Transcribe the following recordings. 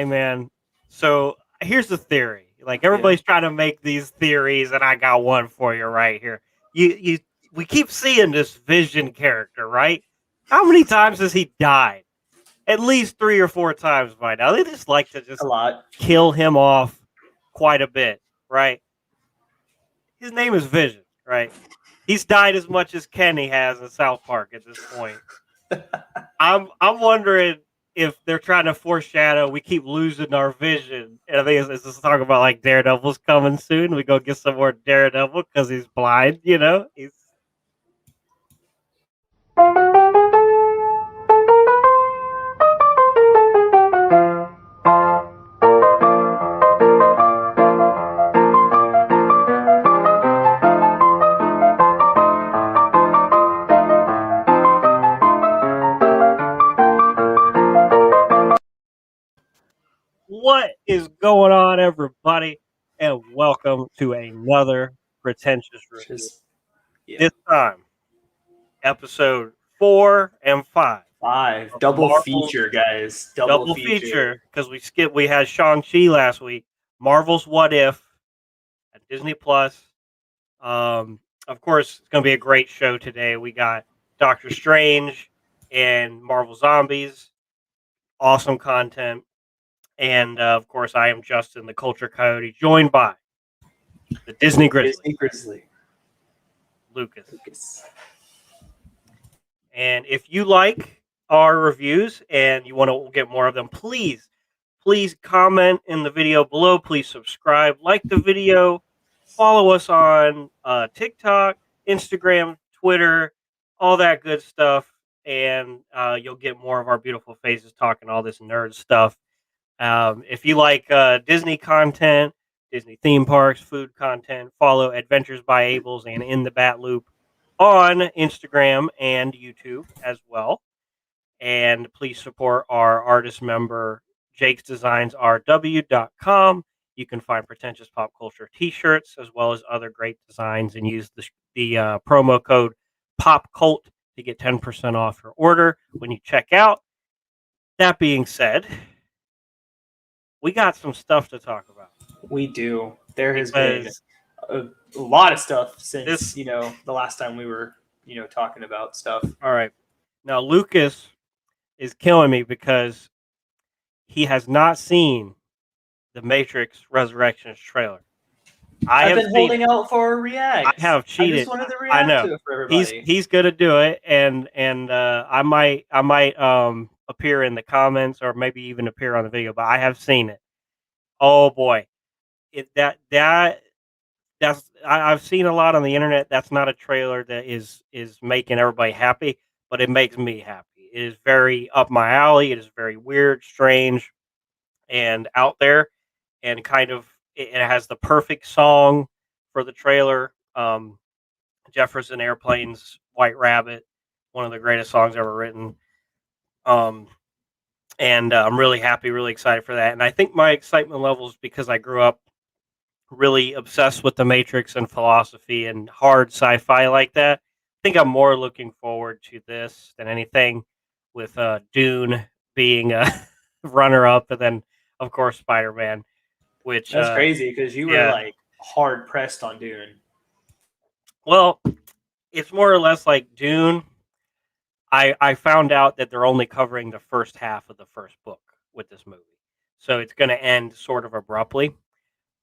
Hey man, so here's the theory. Like everybody's trying to make these theories, and I got one for you right here. You we keep seeing this Vision character, right? How many times has he died? At least 3 or 4 times by now. They just like to just A lot. kill him off quite a bit, right? His name is Vision, right? He's died as much as Kenny has in South Park at this point. I'm wondering if they're trying to foreshadow we keep losing our vision. And I think it's just talking about like Daredevil's coming soon. We go get some more Daredevil because he's blind, He's What is going on, everybody? And welcome to another Pretentious review. Just This time, episode 4 and 5. double Marvel's feature, guys. Double feature because we had Shang-Chi last week. Marvel's What If at Disney Plus. Of course, it's going to be a great show today. We got Doctor Strange and Marvel Zombies. Awesome content. And, of course, I am Justin, the Culture Coyote, joined by the Disney Grizzly. Lucas. And if you like our reviews and you want to get more of them, please comment in the video below. Please subscribe, like the video, follow us on TikTok, Instagram, Twitter, all that good stuff. And you'll get more of our beautiful faces talking all this nerd stuff. If you like Disney content, Disney theme parks, food content, follow Adventuresbyables and In the Bat Loop on Instagram and YouTube as well. And please support our artist member, Jake's Designs RW.com. You can find Pretentious Pop Culture t-shirts as well as other great designs and use the promo code POPCULT to get 10% off your order when you check out. That being said, we got some stuff to talk about. We do. There has been a lot of stuff since, the last time we were, talking about stuff. All right. Now, Lucas is killing me because he has not seen the Matrix Resurrections trailer. I've been holding out for a react. I have cheated. I just wanted to react to it for everybody. He's gonna do it, and I might appear in the comments or maybe even appear on the video, but I have seen it. Oh boy, I've seen a lot on the internet. That's not a trailer that is making everybody happy, but it makes me happy. It is very up my alley. It is very weird, strange, and out there, and kind of it has the perfect song for the trailer. Jefferson Airplane's White Rabbit, one of the greatest songs ever written. And I'm really happy, really excited for that. And I think my excitement level is because I grew up really obsessed with the Matrix and philosophy and hard sci-fi like that. I think I'm more looking forward to this than anything, with Dune being a runner-up, and then, of course, Spider-Man. Which that's crazy because you were like hard pressed on Dune. Well, it's more or less like Dune. I found out that they're only covering the first half of the first book with this movie, so it's going to end sort of abruptly.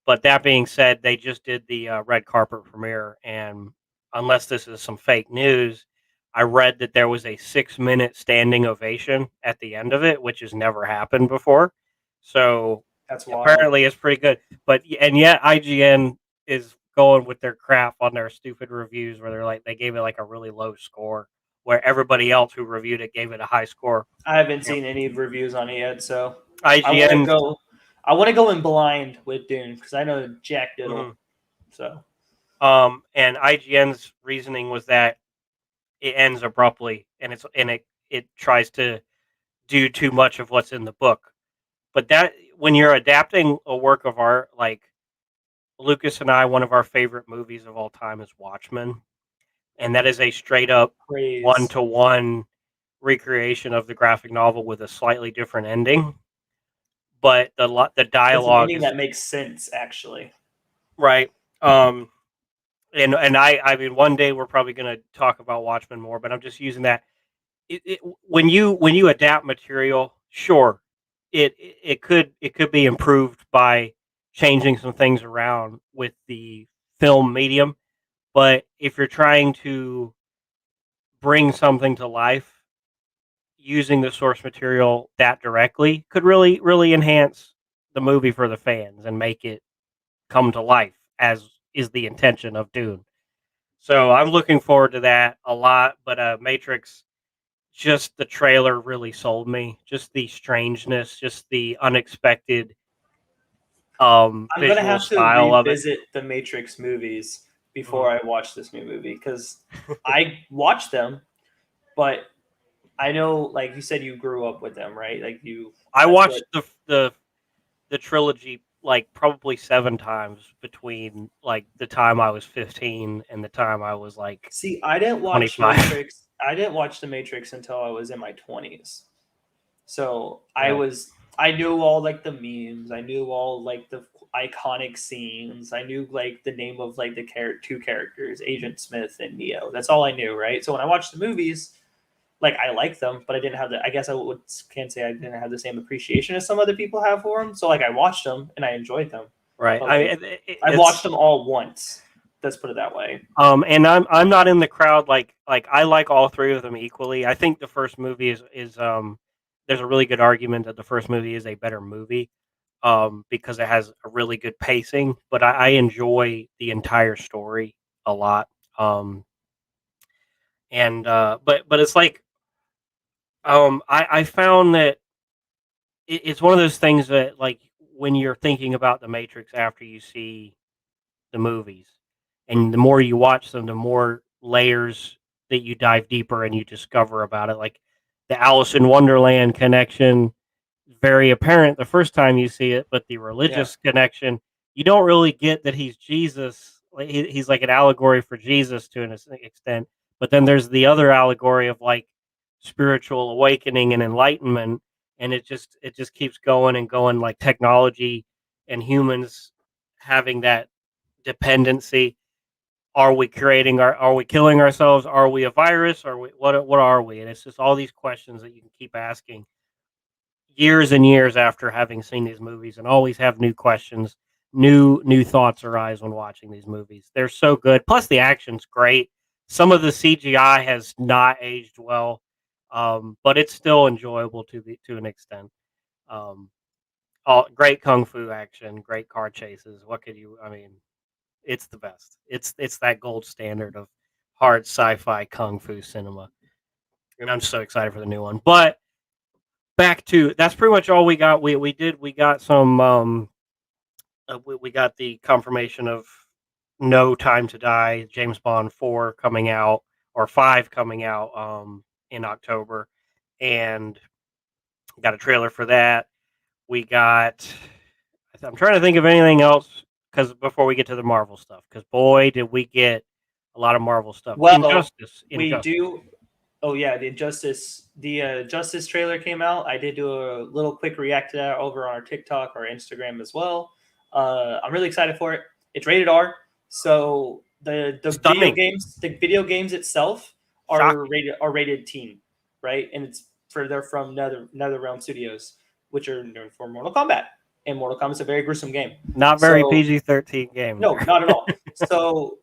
But that being said, they just did the red carpet premiere, and unless this is some fake news, I read that there was a 6-minute standing ovation at the end of it, which has never happened before. So that's wild. Apparently it's pretty good. And yet IGN is going with their crap on their stupid reviews where they gave it like a really low score, where everybody else who reviewed it gave it a high score. I haven't seen any reviews on it yet, so IGN. I want to go in blind with Dune because I know Jack Diddle. So, and IGN's reasoning was that it ends abruptly, and it tries to do too much of what's in the book. But that when you're adapting a work of art, like Lucas and I, one of our favorite movies of all time is Watchmen, and that is a straight up 1-to-1 recreation of the graphic novel with a slightly different ending. but the It's an dialogue ending is that makes sense, actually. right. And I mean, one day we're probably going to talk about Watchmen more, but I'm just using that. When you adapt material, sure, it could be improved by changing some things around with the film medium. But if you're trying to bring something to life, using the source material that directly could really enhance the movie for the fans and make it come to life as is the intention of Dune. So I'm looking forward to that a lot. But Matrix, just the trailer really sold me. Just the strangeness, just the unexpected I'm gonna visual have to style of it. revisit the Matrix movies Mhm. before I watch this new movie because I watched them, but I know, like you said, you grew up with them, right? Like you, I that's what. watched the trilogy like probably 7 times between like the time I was 15 and the time I was like See, I didn't watch 25. Matrix. I didn't watch the Matrix until I was in my 20s. So Yeah. I knew all like the memes. I knew all like the iconic scenes. I knew like the name of like the two characters, Agent Smith and Neo. That's all I knew, right? So when I watched the movies, like I liked them, but I didn't have the. I guess can't say I didn't have the same appreciation as some other people have for them. So like I watched them and I enjoyed them, Right. but like I It's watched them all once. Let's put it that way. and I'm not in the crowd like I like all three of them equally. I think the first movie is there's a really good argument that the first movie is a better movie because it has a really good pacing, but I enjoy the entire story a lot. But it's like I found that it's one of those things that like when you're thinking about the Matrix after you see the movies, and the more you watch them, the more layers that you dive deeper and you discover about it. Like the Alice in Wonderland connection, very apparent the first time you see it, but the Yeah. religious connection, you don't really get that he's Jesus. Like he's like an allegory for Jesus to an extent. But then there's the other allegory of like spiritual awakening and enlightenment, and it just keeps going and going, like technology and humans having that dependency. Are we killing ourselves? Are we a virus? Are we what are we? And it's just all these questions that you can keep asking years and years after having seen these movies, and always have new questions, new thoughts arise when watching these movies. They're so good. Plus the action's great. Some of the CGI has not aged well, but it's still enjoyable to an extent. Um, all great kung fu action, great car chases. What could you? I mean, it's the best. It's that gold standard of hard sci-fi kung fu cinema, and I'm so excited for the new one. But back to that's pretty much all we got. We got some we got the confirmation of No Time to Die, James Bond 4 coming out, or 5 coming out in October, and got a trailer for that. We got I'm trying to think of anything else because before we get to the Marvel stuff, because boy did we get a lot of Marvel stuff. Well, Injustice. we do. Oh yeah, the Justice trailer came out. I did do a little quick react to that over on our TikTok or Instagram as well. I'm really excited for it. It's rated R, so Stunning. the video games itself Shocking. are rated teen, right? And they're from NetherRealm Studios, which are known for Mortal Kombat, and Mortal Kombat's a very gruesome game. Not very So PG-13 game no, there. not at all. So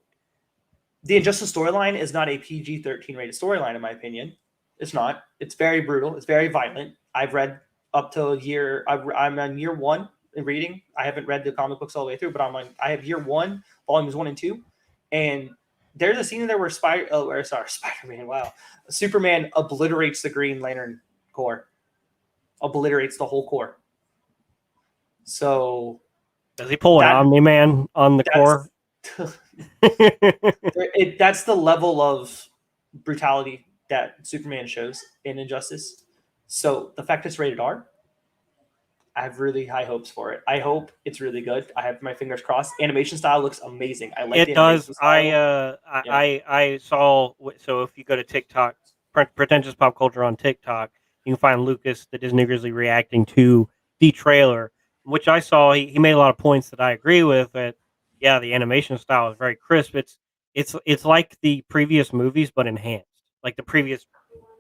the Injustice storyline is not a PG-13 rated storyline, in my opinion. It's not. It's very brutal. It's very violent. I've read up to a year. I'm on year one in reading. I haven't read the comic books all the way through, but I have year one, volumes 1 and 2, and there's a scene in there where Spider-Man. Wow, Superman obliterates the Green Lantern Corps, obliterates the whole Corps. So does he pull an Omni-Man on the core? That's the level of brutality that Superman shows in Injustice. So the fact it's rated R, I have really high hopes for it. I hope it's really good. I have my fingers crossed. Animation style looks amazing. I like It the does. animation style. I saw. So if you go to TikTok, Pretentious Pop Culture on TikTok, you can find Lucas, the Disney Grizzly, reacting to the trailer, which I saw, he made a lot of points that I agree with. That yeah, the animation style is very crisp. It's like the previous movies, but enhanced, like the previous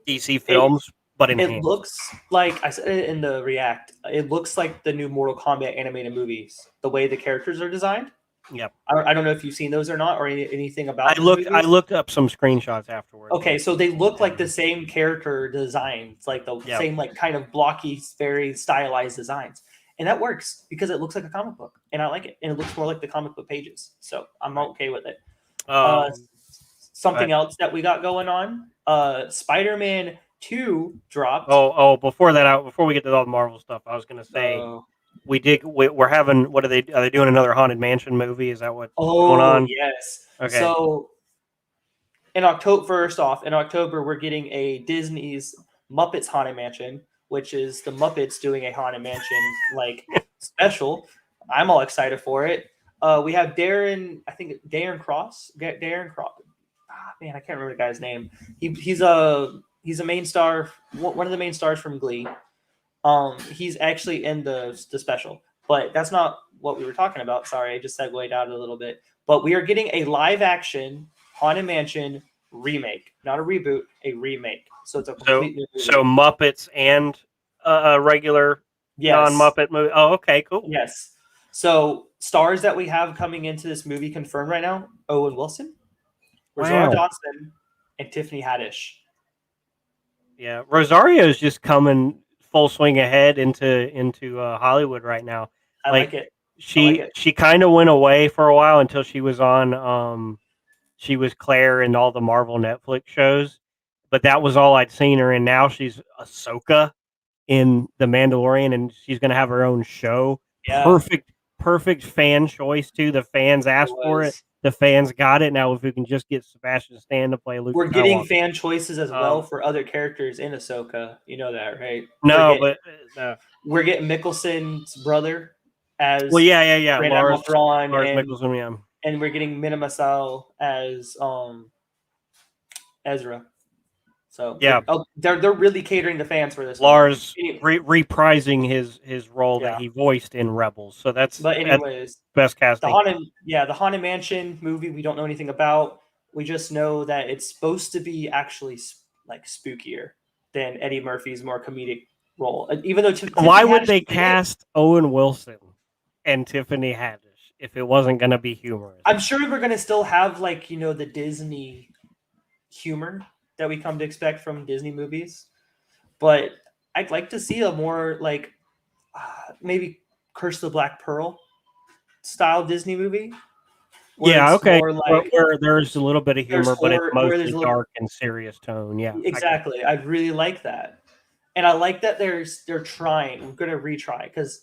DC It films, but it enhanced. looks like I said it in the React. It looks like the new Mortal Kombat animated movies. The way the characters are designed. Yep. I don't know if you've seen those or not, or anything I about those looked I movies. looked up some screenshots afterwards. Okay, so they look like the same character designs, like the Yep. same like kind of blocky, very stylized designs, and that works because it looks like a comic book, and I like it, and it looks more like the comic book pages, so I'm Right. okay with it. Uh, something But else that we got going on, Spider-Man 2 dropped. before we get to all the Marvel stuff, I was gonna say Uh, we're having what are they doing another Haunted Mansion movie? Is that what's going oh on? yes, Okay. so in October, first off, in October we're getting a Disney's Muppets Haunted Mansion, which is the Muppets doing a Haunted Mansion like special. I'm all excited for it. We have Darren Cross. Darren Cross. Ah, man, I can't remember the guy's name. He's a main star, one of the main stars from Glee. He's actually in the special, but that's not what we were talking about. Sorry, I just segued out a little bit. But we are getting a live action Haunted Mansion remake, not a reboot, a remake. So it's a complete new movie. So Muppets and a regular Yes, non-Muppet movie. Oh, okay, cool. yes. So stars that we have coming into this movie confirmed right now: Owen Wilson, Rosario Wow. Dawson, and Tiffany Haddish. Yeah, Rosario's just coming full swing ahead into Hollywood right now. I Like like it. I like she it. she kind of went away for a while until she was on she was Claire in all the Marvel Netflix shows, but that was all I'd seen her in. Now she's Ahsoka in The Mandalorian, and she's going to have her own show. Yeah, Perfect fan choice too. The fans it asked for it. was. The fans got it. Now, if we can just get Sebastian Stan to play Luke We're getting Skywalker, fan choices as well um, for other characters in Ahsoka. You know that, right? no, but no. We're getting Mickelson's brother Well, as yeah. Grand Admiral Thrawn, Lars Mikkelsen, yeah. and we're getting Mina Masao as Ezra. So Yeah, they're really catering to fans for this one. Lars reprising his role that Yeah. he voiced in Rebels. So that's Anyways, best casting. the Haunted Mansion movie we don't know anything about. We just know that it's supposed to be actually like spookier than Eddie Murphy's more comedic role. Even though Why would they cast Owen Wilson and Tiffany Haddish if it wasn't going to be humorous? I'm sure we're going to still have the Disney humor that we come to expect from Disney movies, but I'd like to see a more maybe Curse of the Black Pearl style Disney movie. Yeah, okay. More where there's a little bit of humor, but it's mostly little, dark and serious tone. Yeah, exactly. I really like that, and I like that they're trying. We're going to retry because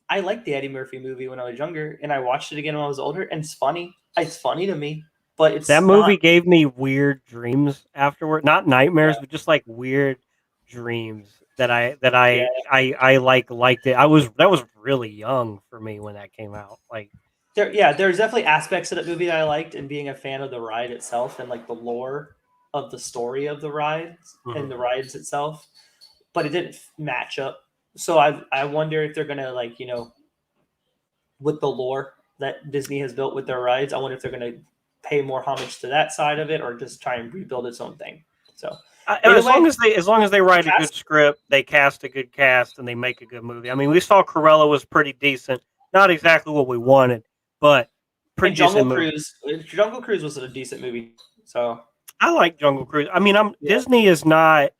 I liked the Eddie Murphy movie when I was younger, and I watched it again when I was older, and it's funny. It's funny to me, but it's that movie gave me weird dreams afterward. Not nightmares, Yeah. but just like weird dreams that Yeah. I liked it. That was really young for me when that came out. Like There's definitely aspects of that movie that I liked, and being a fan of the ride itself and like the lore of the story of the rides and the rides itself, but it didn't match up. So I wonder if they're gonna with the lore that Disney has built with their rides, I wonder if they're gonna pay more homage to that side of it or just try and rebuild its own thing. So as long as they write a good script, they cast a good cast, and they make a good movie. I mean, we saw Cruella was pretty decent, not exactly what we wanted, but pretty decent movie. Jungle Cruise was a decent movie. So I like Jungle Cruise. I mean, Disney is not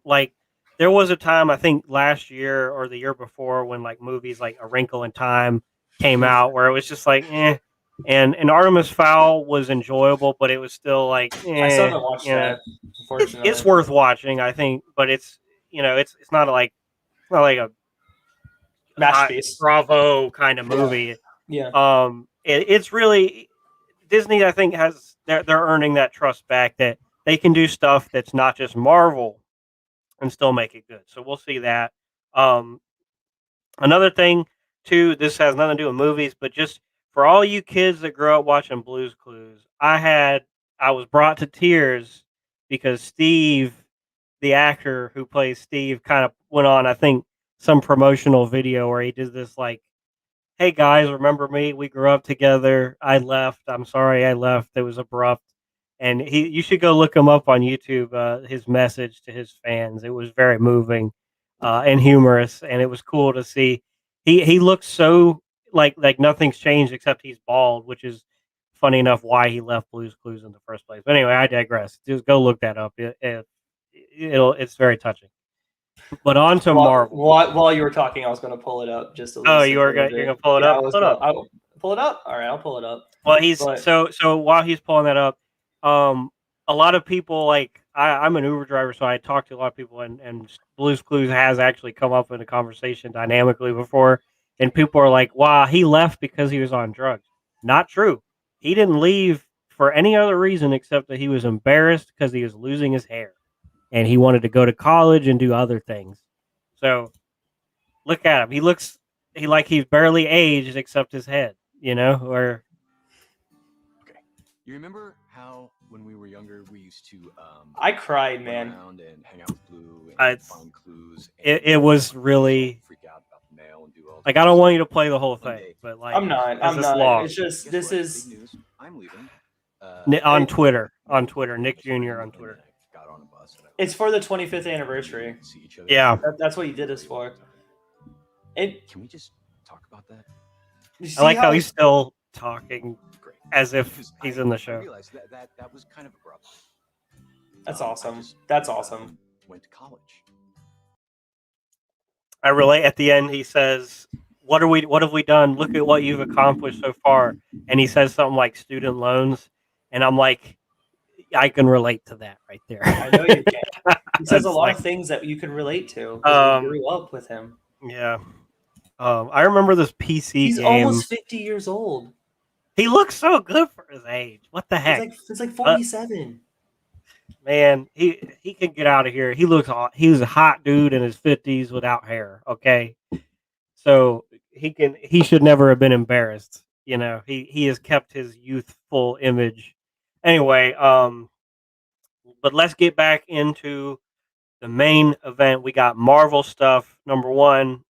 like there was a time I think last year or the year before when like movies like A Wrinkle in Time came out where it was just like and Artemis Fowl was enjoyable, but it was still like I still haven't watched that. Unfortunately, it's worth watching, I think, but it's it's not like a masterpiece Bravo kind of movie. Yeah. It's really Disney. I think they're earning that trust back that they can do stuff that's not just Marvel and still make it good. So we'll see that. Another thing too, this has nothing to do with movies, but just for all you kids that grew up watching Blue's Clues, I was brought to tears because Steve, the actor who plays Steve, kind of went on, I think, some promotional video where he did this like, "Hey guys, remember me? We grew up together. I left. I'm sorry I left. It was abrupt." And you should go look him up on YouTube. His message to his fans. It was very moving and humorous, and it was cool to see. He looks so like nothing's changed except he's bald, which is funny enough why he left Blue's Clues in the first place. But anyway, I digress. Just go look that up. It's very touching. But on to Marvel. While you were talking, I was going to pull it up just a little. Oh, you're gonna pull it up. Pull it up. I'll pull it up. All right, I'll pull it up. Well, so while he's pulling that up, a lot of people like I'm an Uber driver, so I talk to a lot of people, and Blue's Clues has actually come up in a conversation dynamically before, and people are like, "Wow, he left because he was on drugs." Not true. He didn't leave for any other reason except that he was embarrassed because he was losing his hair, and he wanted to go to college and do other things. So look at him. He's barely aged except his head, or You remember how when we were younger we used to I cried, run man. around and hang out with Blue and find clues. And it was really freak out about the mail and do all. Like I don't want you to play the whole thing, but like I'm not. Long. It's just this is big news. I'm leaving. On Twitter, Nick Jr. on Twitter. Got on a bus. It's for the 25th anniversary. See each other. Yeah, that's what you did this for. Can we just talk about that? I like how he's still talking Great. as if he's in the show. I realized that was kind of abrupt. That's awesome. That's awesome. Went to college. I relate. At the end, he says, What have we done? Look at what you've accomplished so far." And he says something like student loans, and I'm like, I can relate to that right there. I know you can. He says a lot of things that you can relate to. You grew up with him. Yeah. I remember this PC He's game. almost 50 years old. He looks so good for his age. What the heck? It's like 47. Man, he can get out of here. He was a hot dude in his 50s without hair. Okay, so he should never have been embarrassed. He has kept his youthful image. Anyway, but let's get back into the main event. We got Marvel stuff. Number one,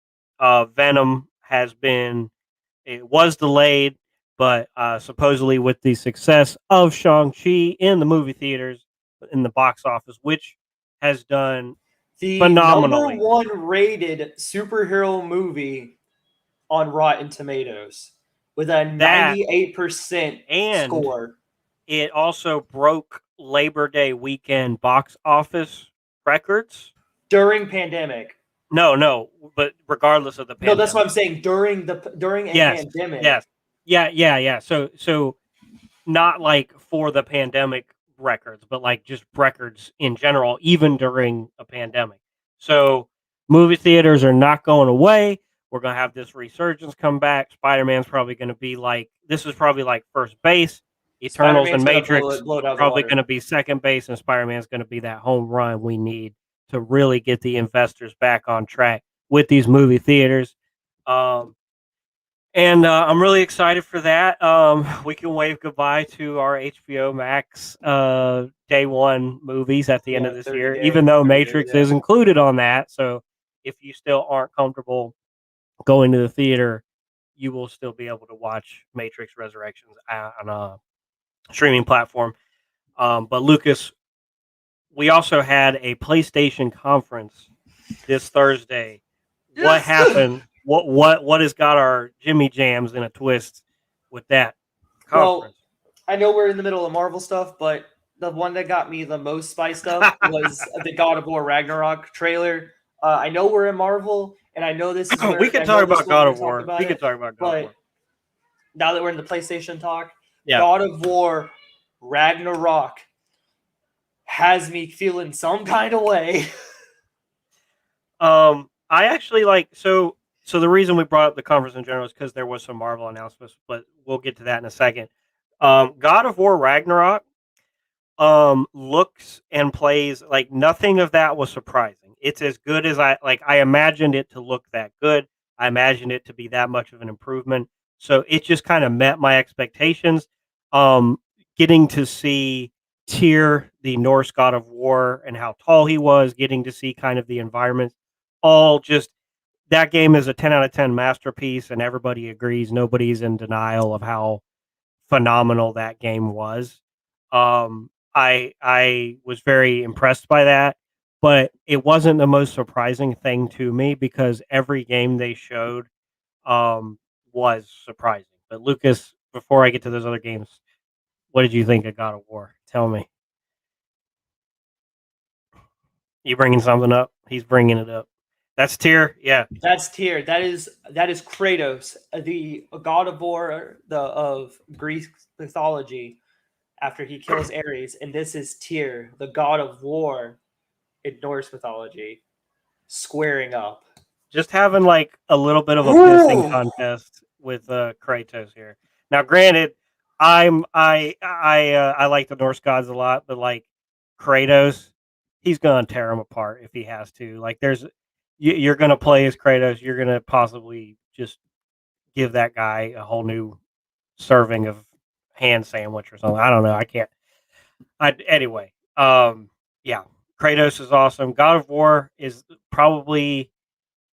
Venom it was delayed, but supposedly with the success of Shang-Chi in the movie theaters, in the box office, which has done phenomenally. Number one rated superhero movie on Rotten Tomatoes with a 98% score. It also broke Labor Day weekend box office records during pandemic. No, but regardless of the pandemic. No, that's what I'm saying. During a pandemic. Yes. Yeah. So not like for the pandemic records, but like just records in general, even during a pandemic. So movie theaters are not going away. We're going to have this resurgence come back. Spider-Man's probably going to be this is probably like first base. Eternals and Matrix probably going to be second base, and Spider-Man's going to be that home run we need to really get the investors back on track with these movie theaters. And I'm really excited for that. We can wave goodbye to our HBO Max day one movies at the end of this year, even though Matrix is included on that. So if you still aren't comfortable going to the theater, you will still be able to watch Matrix Resurrections on a streaming platform. But Lucas, we also had a PlayStation conference this Thursday. Yes! What happened? What has got our Jimmy Jams in a twist with that conference? Well, I know we're in the middle of Marvel stuff, but the one that got me the most spiced up was the God of War Ragnarok trailer. I know we're in Marvel, and I know this is where we can talk about God of War. We can talk about God of War. Now that we're in the PlayStation talk, yeah. God of War Ragnarok has me feeling some kind of way. I actually so the reason we brought up the conference in general is because there was some Marvel announcements, but we'll get to that in a second. God of War Ragnarok looks and plays like nothing of that was surprising. It's as good as I imagined it to look that good. I imagined it to be that much of an improvement. So it just kind of met my expectations. Getting to see Tyr, the Norse god of war, and how tall he was, getting to see kind of the environment, all just that game is a 10 out of 10 masterpiece, and everybody agrees. Nobody's in denial of how phenomenal that game was. I was very impressed by that, but it wasn't the most surprising thing to me because every game they showed was surprising. But Lucas, before I get to those other games, what did you think of God of War? Tell me. You bringing something up? He's bringing it up. That's Tyr. Yeah, That's Tyr. That is Kratos, the god of war of Greek mythology. After he kills Ares, and this is Tyr, the god of war in Norse mythology, squaring up. just having like a little bit of a pissing contest with Kratos here. Now, granted, I like the Norse gods a lot, but like Kratos, he's gonna tear him apart if he has to. Like, you're gonna play as Kratos, you're gonna possibly just give that guy a whole new serving of hand sandwich or something. I don't know. I can't. Anyway. Yeah, Kratos is awesome. God of War is probably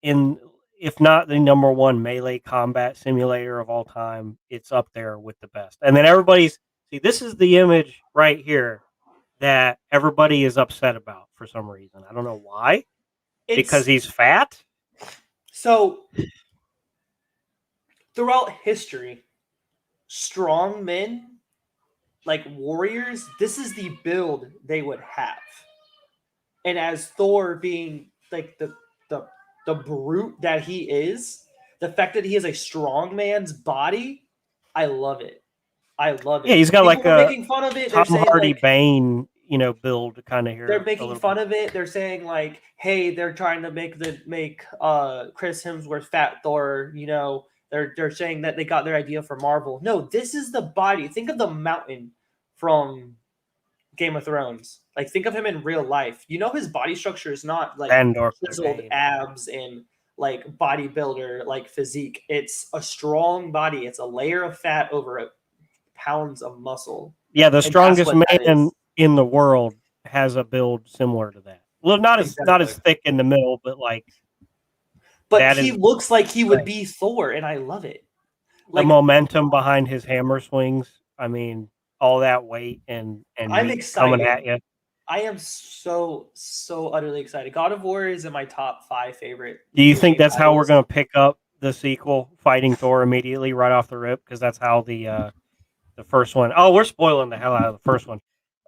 if not the number one melee combat simulator of all time, it's up there with the best. And then this is the image right here that everybody is upset about for some reason. I don't know why. Because he's fat. So throughout history, strong men, like warriors, this is the build they would have. And as Thor being like the brute that he is, the fact that he has a strong man's body, I love it. I love it. Yeah, he's got People like a making fun of it. Tom They're saying Hardy like, Bane, build kind of here. they're making fun of it. They're saying like, hey, they're trying to make Chris Hemsworth fat Thor. They're saying that they got their idea from Marvel. No, this is the body. Think of the mountain from Game of Thrones. Like, think of him in real life. His body structure is not like chiseled abs and like bodybuilder like physique. It's a strong body. It's a layer of fat over pounds of muscle. Yeah, the strongest man in the world has a build similar to that. Well, not as thick in the middle, but like. But he looks like he would be Thor, and I love it. The momentum behind his hammer swings. I mean, all that weight and I'm excited. Coming at you. I am so utterly excited. God of War is in my top 5 favorite. Do you think that's how we're going to pick up the sequel, Fighting Thor, immediately right off the rip? Because that's how the first one. Oh, we're spoiling the hell out of the first one.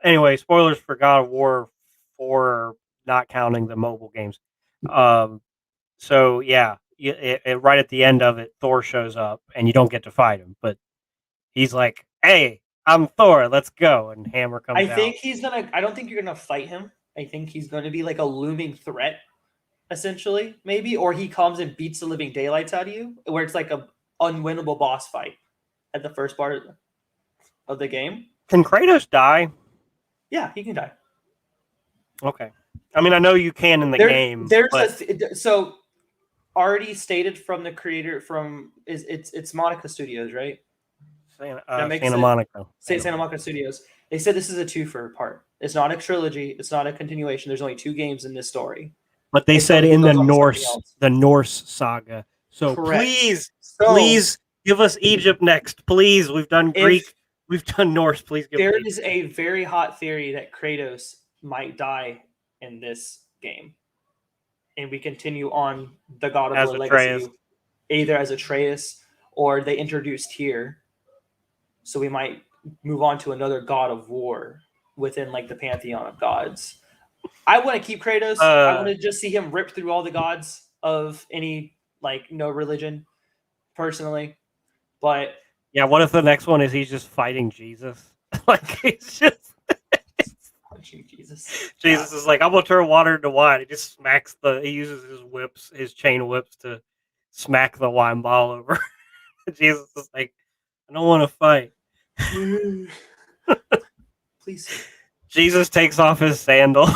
Anyway, spoilers for God of War 4, not counting the mobile games. So yeah, right at the end of it, Thor shows up, and you don't get to fight him, but he's like, "Hey, I'm Thor. Let's go!" And Hammer comes out. I don't think you're gonna fight him. I think he's going to be like a looming threat, essentially, maybe, or he comes and beats the living daylights out of you, where it's like a unwinnable boss fight at the first part of the game. Can Kratos die? Yeah, he can die. Okay. I mean, I know you can in the game. So already stated from the creator it's Monica Studios, right? Santa Monica. Santa Monica Studios. They said this is a twofer part. It's not a trilogy. It's not a continuation. There's only 2 games in this story. But they said in the Norse saga. So correct. Please give us Egypt next. Please, we've done Greek. We've done Norse. Please give us There is a very hot theory that Kratos might die in this game. And we continue on the God of War legacy, either as Atreus or they introduced here. So we might move on to another God of War within like the pantheon of gods. I want to keep Kratos. I want to just see him rip through all the gods of any no religion, personally. But yeah, what if the next one is he's just fighting Jesus? He's just Jesus. Jesus is like, I'm gonna turn water into wine. He just smacks he uses his chain whips to smack the wine ball over. Jesus is like, I don't want to fight. Please. Jesus takes off his sandal.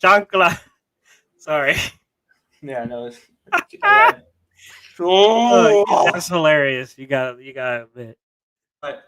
Chancla. Sorry. Yeah, no. That's hilarious. You got to admit. But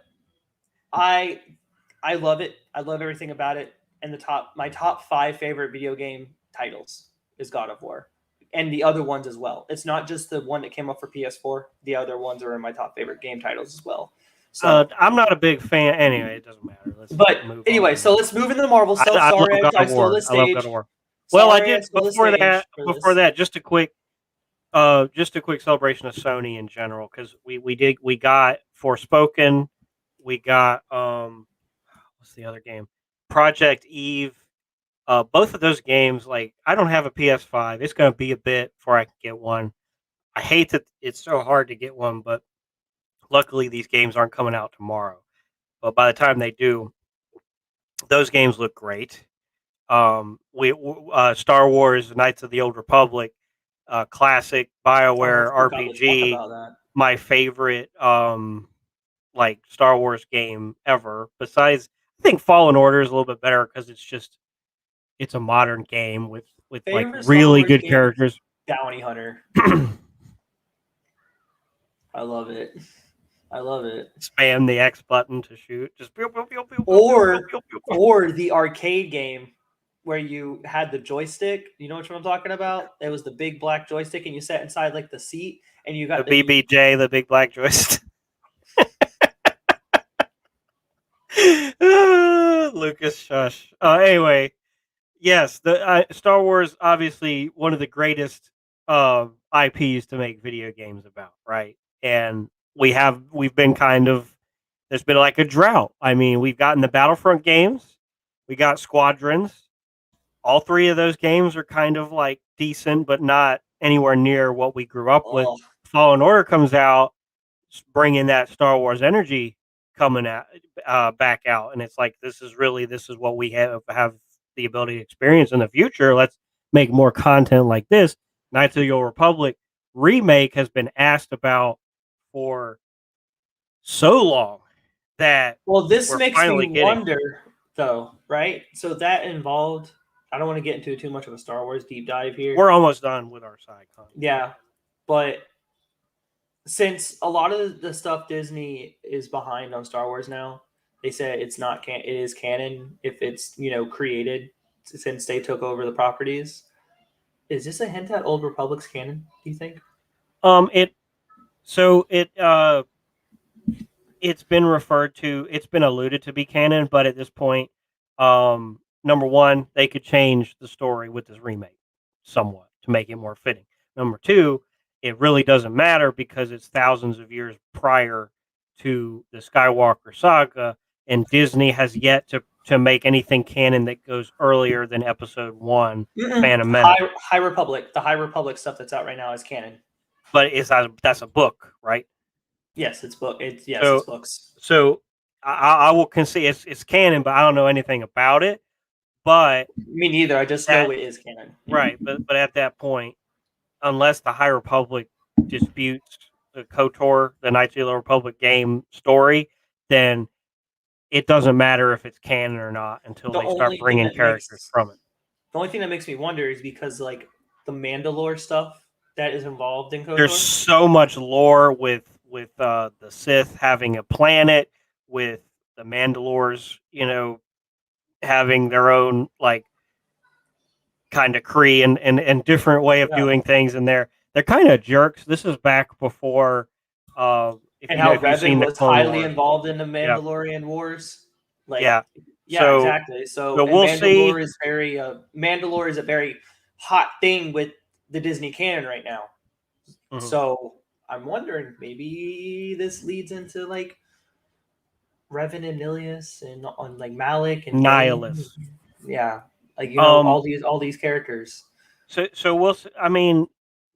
I love it. I love everything about it. And my top 5 favorite video game titles is God of War. and the other ones as well. It's not just the one that came up for PS4. The other ones are in my top favorite game titles as well. So I'm not a big fan. Anyway, it doesn't matter. Let's but move anyway, on. so let's move into the Marvel stuff. I Sorry, love God I of stole War. the I love God stage. of War. Well, I Sorry, did stole the before stage that. for Before this. that, just a quick celebration of Sony in general, because we got Forspoken, we got what's the other game? Project Eve. Both of those games, like, I don't have a PS5. It's going to be a bit before I can get one. I hate that it's so hard to get one, but luckily these games aren't coming out tomorrow. But by the time they do, those games look great. Star Wars: Knights of the Old Republic, classic BioWare I forgot to talk RPG, about that. my favorite like Star Wars game ever. Besides, I think Fallen Order is a little bit better because it's a modern game with like Favorite Star really Wars good game? characters. Bounty Hunter. I love it. I love it. Spam the X button to shoot. Just pew, pew, pew, pew, Or pew, pew, pew. or the arcade game where you had the joystick. You know what I'm talking about? It was the big black joystick, and you sat inside like the seat, and you got the BBJ, the big black joystick. Lucas, shush. Anyway, yes, the Star Wars, obviously one of the greatest IPs to make video games about, right? And we've been kind of, there's been like a drought. I mean, we've gotten the Battlefront games, we got Squadrons. All three of those games are kind of like decent, but not anywhere near what we grew up with. Oh, Fallen Order comes out, bringing that Star Wars energy coming out back out, and it's like this is what we have the ability to experience in the future. Let's make more content like this. Knights of the Old Republic remake has been asked about for so long that well, this we're makes finally me getting. wonder, though, right? So that involved. I don't want to get into too much of a Star Wars deep dive here. We're almost done with our side content. Yeah, but since a lot of the stuff Disney is behind on Star Wars now, they said it's not it is canon if it's created since they took over the properties. Is this a hint at Old Republic's canon? Do you think? It it's been referred to, it's been alluded to be canon, but at this point, number one, they could change the story with this remake somewhat to make it more fitting. Number two, it really doesn't matter because it's thousands of years prior to the Skywalker saga, and Disney has yet to make anything canon that goes earlier than Episode 1, Phantom Menace. High Republic, the High Republic stuff that's out right now is canon. But that's a book, right? Yes, it's book. It's books. So I will concede it's canon, but I don't know anything about it. But me neither. I just know it is canon. Right, but at that point, unless the High Republic disputes the KOTOR, the Knights of the Old Republic game story, then it doesn't matter if it's canon or not until they start bringing characters from it. The only thing that makes me wonder is because like the Mandalore stuff that is involved in KOTOR. There's so much lore with the Sith having a planet, with the Mandalores, having their own like kind of Kree and different way of doing things, and they're kind of jerks. This is back before and how Revan was highly involved in the Mandalorian wars. Like, yeah, so, exactly. So we'll see. Mandalore is a very hot thing with the Disney canon right now. Mm-hmm. So I'm wondering maybe this leads into like Revan and Nihilus and on like Malik and Nihilus. Yeah, like all these characters. So we'll. I mean,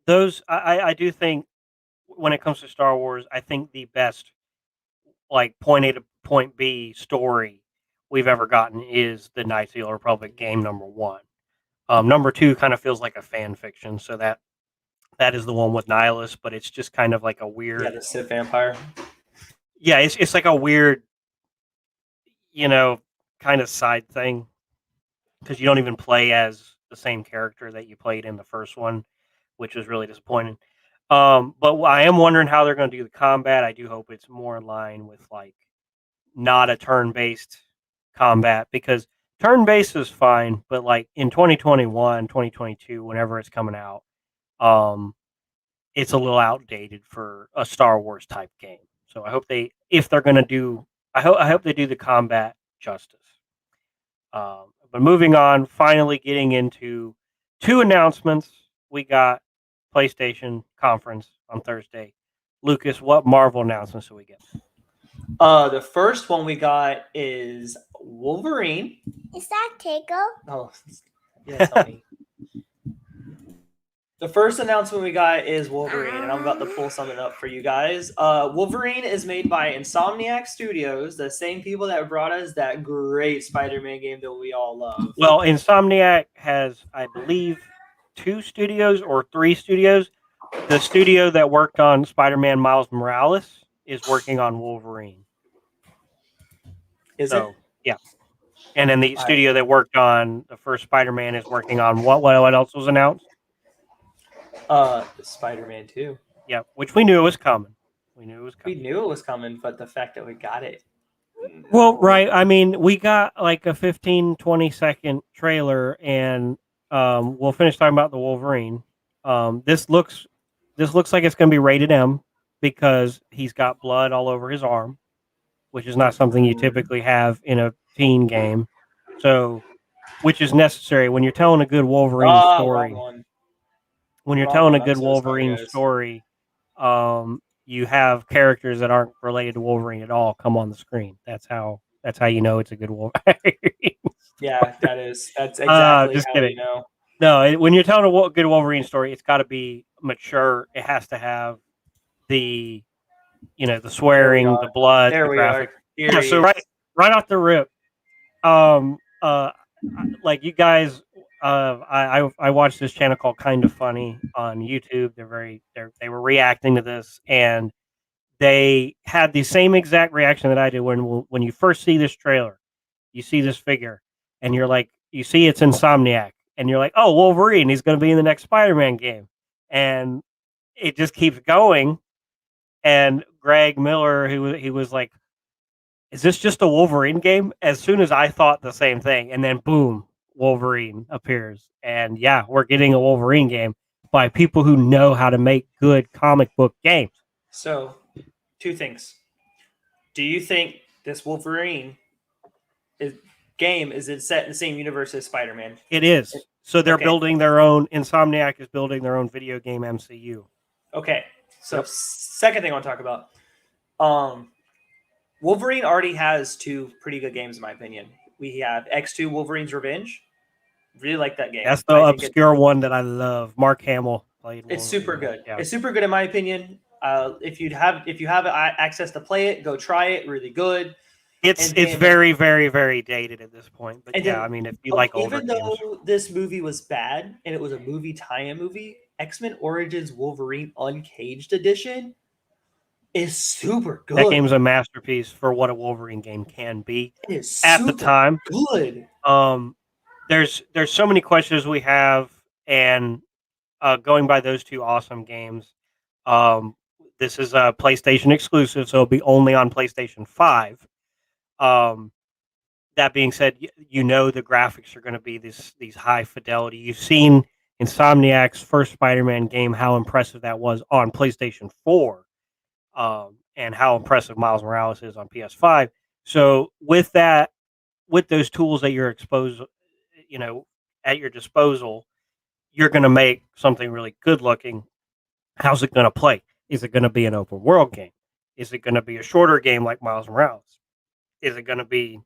those. I do think when it comes to Star Wars, I think the best like point A to point B story we've ever gotten is the Knights of the Old Republic game number 1. Number 2 kind of feels like a fan fiction, so that is the one with Nihilus, but it's just kind of like a weird. The Sith vampire. Yeah, it's like a weird, kind of side thing because you don't even play as the same character that you played in the first one, which was really disappointing. But I am wondering how they're going to do the combat. I do hope it's more in line with like not a turn-based combat, because turn-based is fine, but like in 2021, 2022, whenever it's coming out, it's a little outdated for a Star Wars type game. So I hope if they're going to do, I hope they do the combat justice. But moving on, finally getting into 2 announcements. We got PlayStation conference on Thursday. Lucas, what Marvel announcements do we get? The first one we got is Wolverine. Is that Keiko? Oh, yes, honey. The first announcement we got is Wolverine, and I'm about to pull something up for you guys. Wolverine is made by Insomniac Studios, the same people that brought us that great Spider-Man game that we all love. Well, Insomniac has, I believe, 2 studios or 3 studios. The studio that worked on Spider-Man Miles Morales is working on Wolverine. Is it? Yeah. And then the studio that worked on the first Spider-Man is working on what else was announced? Spider-Man 2. Yeah, which we knew it was coming. We knew it was coming, but the fact that we got it. Well, right. I mean, we got like a 15, 20-second trailer, and we'll finish talking about the Wolverine. This looks like it's going to be rated M because he's got blood all over his arm, which is not something you typically have in a teen game. So, which is necessary when you're telling a good Wolverine story. When you're telling a good Wolverine story, you have characters that aren't related to Wolverine at all come on the screen. That's how you know it's a good Wolverine. Yeah, that's exactly just how kidding. you know. No, when you're telling a good Wolverine story, it's got to be mature. It has to have the swearing, the blood, the graphics. Yeah, so right off the rip, like you guys, I watched this channel called Kind of Funny on YouTube. They were reacting to this, and they had the same exact reaction that I did when you first see this trailer. You see this figure, and you're like, you see it's Insomniac, and you're like, oh, Wolverine, he's going to be in the next Spider-Man game, and it just keeps going. And Greg Miller, he was like, is this just a Wolverine game? As soon as I thought the same thing, and then boom, Wolverine appears. And yeah, we're getting a Wolverine game by people who know how to make good comic book games. So, 2 things. Do you think this Wolverine game is it set in the same universe as Spider-Man? It is. So they're building their own. Insomniac is building their own video game MCU. Okay. So second thing I want to talk about. Wolverine already has 2 pretty good games in my opinion. We have X2 Wolverine's Revenge. Really like that game. That's the obscure one that I love. Mark Hamill played. It's super good. Yeah. It's super good in my opinion. If you have access to play it, go try it. Really good. It's very, very, very dated at this point. But yeah, I mean, if you like older games. Even though this movie was bad and it was a movie tie-in movie, X-Men Origins Wolverine Uncaged Edition is super good. That game's a masterpiece for what a Wolverine game can be. It is at the time. Good. There's so many questions we have, and going by those 2 awesome games. This is a PlayStation exclusive, so it'll be only on PlayStation 5. That being said, the graphics are going to be these high fidelity. You've seen Insomniac's first Spider-Man game, how impressive that was on PlayStation 4, and how impressive Miles Morales is on PS5. So with those tools at your disposal, you're going to make something really good looking. How's it going to play? Is it going to be an open world game? Is it going to be a shorter game like Miles Morales? Is it going to be,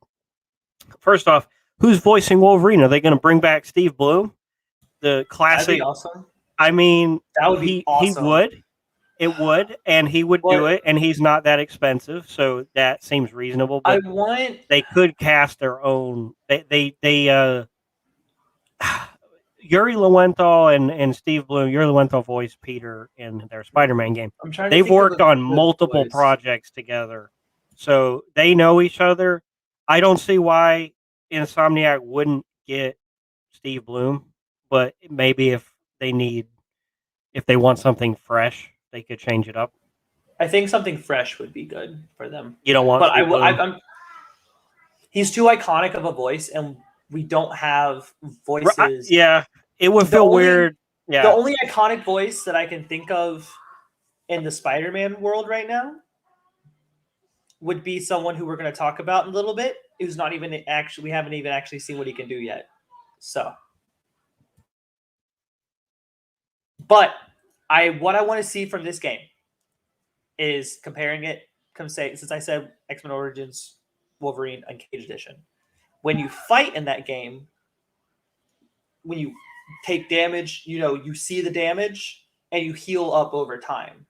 first off, who's voicing Wolverine? Are they going to bring back Steve Bloom? The classic. That'd be awesome. I mean, that would be awesome. He would. It would, and he would do it, and he's not that expensive, so that seems reasonable. But they could cast their own. Yuri Lowenthal and Steve Bloom. Yuri Lowenthal voiced Peter in their Spider-Man game. They've worked on multiple projects together, so they know each other. I don't see why Insomniac wouldn't get Steve Bloom, but maybe if they want something fresh, they could change it up. I think something fresh would be good for them. You don't want, but he's too iconic of a voice, and we don't have voices. Yeah, it would feel weird Yeah. The only iconic voice that I can think of in the Spider-Man world right now would be someone who we're going to talk about in a little bit, who's not even actually, we haven't even actually seen what he can do yet. So, but what I want to see from this game is comparing it, since I said X-Men Origins Wolverine Uncaged Edition. When you fight in that game, when you take damage, you see the damage and you heal up over time.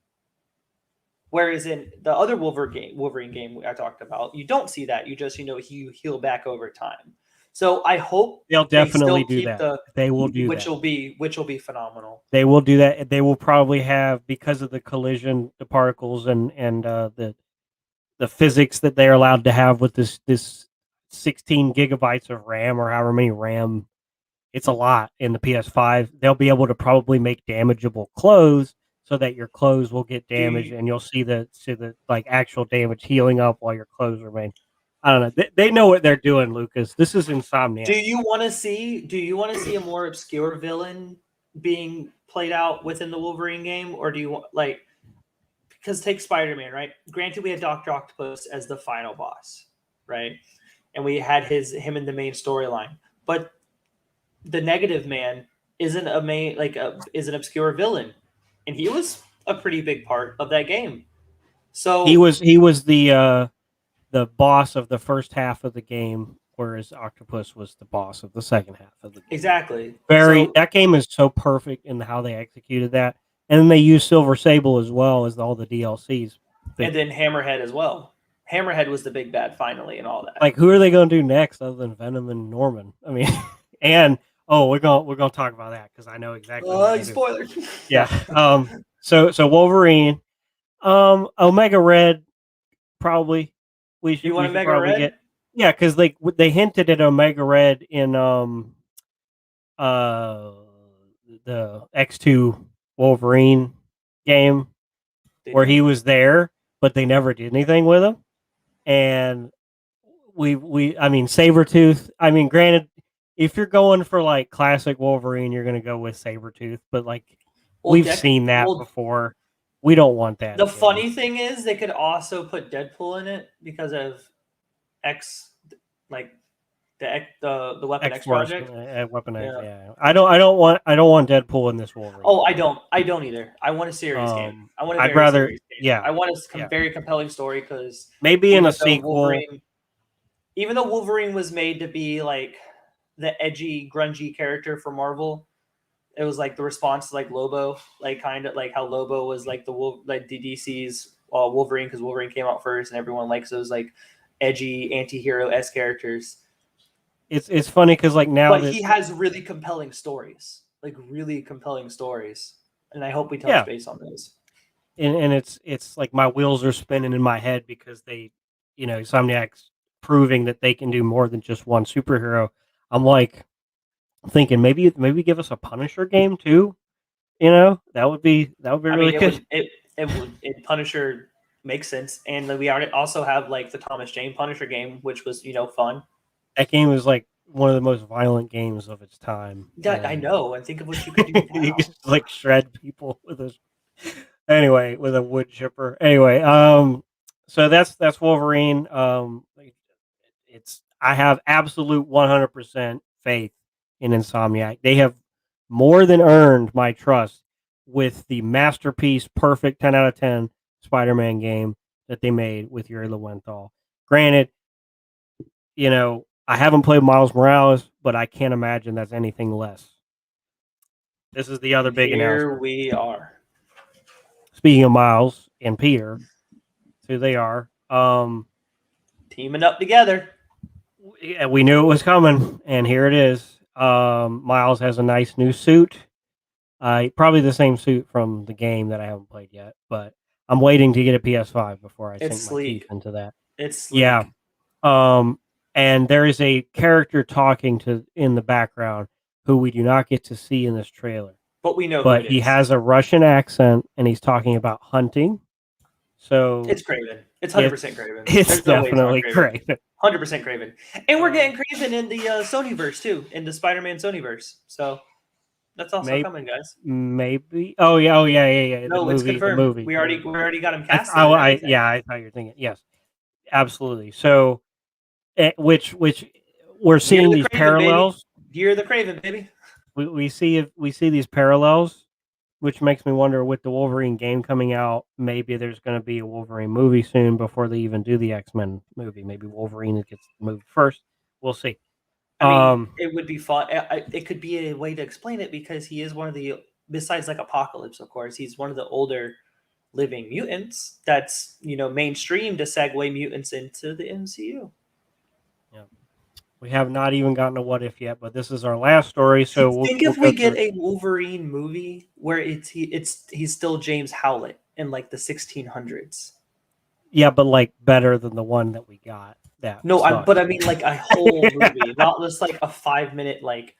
Whereas in the other Wolverine game I talked about, you don't see that. You just, you heal back over time. So I hope they'll definitely do that. They will do which that. Which will be phenomenal. They will do that. They will probably have, because of the collision, the particles and the physics that they're allowed to have with this 16 gigabytes of RAM or however many RAM. It's a lot in the PS5. They'll be able to probably make damageable clothes so that your clothes will get damaged and you'll see the like actual damage healing up while your clothes remain. I don't know. They know what they're doing, Lucas. This is Insomniac. Do you want to see a more obscure villain being played out within the Wolverine game, or do you want, like, because take Spider-Man, right? Granted, we had Dr. Octopus as the final boss, right? And we had him in the main storyline, but the Negative Man isn't is an obscure villain, and he was a pretty big part of that game. So he was the boss of the first half of the game, whereas Octopus was the boss of the second half of the game. Exactly. That game is so perfect in how they executed that, and then they used Silver Sable as well as all the DLCs, and then Hammerhead as well. Hammerhead was the big bad finally, and all that. Like, who are they going to do next other than Venom and Norman? I mean, and we're gonna talk about that because I know exactly. Spoilers. Yeah. So Wolverine, Omega Red, probably we should. You want we should Omega probably Red? get. Yeah, because they hinted at Omega Red in the X2 Wolverine game where he was there, but they never did anything with him. And I mean, Sabretooth. I mean, granted, if you're going for like classic Wolverine, you're going to go with Sabretooth, but like we've seen that before. We don't want that. The funny thing is, they could also put Deadpool in it because of X, like the Weapon X project. Weapon X, yeah. I don't want Deadpool in this Wolverine. Oh, I don't either. I want a serious game. I want a serious game. Yeah. I want a very compelling story because maybe in a sequel. Even though Wolverine was made to be like the edgy, grungy character for Marvel, it was like the response to like Lobo, like kind of like how Lobo was like the DC's Wolverine, because Wolverine came out first and everyone likes those like edgy anti-hero-esque characters. It's funny because like now, but he has really compelling stories, and I hope we touch base on those. And it's like my wheels are spinning in my head because they, Insomniac's proving that they can do more than just one superhero. I'm like thinking maybe give us a Punisher game too. That would be really good. Punisher makes sense, and we already also have like the Thomas Jane Punisher game, which was fun. That game was like one of the most violent games of its time. Yeah, I know. And think of what you could do now. You could like shred people with a wood chipper. Anyway, so that's Wolverine. I have absolute 100% faith in Insomniac. They have more than earned my trust with the masterpiece, perfect 10 out of 10 Spider-Man game that they made with Yuri Lowenthal. Granted, I haven't played Miles Morales, but I can't imagine that's anything less. This is the other big announcement. Here we are. Speaking of Miles and Peter, who they are. Teaming up together. We knew it was coming, and here it is. Miles has a nice new suit. Probably the same suit from the game that I haven't played yet, but I'm waiting to get a PS5 before I sink my teeth into that. It's sleek. Yeah. And there is a character talking in the background who we do not get to see in this trailer. But we know But he has a Russian accent, and he's talking about hunting. So it's Kraven. It's 100% Kraven. It's definitely Kraven. 100% Kraven. And we're getting Kraven in the Sonyverse too, in the Spider-Man Sonyverse. So That's also coming, guys. Maybe. Oh yeah. No, it's confirmed. The movie. We already got him I casted. And everything. I thought you were thinking. Yes, absolutely. So, which we're seeing these parallels. You're the Craven, baby. We see these parallels, which makes me wonder with the Wolverine game coming out, maybe there's going to be a Wolverine movie soon before they even do the X-Men movie. Maybe Wolverine gets the movie first. We'll see. I mean, it would be fun. It could be a way to explain it because he is one of the, besides like Apocalypse, of course, he's one of the older living mutants. That's mainstream to segue mutants into the MCU. Yeah, we have not even gotten a what if yet, but this is our last story. So if we get a Wolverine movie where he's still James Howlett in like the 1600s. Yeah, but like better than the one that we got. That but I mean like a whole movie, not just like a 5-minute like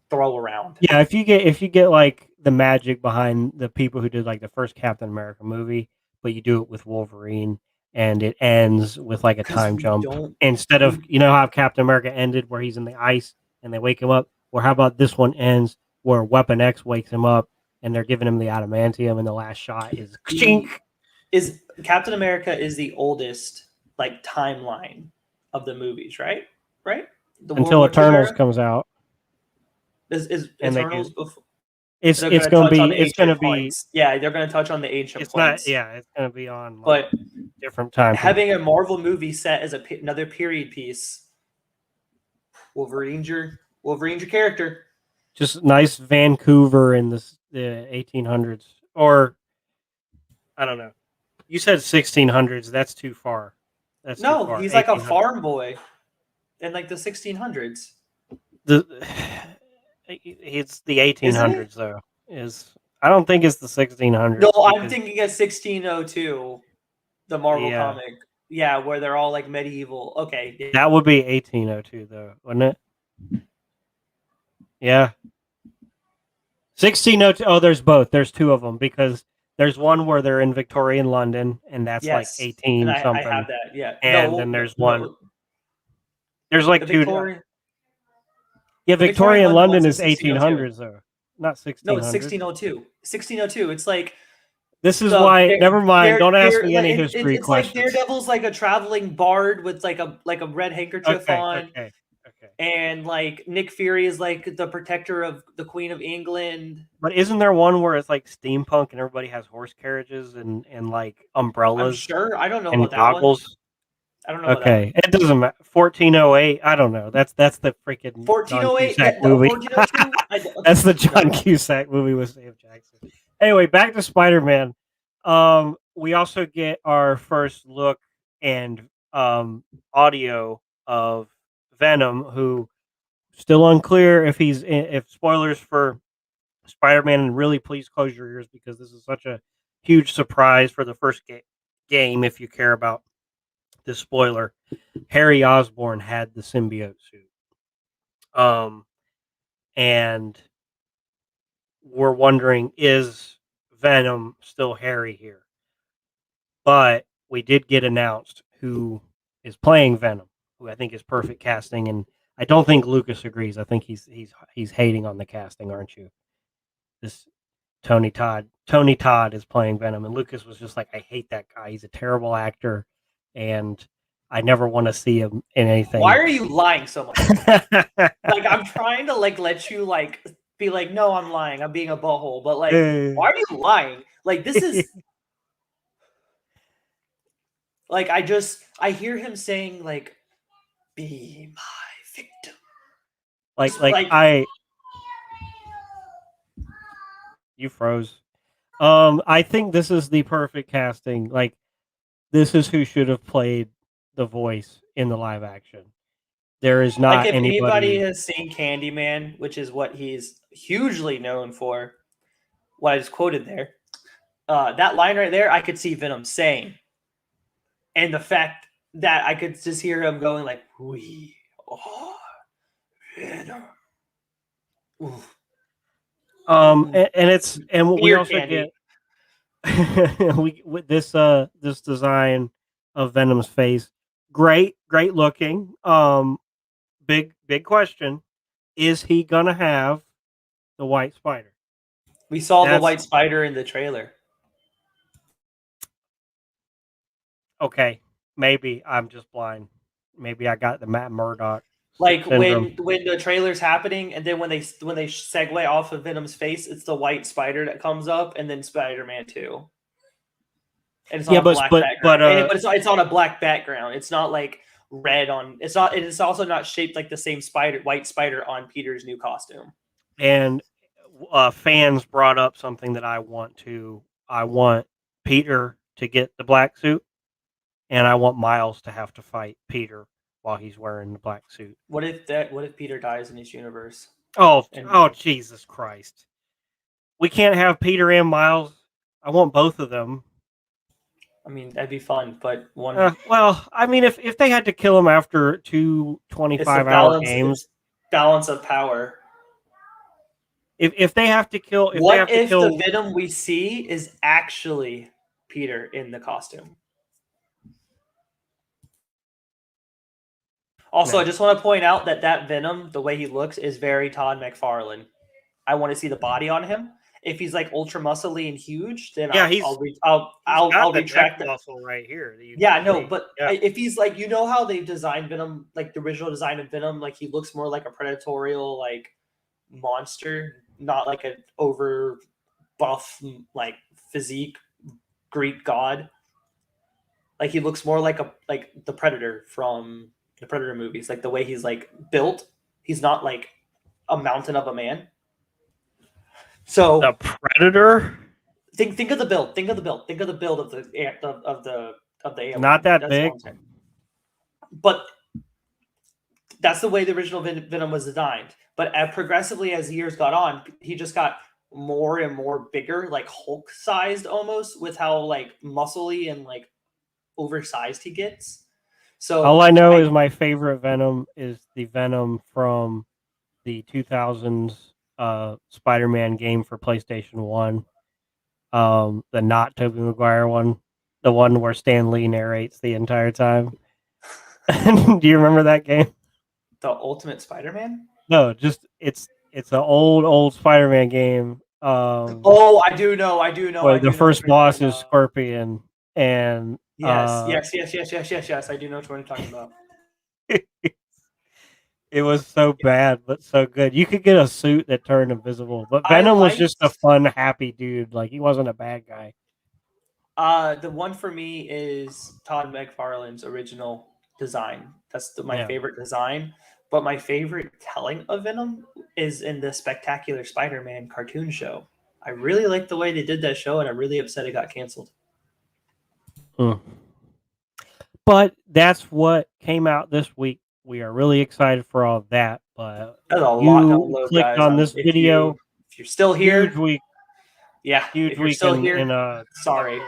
throw around. Yeah, if you get like the magic behind the people who did like the first Captain America movie, but you do it with Wolverine and it ends with like a time jump instead of how Captain America ended where he's in the ice and they wake him up. Or how about this one ends where Weapon X wakes him up and they're giving him the adamantium and the last shot is is Captain America is the oldest like timeline of the movies, right? Until Eternals comes out. Is Eternals before? It's going to be yeah, they're going to touch on the ancient points. It's going to be on but different time. Having a Marvel movie set as another period piece, Wolverine's your character. Just nice Vancouver in the 1800s, or I don't know. You said 1600s. That's too far. He's like a farm boy in like the 1600s. It's the 1800s though. I don't think it's the 1600s. No, I'm thinking of 1602, the Marvel comic. Yeah, where they're all like medieval. Okay, that would be 1802 though, wouldn't it? Yeah. 1602. Oh, there's both. There's two of them because there's one where they're in Victorian London, and that's like 18 something. I have that. Yeah. And then there's one. There's like two. Yeah, Victorian London is 1800s though, not 1600s. No, it's 1602. 1602. It's like. This is why. Never mind. Don't ask me any history questions. Like Daredevil's like a traveling bard with like a red handkerchief on. Okay. And like Nick Fury is like the protector of the Queen of England. But isn't there one where it's like steampunk and everybody has horse carriages and like umbrellas? I'm sure. I don't know about goggles. That one. I don't know. Okay, it doesn't matter. 1408. I don't know. That's the freaking 1408 movie. 1402? That's the John Cusack movie with Sam Jackson. Anyway, back to Spider-Man. We also get our first look and audio of Venom, who still unclear if spoilers for Spider-Man, and really please close your ears because this is such a huge surprise for the first game if you care about this spoiler. Harry Osborn had the symbiote suit. And we're wondering, is Venom still Harry here? But we did get announced who is playing Venom, who I think is perfect casting, and I don't think Lucas agrees. I think he's hating on the casting, aren't you? This Tony Todd is playing Venom, and Lucas was just like, I hate that guy. He's a terrible actor, and I never want to see him in anything. Why are you lying so much? Like I'm trying to like let you like be like, no, I'm lying. I'm being a butthole, but like, why are you lying? Like this is. Like I hear him saying like, "Be my victim." Like you froze. I think this is the perfect casting. Like this is who should have played the voice in the live action. There is not if anybody has seen Candyman, which is what he's hugely known for. What I just quoted there, that line right there, I could see Venom saying. And the fact that I could just hear him going like, "We are Venom." Oof. And we also get with this design of Venom's face, great looking. Big question: is he gonna have the white spider. We saw the That's- white spider in the trailer. Okay, maybe I'm just blind. Maybe I got the Matt Murdock Like syndrome. when the trailer's happening, and then when they segue off of Venom's face, it's the white spider that comes up, and then Spider-Man 2. And it's on a black background. But it's on a black background. It's not like red on. It's not. It's also not shaped like the same white spider on Peter's new costume. And fans brought up something that I want Peter to get the black suit, and I want Miles to have to fight Peter while he's wearing the black suit. What if Peter dies in this universe? Oh, Jesus Christ! We can't have Peter and Miles. I want both of them. I mean, that'd be fun, but one. Well, I mean, if they had to kill him after 2 25-hour games, balance of power. If they have to kill, What if the Venom we see is actually Peter in the costume? Also, I just want to point out that Venom, the way he looks, is very Todd McFarlane. I want to see the body on him. If he's like ultra muscly and huge, then I'll retract that muscle right here. If he's like, you know how they designed Venom, like the original design of Venom, like he looks more like a predatorial like monster, not like an over buff like physique Greek god. Like he looks more like the Predator from the Predator movies, like the way he's like built. He's not like a mountain of a man. So the Predator. Think of the build. Think of the build. Think of the build of the alien. Not that big. But that's the way the original Venom was designed. But progressively as the years got on, he just got more and more bigger, like Hulk-sized almost, with how like muscly and like oversized he gets. So all I know is my favorite Venom is the Venom from the 2000s Spider-Man game for PlayStation 1. The not Tobey Maguire one, the one where Stan Lee narrates the entire time. Do you remember that game? The Ultimate Spider-Man? No, just it's an old Spider-Man game. I do know. The first boss is Scorpion, and yes. I do know what you're talking about. It was so bad, but so good. You could get a suit that turned invisible, but Venom was just a fun, happy dude. Like he wasn't a bad guy. The one for me is Todd McFarlane's original design. That's my favorite design. But my favorite telling of Venom is in the Spectacular Spider-Man cartoon show. I really like the way they did that show, and I'm really upset it got canceled. But that's what came out this week. We are really excited for all of that. But that's a lot to download, clicked guys, on this video. If you're still here, huge week. Yeah, huge if you're week. Still here, sorry.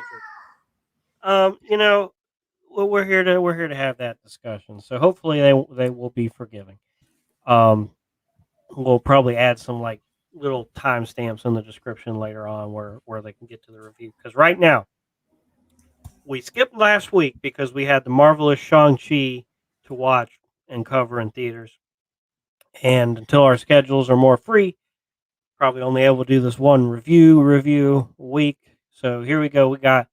We're here to have that discussion. So hopefully they will be forgiving. We'll probably add some like little timestamps in the description later on where they can get to the review. Because right now, we skipped last week because we had the marvelous Shang-Chi to watch and cover in theaters. And until our schedules are more free, probably only able to do this one review a week. So here we go. We're going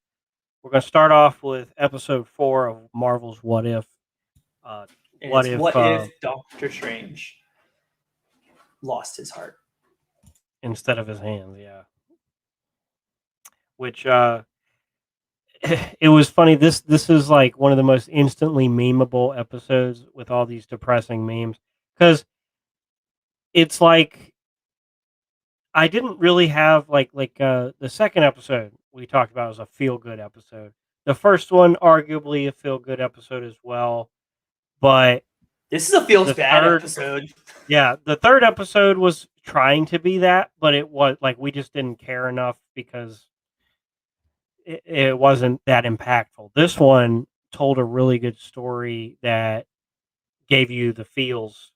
to start off with episode 4 of Marvel's What If. What if Doctor Strange lost his heart instead of his hands? Yeah. Which it was funny. This is like one of the most instantly memeable episodes with all these depressing memes, because it's like I didn't really have like the second episode we talked about was a feel good episode. The first one arguably a feel good episode as well, but this is a feels bad episode. Yeah, the third episode was trying to be that, but it was like we just didn't care enough because it wasn't that impactful. This one told a really good story that gave you the feels,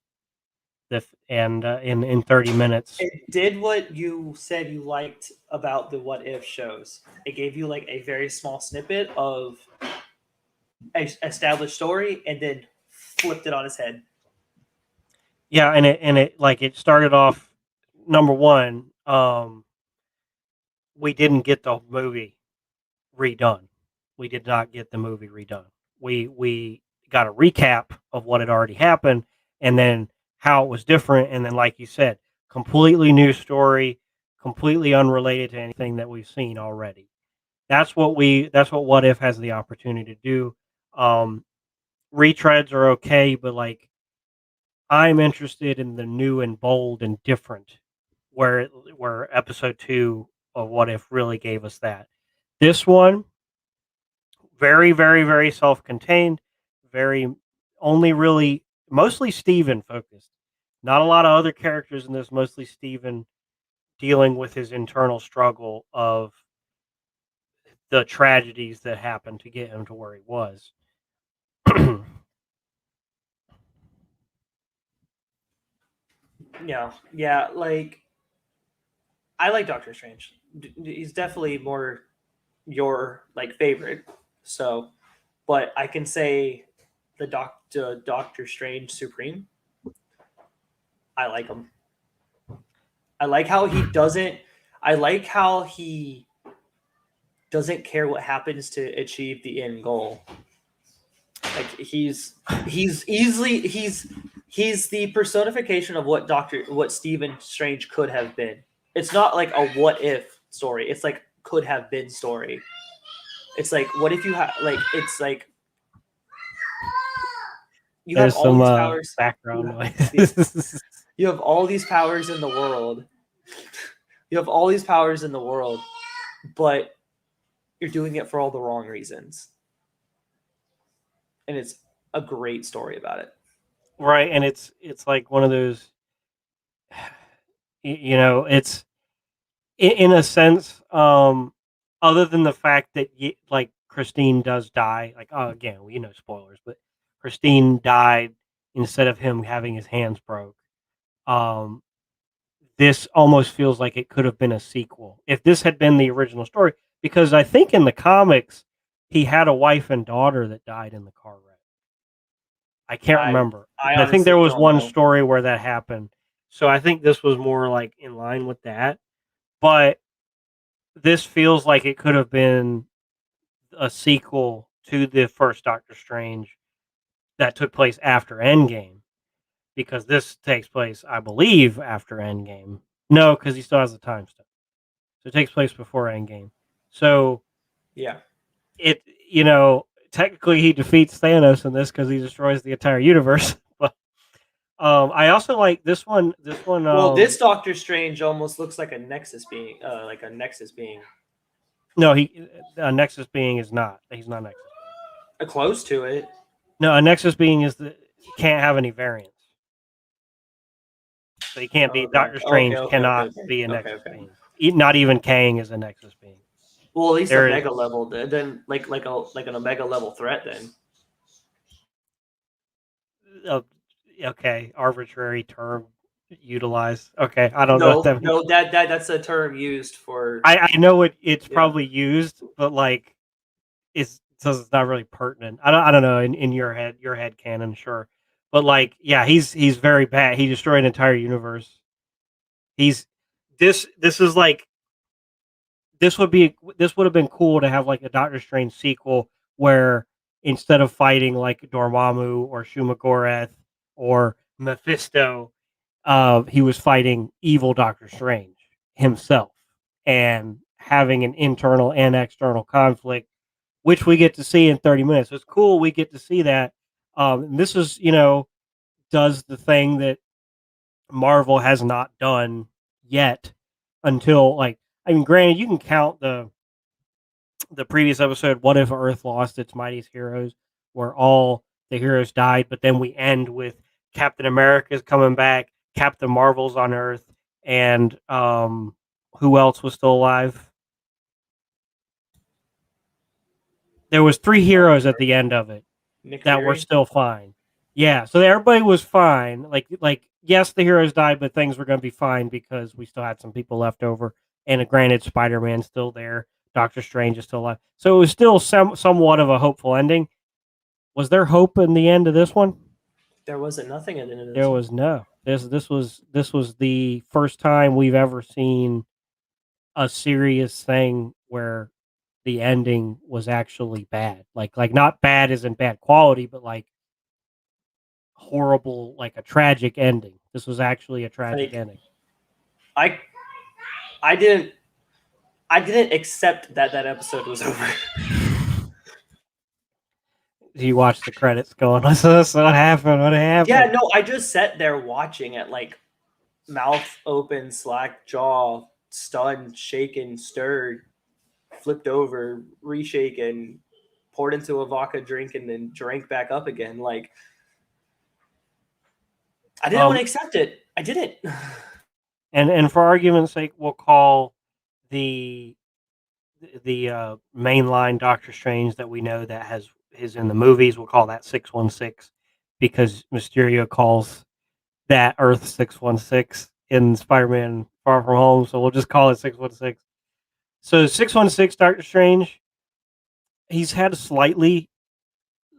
and in 30 minutes. It did what you said you liked about the What If shows. It gave you like a very small snippet of an established story and then flipped it on its head. Yeah, and it started off number one, we didn't get the movie redone. We did not get the movie redone. We got a recap of what had already happened, and then how it was different, and then, like you said, completely new story, completely unrelated to anything that we've seen already. That's what What If has the opportunity to do. Retreads are okay, but like I'm interested in the new and bold and different, where episode 2 of What If really gave us that. This one, very, very, very self-contained, very only really mostly Steven focused. Not a lot of other characters in this, mostly Steven dealing with his internal struggle of the tragedies that happened to get him to where he was. Yeah, like I like Doctor Strange. He's definitely more your like favorite. So, but I can say the Doctor Strange Supreme. I like him. I like how he doesn't. I like how he doesn't care what happens to achieve the end goal. Like he's the personification of what Stephen Strange could have been. It's not like a what if story. It's like could have been story. It's like what if you have like it's like you There's have all some these powers. background noise. You have all these powers in the world. You have all these powers in the world, but you're doing it for all the wrong reasons. And it's a great story about it. Right, and it's like one of those, it's in a sense, other than the fact that like Christine does die, like again, spoilers, but Christine died instead of him having his hands broke. Um, this almost feels like it could have been a sequel if this had been the original story, because I think in the comics he had a wife and daughter that died in the car wreck. I can't remember. I think there was one story where that happened. So I think this was more like in line with that. But this feels like it could have been a sequel to the first Doctor Strange that took place after Endgame. Because this takes place, I believe, after Endgame. No, because he still has the time stone. So it takes place before Endgame. So yeah, technically he defeats Thanos in this because he destroys the entire universe. But I also like this one. Well, this Doctor Strange almost looks like a Nexus being, No, a Nexus being is not. He's not Nexus. Close to it. No, a Nexus being is can't have any variants. So he can't be Doctor Strange. Cannot be a Nexus being. Not even Kang is a Nexus being. Well, at least a mega level. Then like an omega level threat. Then. Okay, arbitrary term utilized. Okay, I don't know. That's a term used for. I know it's probably used, but like it's not really pertinent. I don't know in your head canon, sure, but like he's very bad. He destroyed an entire universe. This is like this would have been cool to have like a Doctor Strange sequel where instead of fighting like Dormammu or Shumagorath or Mephisto, he was fighting evil Doctor Strange himself and having an internal and external conflict, which we get to see in 30 minutes. It's cool. We get to see that. This is, does the thing that Marvel has not done yet until granted, you can count the previous episode, What If Earth Lost Its Mightiest Heroes, where all the heroes died, but then we end with Captain America's coming back, Captain Marvel's on Earth, and who else was still alive? There was 3 heroes at the end of it that were still fine. Yeah, so everybody was fine. Like yes, the heroes died, but things were going to be fine because we still had some people left over. And granted, Spider-Man's still there. Doctor Strange is still alive. So it was still somewhat of a hopeful ending. Was there hope in the end of this one? There wasn't nothing at the end of this. There was no. This was the first time we've ever seen a serious thing where the ending was actually bad. Like not bad as in bad quality, but like horrible, like a tragic ending. This was actually a tragic Like, ending. I didn't accept that episode was over. You watch the credits going, what happened? What happened? Yeah, no, I just sat there watching it, like mouth open, slack jaw, stunned, shaken, stirred, flipped over, reshaken, poured into a vodka drink, and then drank back up again. Like, I didn't want to accept it. I didn't. And for argument's sake, we'll call the mainline Doctor Strange that we know that is in the movies. We'll call that 616 because Mysterio calls that Earth 616 in Spider-Man Far From Home. So we'll just call it 616. So 616 Doctor Strange, he's had a slightly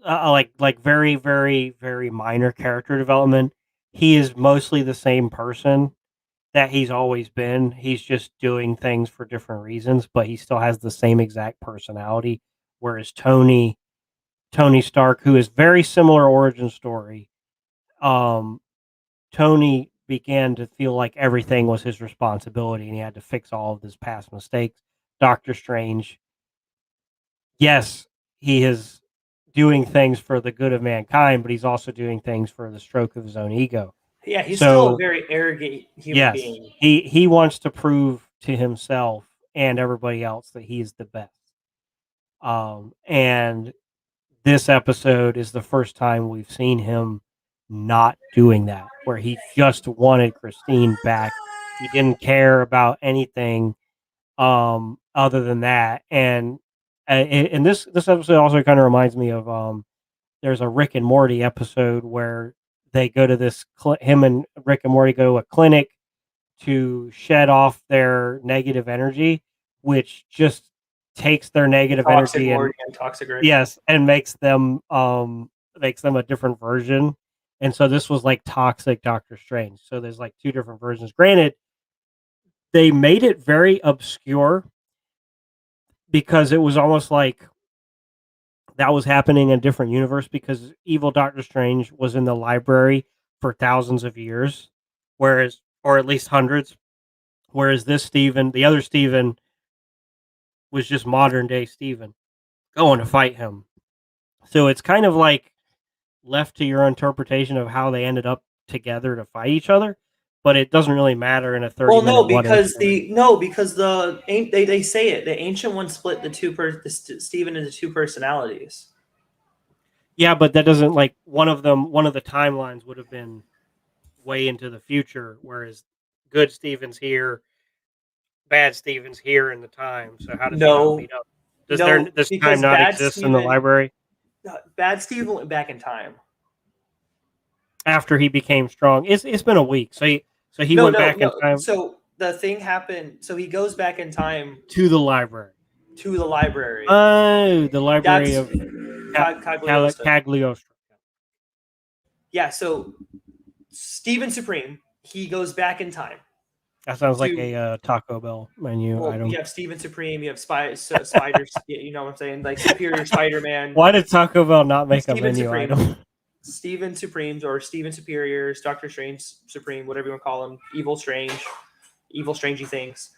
like very, very, very minor character development. He is mostly the same person that he's always been. He's just doing things for different reasons, but he still has the same exact personality. Whereas Tony Stark, who is very similar origin story, Tony began to feel like everything was his responsibility and he had to fix all of his past mistakes. Doctor Strange, yes, he is doing things for the good of mankind, but he's also doing things for the stroke of his own ego. Yeah, he's still a very arrogant human being. He wants to prove to himself and everybody else that he is the best. And this episode is the first time we've seen him not doing that, where he just wanted Christine back. He didn't care about anything other than that. And this episode also kind of reminds me of there's a Rick and Morty episode where they go to this him and Rick and Morty go to a clinic to shed off their negative energy, which just takes their negative energy and toxic Rick. Yes, and makes them a different version. And so this was like toxic Doctor Strange. So there's like two different versions. Granted, they made it very obscure because it was almost like that was happening in a different universe because evil Doctor Strange was in the library for thousands of years, whereas, or at least hundreds, whereas this Steven, the other Steven, was just modern day Steven going to fight him. So it's kind of like left to your interpretation of how they ended up together to fight each other, but it doesn't really matter in a 30 minute. Well, because they say it. The Ancient One split Steven into two personalities. Yeah, but that doesn't like one of the timelines would have been way into the future, whereas good Steven's here, bad Steven's here in the time. So how does he not meet up? Does this time not exist in the library? Bad Steven went back in time after he became strong. It's been a week, so he went back in time. So the thing happened. So he goes back in time to the library. Oh, the library of Cagliostro. Yeah, so Steven Supreme, he goes back in time. That sounds like a Taco Bell menu item. You have Steven Supreme, you have spiders, you know what I'm saying? Like Superior Spider-Man. Why did Taco Bell not make a menu item? Steven Supremes or Steven Superiors, Doctor Strange Supreme, whatever you want to call him, evil strangey things.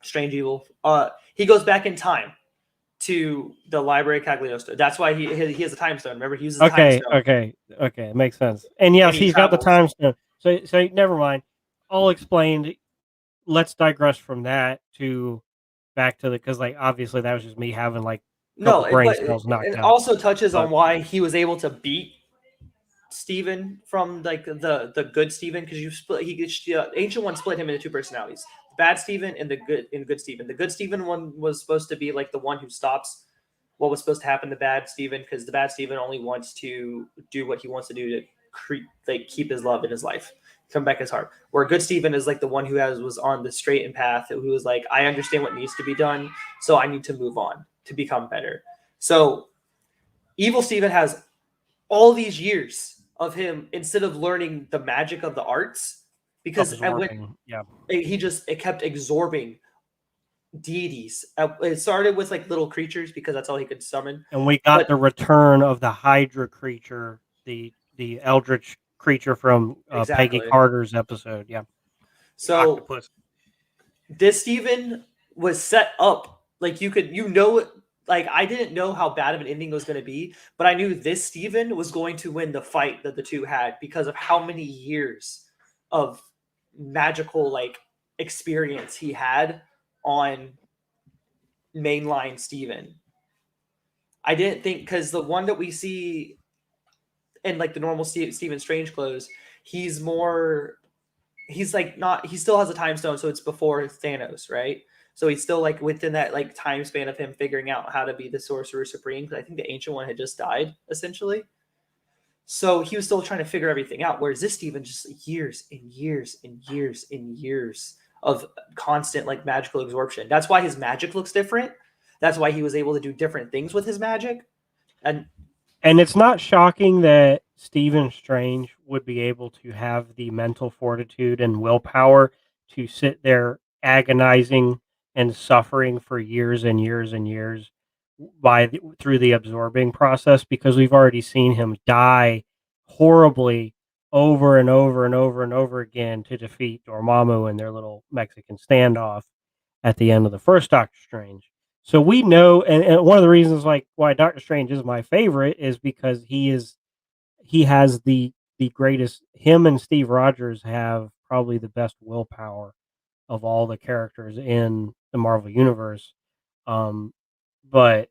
Strange evil. He goes back in time to the library Cagliostro. That's why he has a time stone. Remember, he uses a time stone. Okay, it makes sense. And yes, he's got the time stone. So never mind. All explained. Let's digress from that to back to because like obviously that was just me having like brain cells knocked out. It also touches on why he was able to beat Steven from like the good Steven because Ancient One split him into two personalities. Bad Steven and the good Steven. The good Steven one was supposed to be like the one who stops what was supposed to happen to bad Steven because the bad Steven only wants to do what he wants to do to keep his love in his life, come back his heart. Where good Steven is like the one who was on the straightened path, who was like, I understand what needs to be done, so I need to move on to become better. So evil Steven has all these years of him, instead of learning the magic of the arts, because it kept absorbing deities. It started with like little creatures because that's all he could summon. And we got the return of the Hydra creature, the eldritch creature from Peggy Carter's episode. Yeah. So Octopus. This Steven was set up like like I didn't know how bad of an ending it was going to be, but I knew this Steven was going to win the fight that the two had because of how many years of magical like experience he had on mainline Steven. I didn't think, because the one that we see in like the normal Stephen Strange clothes, he's like not, he still has a time stone, so it's before Thanos, right? So he's still like within that like time span of him figuring out how to be the Sorcerer Supreme, because I think the Ancient One had just died essentially. So he was still trying to figure everything out. Whereas this Steven, just years and years and years and years of constant like magical absorption. That's why his magic looks different. That's why he was able to do different things with his magic. And it's not shocking that Stephen Strange would be able to have the mental fortitude and willpower to sit there agonizing and suffering for years and years and years through the absorbing process, because we've already seen him die horribly over and over and over and over again to defeat Dormammu in their little Mexican standoff at the end of the first Doctor Strange. So we know, and one of the reasons like why Doctor Strange is my favorite is because he has the greatest. Him and Steve Rogers have probably the best willpower of all the characters in the Marvel universe. But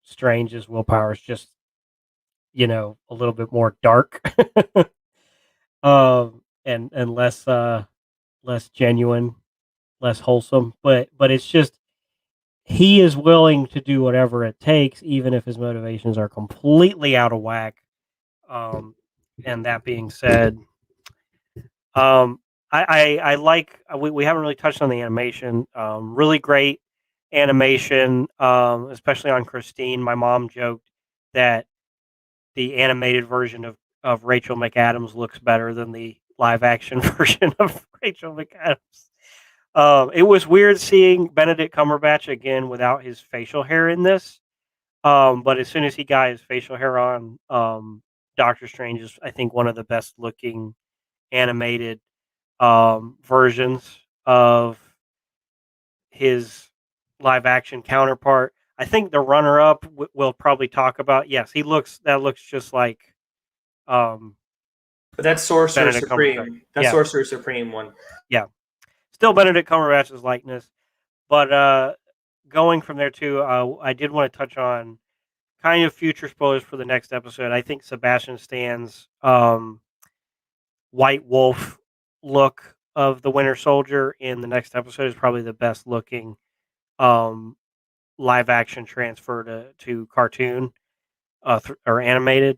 Strange's willpower is just, a little bit more dark, and less genuine, less wholesome. But it's just, he is willing to do whatever it takes, even if his motivations are completely out of whack. And that being said, I like, we haven't really touched on the animation. Really great animation, especially on Christine. My mom joked that the animated version of Rachel McAdams looks better than the live action version of Rachel McAdams. It was weird seeing Benedict Cumberbatch again without his facial hair in this. But as soon as he got his facial hair on, Doctor Strange is, I think, one of the best looking animated versions of his live action counterpart. I think the runner up we'll probably talk about. Yes, that looks just like. But that's Sorcerer Benedict Supreme. That's Sorcerer Supreme one. Yeah, still Benedict Cumberbatch's likeness, but going from there too, I did want to touch on kind of future spoilers for the next episode. I think Sebastian Stan's White Wolf look of the Winter Soldier in the next episode is probably the best looking live action transfer to cartoon or animated.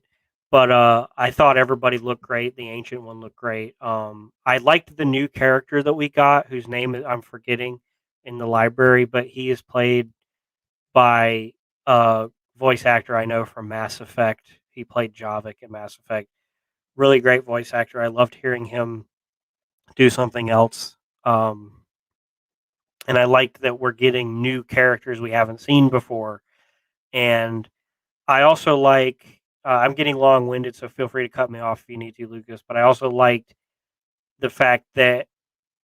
But I thought everybody looked great. The Ancient One looked great. I liked the new character that we got, whose name I'm forgetting in the library, but he is played by a voice actor I know from Mass Effect. He played Javik in Mass Effect. Really great voice actor. I loved hearing him do something else. And I liked that we're getting new characters we haven't seen before. And I also like, I'm getting long winded, so feel free to cut me off if you need to, Lucas. But I also liked the fact that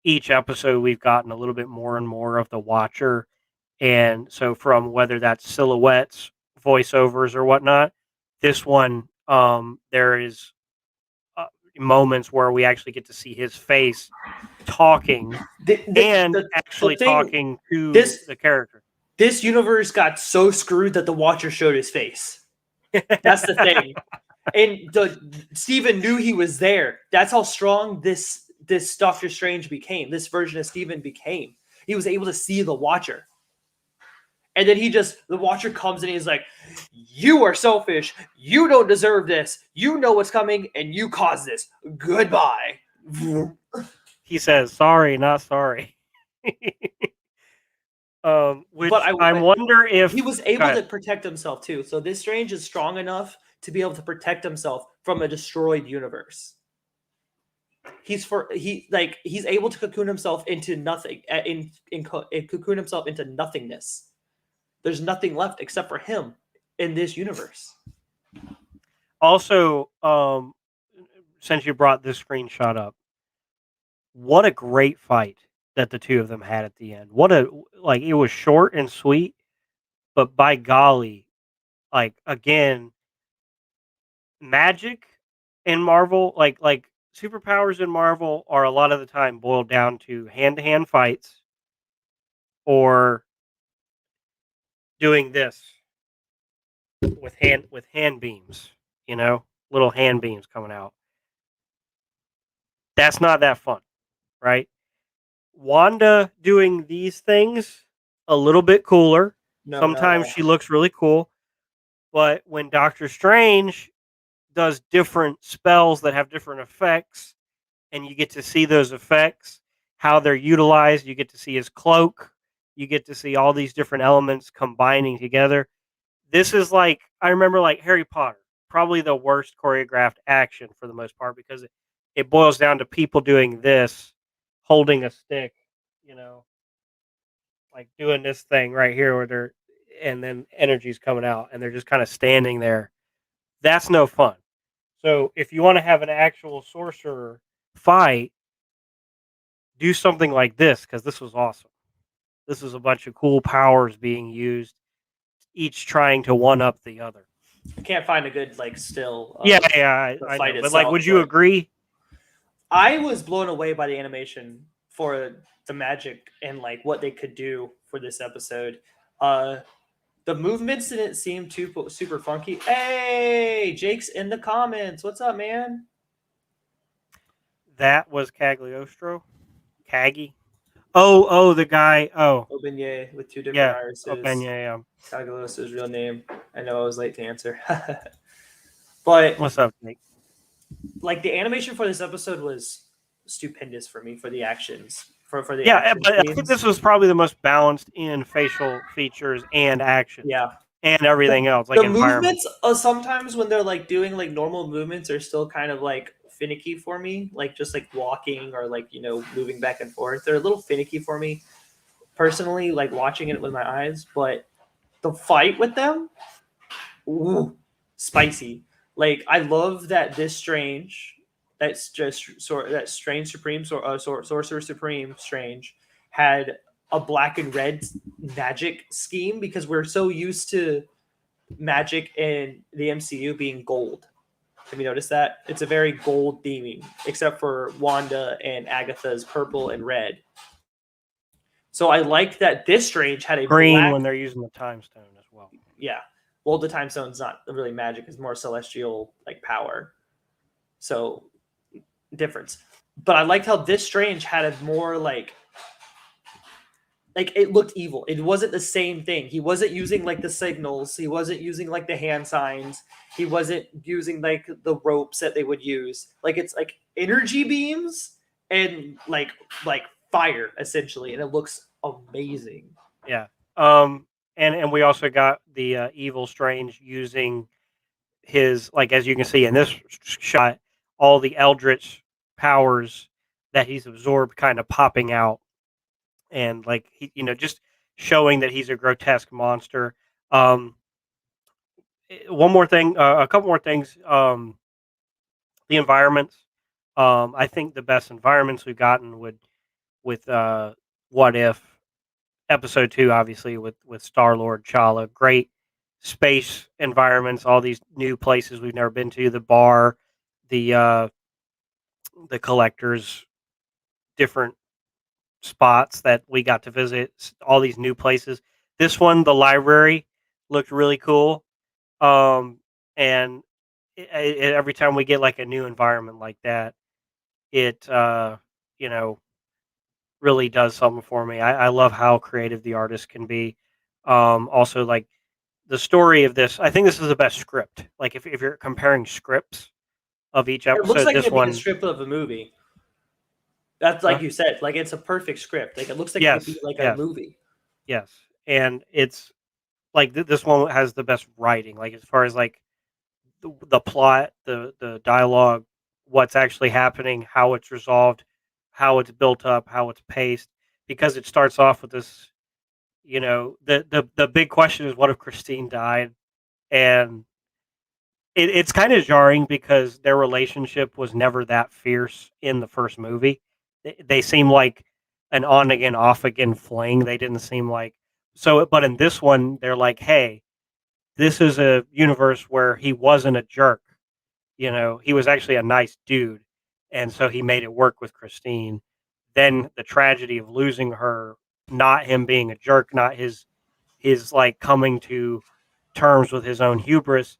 each episode we've gotten a little bit more and more of the Watcher. And so from whether that's silhouettes, voiceovers, or whatnot, this one, there is moments where we actually get to see his face talking talking to the character. This universe got so screwed that the Watcher showed his face. That's the thing. And Stephen knew he was there. That's how strong this Doctor Strange became. This version of Stephen became. He was able to see the Watcher. And then the Watcher comes in and he's like, "You are selfish. You don't deserve this. You know what's coming and you caused this. Goodbye." He says, "Sorry, not sorry." Which I wonder if he was able to protect himself too. So this Strange is strong enough to be able to protect himself from a destroyed universe. He's able to cocoon himself into nothing, cocoon himself into nothingness. There's nothing left except for him in this universe. Also, since you brought this screenshot up, what a great fight that the two of them had at the end. It was short and sweet, but by golly, like, again, magic in Marvel, like superpowers in Marvel are a lot of the time boiled down to hand-to-hand fights or doing this with hand beams, little hand beams coming out. That's not that fun, right? Wanda doing these things, a little bit cooler. No, Sometimes she looks really cool, but when Doctor Strange does different spells that have different effects, and you get to see those effects, how they're utilized, you get to see his cloak, you get to see all these different elements combining together. This is like, I remember like Harry Potter, probably the worst choreographed action for the most part, because it boils down to people doing this, holding a stick, like doing this thing right here where and then energy's coming out and they're just kind of standing there. That's no fun. So if you want to have an actual sorcerer fight, do something like this, because this was awesome. This was a bunch of cool powers being used, each trying to one up the other. I can't find a good still. I know. But like, would you agree? I was blown away by the animation for the magic and like what they could do for this episode. The movements didn't seem too super funky. Hey, Jake's in the comments. What's up, man? That was Cagliostro. Caggy. Oh, the guy. Oh, Obenye with two different irises. Obenye. Cagliostro's real name. I know I was late to answer. But what's up, Nick? Like the animation for this episode was stupendous for me for the actions. For the but I think this was probably the most balanced in facial features and action. Yeah. And everything else. Like the movements sometimes when they're like doing like normal movements are still kind of like finicky for me. Like just like walking or like, moving back and forth. They're a little finicky for me personally, like watching it with my eyes. But the fight with them, ooh, spicy. Like I love that this Strange, that's just that Strange Supreme Sorcerer Supreme Strange had a black and red magic scheme, because we're so used to magic in the MCU being gold. Have you noticed that? It's a very gold theming, except for Wanda and Agatha's purple and red. So I like that this Strange had a green when they're using the Time Stone as well. Yeah. Well, the Time Stone's not really magic; it's more celestial like power. So difference. But I liked how this Strange had a more like it looked evil. It wasn't the same thing. He wasn't using like the signals. He wasn't using like the hand signs. He wasn't using like the ropes that they would use. Like it's like energy beams and like fire essentially, and it looks amazing. Yeah. And we also got the evil Strange using his, like, as you can see in this shot, all the eldritch powers that he's absorbed kind of popping out, and like he, just showing that he's a grotesque monster. One more thing, a couple more things. The environments. I think the best environments we've gotten with What If episode 2, obviously with Star-Lord, T'Challa, great space environments, all these new places we've never been to, the bar, the collectors, different spots that we got to visit, all these new places. This one, the library, looked really cool. And every time we get like a new environment like that, it really does something for me. I love how creative the artist can be. Also, like the story of this, I think this is the best script. Like if you're comparing scripts of each episode, it looks like this one, a script of a movie. That's like you said, like it's a perfect script. Like it looks like it could be like a movie. Yes, and it's like this one has the best writing. Like as far as like the plot, the dialogue, what's actually happening, how it's resolved, how it's built up, how it's paced, because it starts off with this, the big question is, what if Christine died? And it's kind of jarring because their relationship was never that fierce in the first movie. They seem like an on again, off again fling. They didn't seem like so, but in this one, they're like, hey, this is a universe where he wasn't a jerk. He was actually a nice dude, and so he made it work with Christine. Then the tragedy of losing her, not him being a jerk, not his like coming to terms with his own hubris.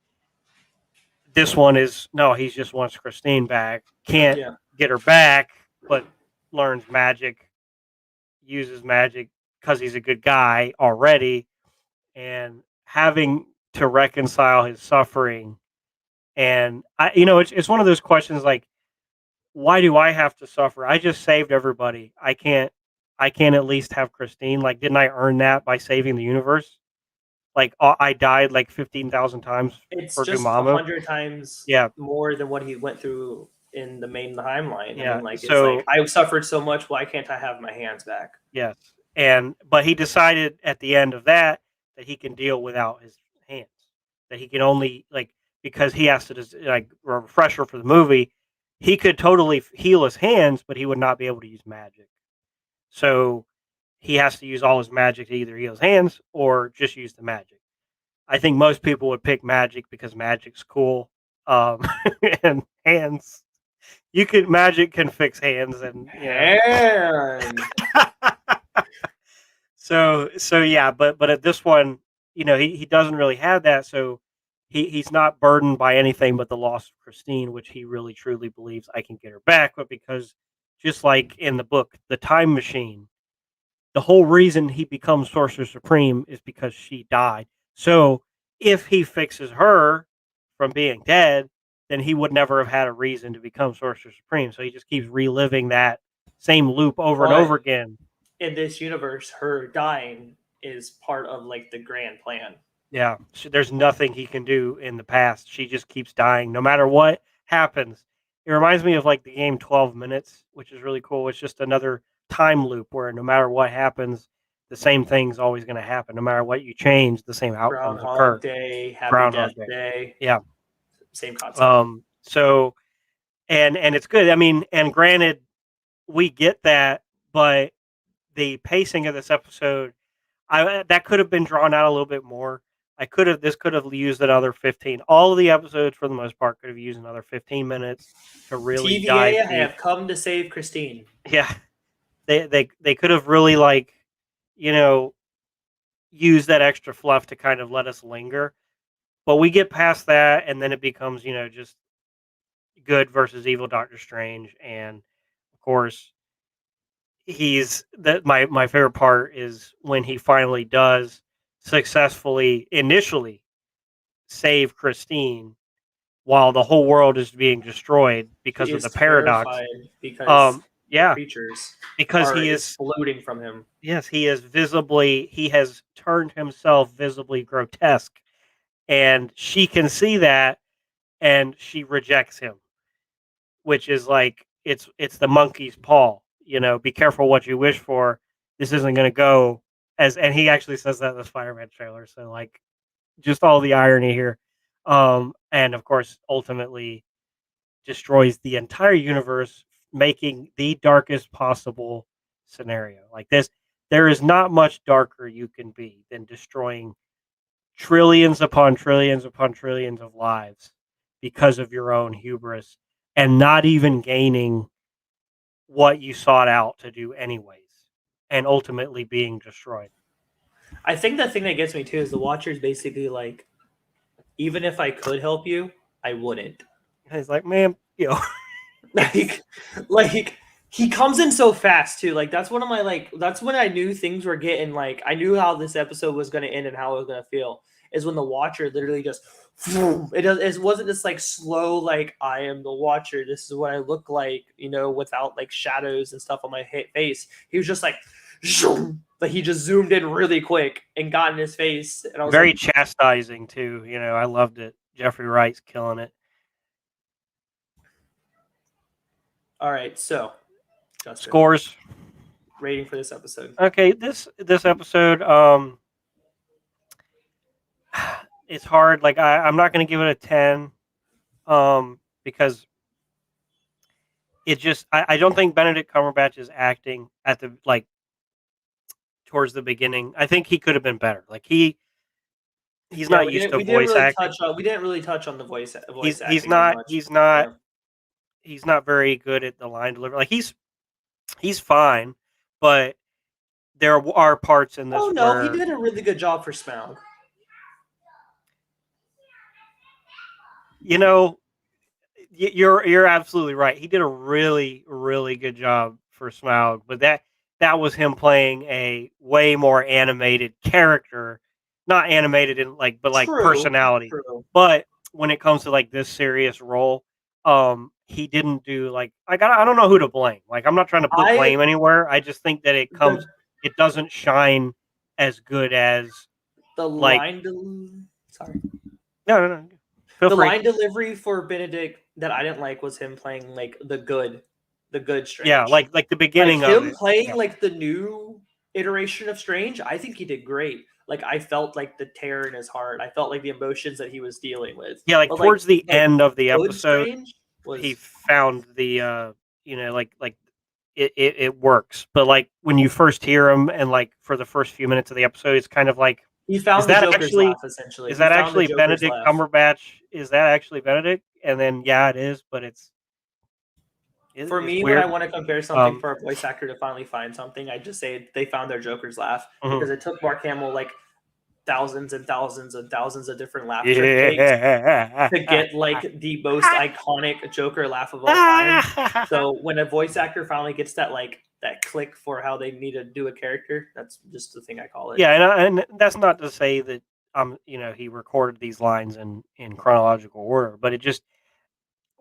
This one is no, he just wants Christine back. Can't Yeah. get her back, but learns magic, uses magic because he's a good guy already, and having to reconcile his suffering. And it's one of those questions like, why do I have to suffer? I just saved everybody. I can't at least have Christine. Like, didn't I earn that by saving the universe? Like, I died like 15,000 times It's for just Dormammu. 100 times Yeah, more than what he went through in the main timeline. I yeah. mean, like, it's So like, I suffered so much. Why can't I have my hands back? yes, but he decided at the end of that he can deal without his hands. That he can only because he has to like a refresher for the movie. He could totally heal his hands, but he would not be able to use magic. So he has to use all his magic to either heal his hands or just use the magic. I think most people would pick magic because magic's cool. And hands, magic can fix hands, and Hand. So yeah, but at this one, he doesn't really have that, so he's not burdened by anything but the loss of Christine, which he really truly believes I can get her back. But because just like in the book, The Time Machine, the whole reason he becomes Sorcerer Supreme is because she died. So if he fixes her from being dead, then he would never have had a reason to become Sorcerer Supreme. So he just keeps reliving that same loop over and over again. In this universe, her dying is part of like the grand plan. Yeah, there's nothing he can do in the past. She just keeps dying no matter what happens. It reminds me of like the game 12 Minutes, which is really cool. It's just another time loop where no matter what happens, the same thing's always going to happen. No matter what you change, the same outcomes Groundhog occur. Day, Happy Groundhog Death Day. Yeah. Same concept. So and it's good. I mean, and granted, we get that, but the pacing of this episode, that could have been drawn out a little bit more. This could have used another 15. All of the episodes, for the most part, could have used another 15 minutes to really dive TVA deep. have come to save Christine. Yeah, they could have really used that extra fluff to kind of let us linger. But we get past that, and then it becomes just good versus evil Doctor Strange, and of course my favorite part is when he finally does successfully initially save Christine while the whole world is being destroyed because He of is the paradox. because Yeah, creatures because he is exploding from him. yes, he has turned himself visibly grotesque, and she can see that, and she rejects him, which is like it's the monkey's paw. Be careful what you wish for. This isn't going to go and he actually says that in the Spider-Man trailer. So like, just all the irony here, and of course, ultimately destroys the entire universe, making the darkest possible scenario. Like this, there is not much darker you can be than destroying trillions upon trillions upon trillions of lives because of your own hubris and not even gaining what you sought out to do anyways, and ultimately being destroyed. I think the thing that gets me too is the Watcher's basically like, even if I could help you, I wouldn't. And he's like, man, like he comes in so fast too. Like that's one of my that's when I knew things were getting I knew how this episode was going to end and how it was going to feel. Is when the Watcher literally just it wasn't just like slow, like I am the Watcher, this is what I look like, without like shadows and stuff on my face. He was just like he just zoomed in really quick and got in his face, and I was very chastising too. I loved it. Jeffrey Wright's killing it. All right, so Justin, Scores. rating for this episode. Okay, this episode, it's hard. Like I'm not going to give it a 10, because it just I don't think Benedict Cumberbatch is acting at the towards the beginning. I think he could have been better. Like he's not used to voice acting. We didn't really touch on the voice acting. He's as not much. he's not very good at the line delivery. Like he's fine, but there are parts in this. Oh no, he did a really good job for Smaug. You know, you're absolutely right. He did a really, really good job for Smaug, but that was him playing a way more animated character, not animated in but personality. True. But when it comes to like this serious role, he didn't do I don't know who to blame. Like I'm not trying to put blame anywhere. I just think that it doesn't shine as good as the line. Sorry. No. The line delivery for Benedict that I didn't like was him playing like the good Strange. Yeah, like the beginning of him playing like the new iteration of Strange. I think he did great. Like I felt like the tear in his heart. I felt like the emotions that he was dealing with. Yeah, towards the end of the episode, he found the it works. But like when you first hear him and like for the first few minutes of the episode, it's kind of like he found the Joker's laugh, essentially. Is that actually Benedict Cumberbatch? Is that actually Benedict? And then yeah, it is, but for me, weird. when I want to compare something for a voice actor to finally find something, I just say they found their Joker's laugh because it took Mark Hamill like thousands and thousands and thousands of different laugh takes to get like the most iconic Joker laugh of all time. So when a voice actor finally gets that click for how they need to do a character, that's just the thing I call it. Yeah, and that's not to say that he recorded these lines in chronological order, but it just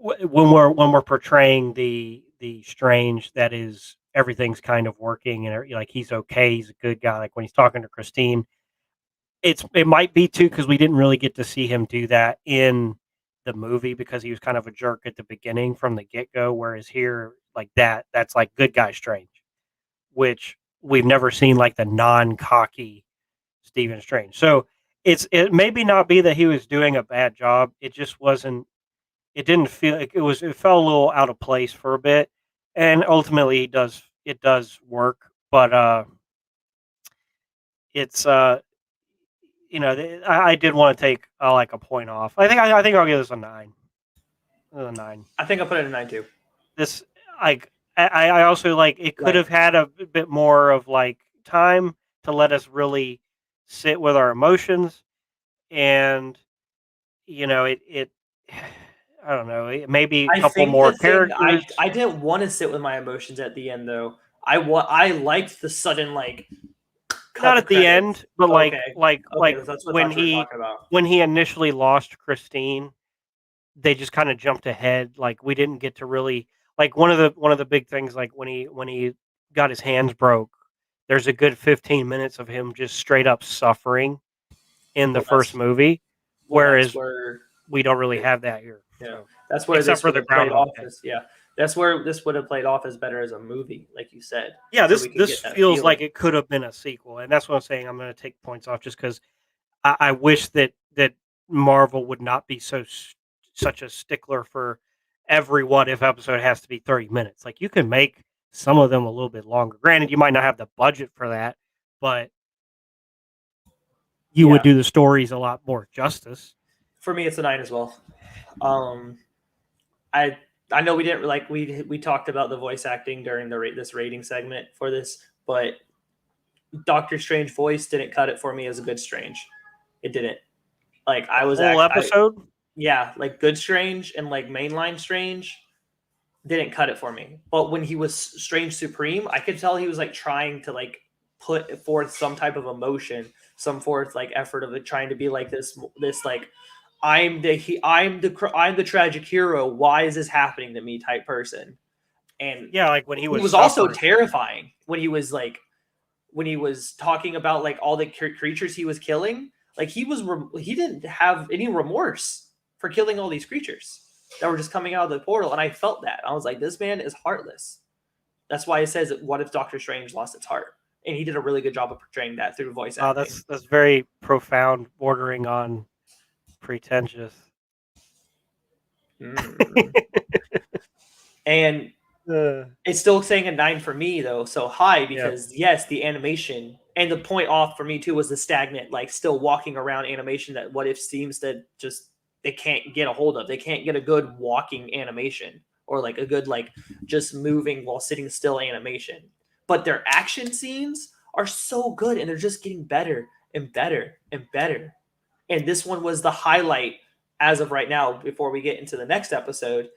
when we're portraying the Strange that is everything's kind of working and like he's okay, he's a good guy. Like when he's talking to Christine, it might be too because we didn't really get to see him do that in the movie because he was kind of a jerk at the beginning from the get-go, whereas here that's like good guy Strange, which we've never seen like the non-cocky Stephen Strange. So it maybe not be that he was doing a bad job, it just wasn't, it didn't feel like it felt a little out of place for a bit, and ultimately it does work, but it's I did want to take like a point off. I think I'll give this a 9. A 9. I think I'll put it a 9 too. This I also it could have had a bit more of time to let us really sit with our emotions, and it I don't know, maybe a couple more characters. I didn't want to sit with my emotions at the end though. I liked the sudden not at the end, but okay, when he initially lost Christine, they just kind of jumped ahead. Like we didn't get to really one of the big things when he got his hands broke. There's a good 15 minutes of him just straight up suffering in the first movie, whereas we don't really have that here. Yeah, so. That's where except for the ground office. Yeah, that's where this would have played off as better as a movie, like you said. Yeah, this feels like it could have been a sequel, and that's what I'm saying. I'm going to take points off just because I wish that Marvel would not be such a stickler for every what if episode has to be 30 minutes. Like you can make some of them a little bit longer. Granted, you might not have the budget for that, but you would do the stories a lot more justice. For me, it's a 9 as well. I know we didn't we talked about the voice acting during this rating segment for this, but Doctor Strange voice didn't cut it for me as a good Strange. It didn't. Whole episode. Good Strange and mainline Strange didn't cut it for me. But when he was Strange Supreme, I could tell he was trying to put forth some type of emotion, some forth effort of trying to be this I'm the tragic hero. Why is this happening to me? Type person. And when he was also terrifying when he was talking about all the creatures he was killing. He didn't have any remorse. for killing all these creatures that were just coming out of the portal. And I felt that. I was like, this man is heartless. That's why it says, what if Doctor Strange lost its heart? And he did a really good job of portraying that through voice acting. That's very profound, bordering on pretentious. And it's still saying a 9 for me, though, so high, because yes, the animation, and the point off for me too was the stagnant, like still walking around animation that What If seems to just, they can't get a hold of. They can't get a good walking animation, or like a good like just moving while sitting still animation. But their action scenes are so good, and they're just getting better and better and better. And this one was the highlight as of right now. Before we get into the next episode,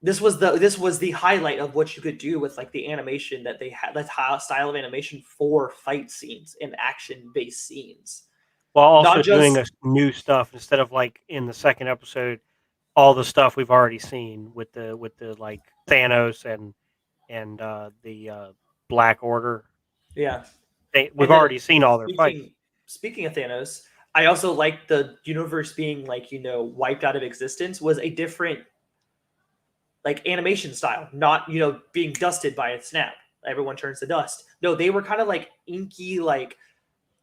this was the highlight of what you could do with like the animation that they had, that style of animation for fight scenes and action based scenes, while also doing a new stuff instead of like in the second episode, all the stuff we've already seen with the like Thanos and the Black Order. Yeah, we've already seen all their fights. Speaking of Thanos, I also like the universe being like, wiped out of existence was a different like animation style, not, being dusted by a snap. Everyone turns to dust. No, they were kind of like inky, like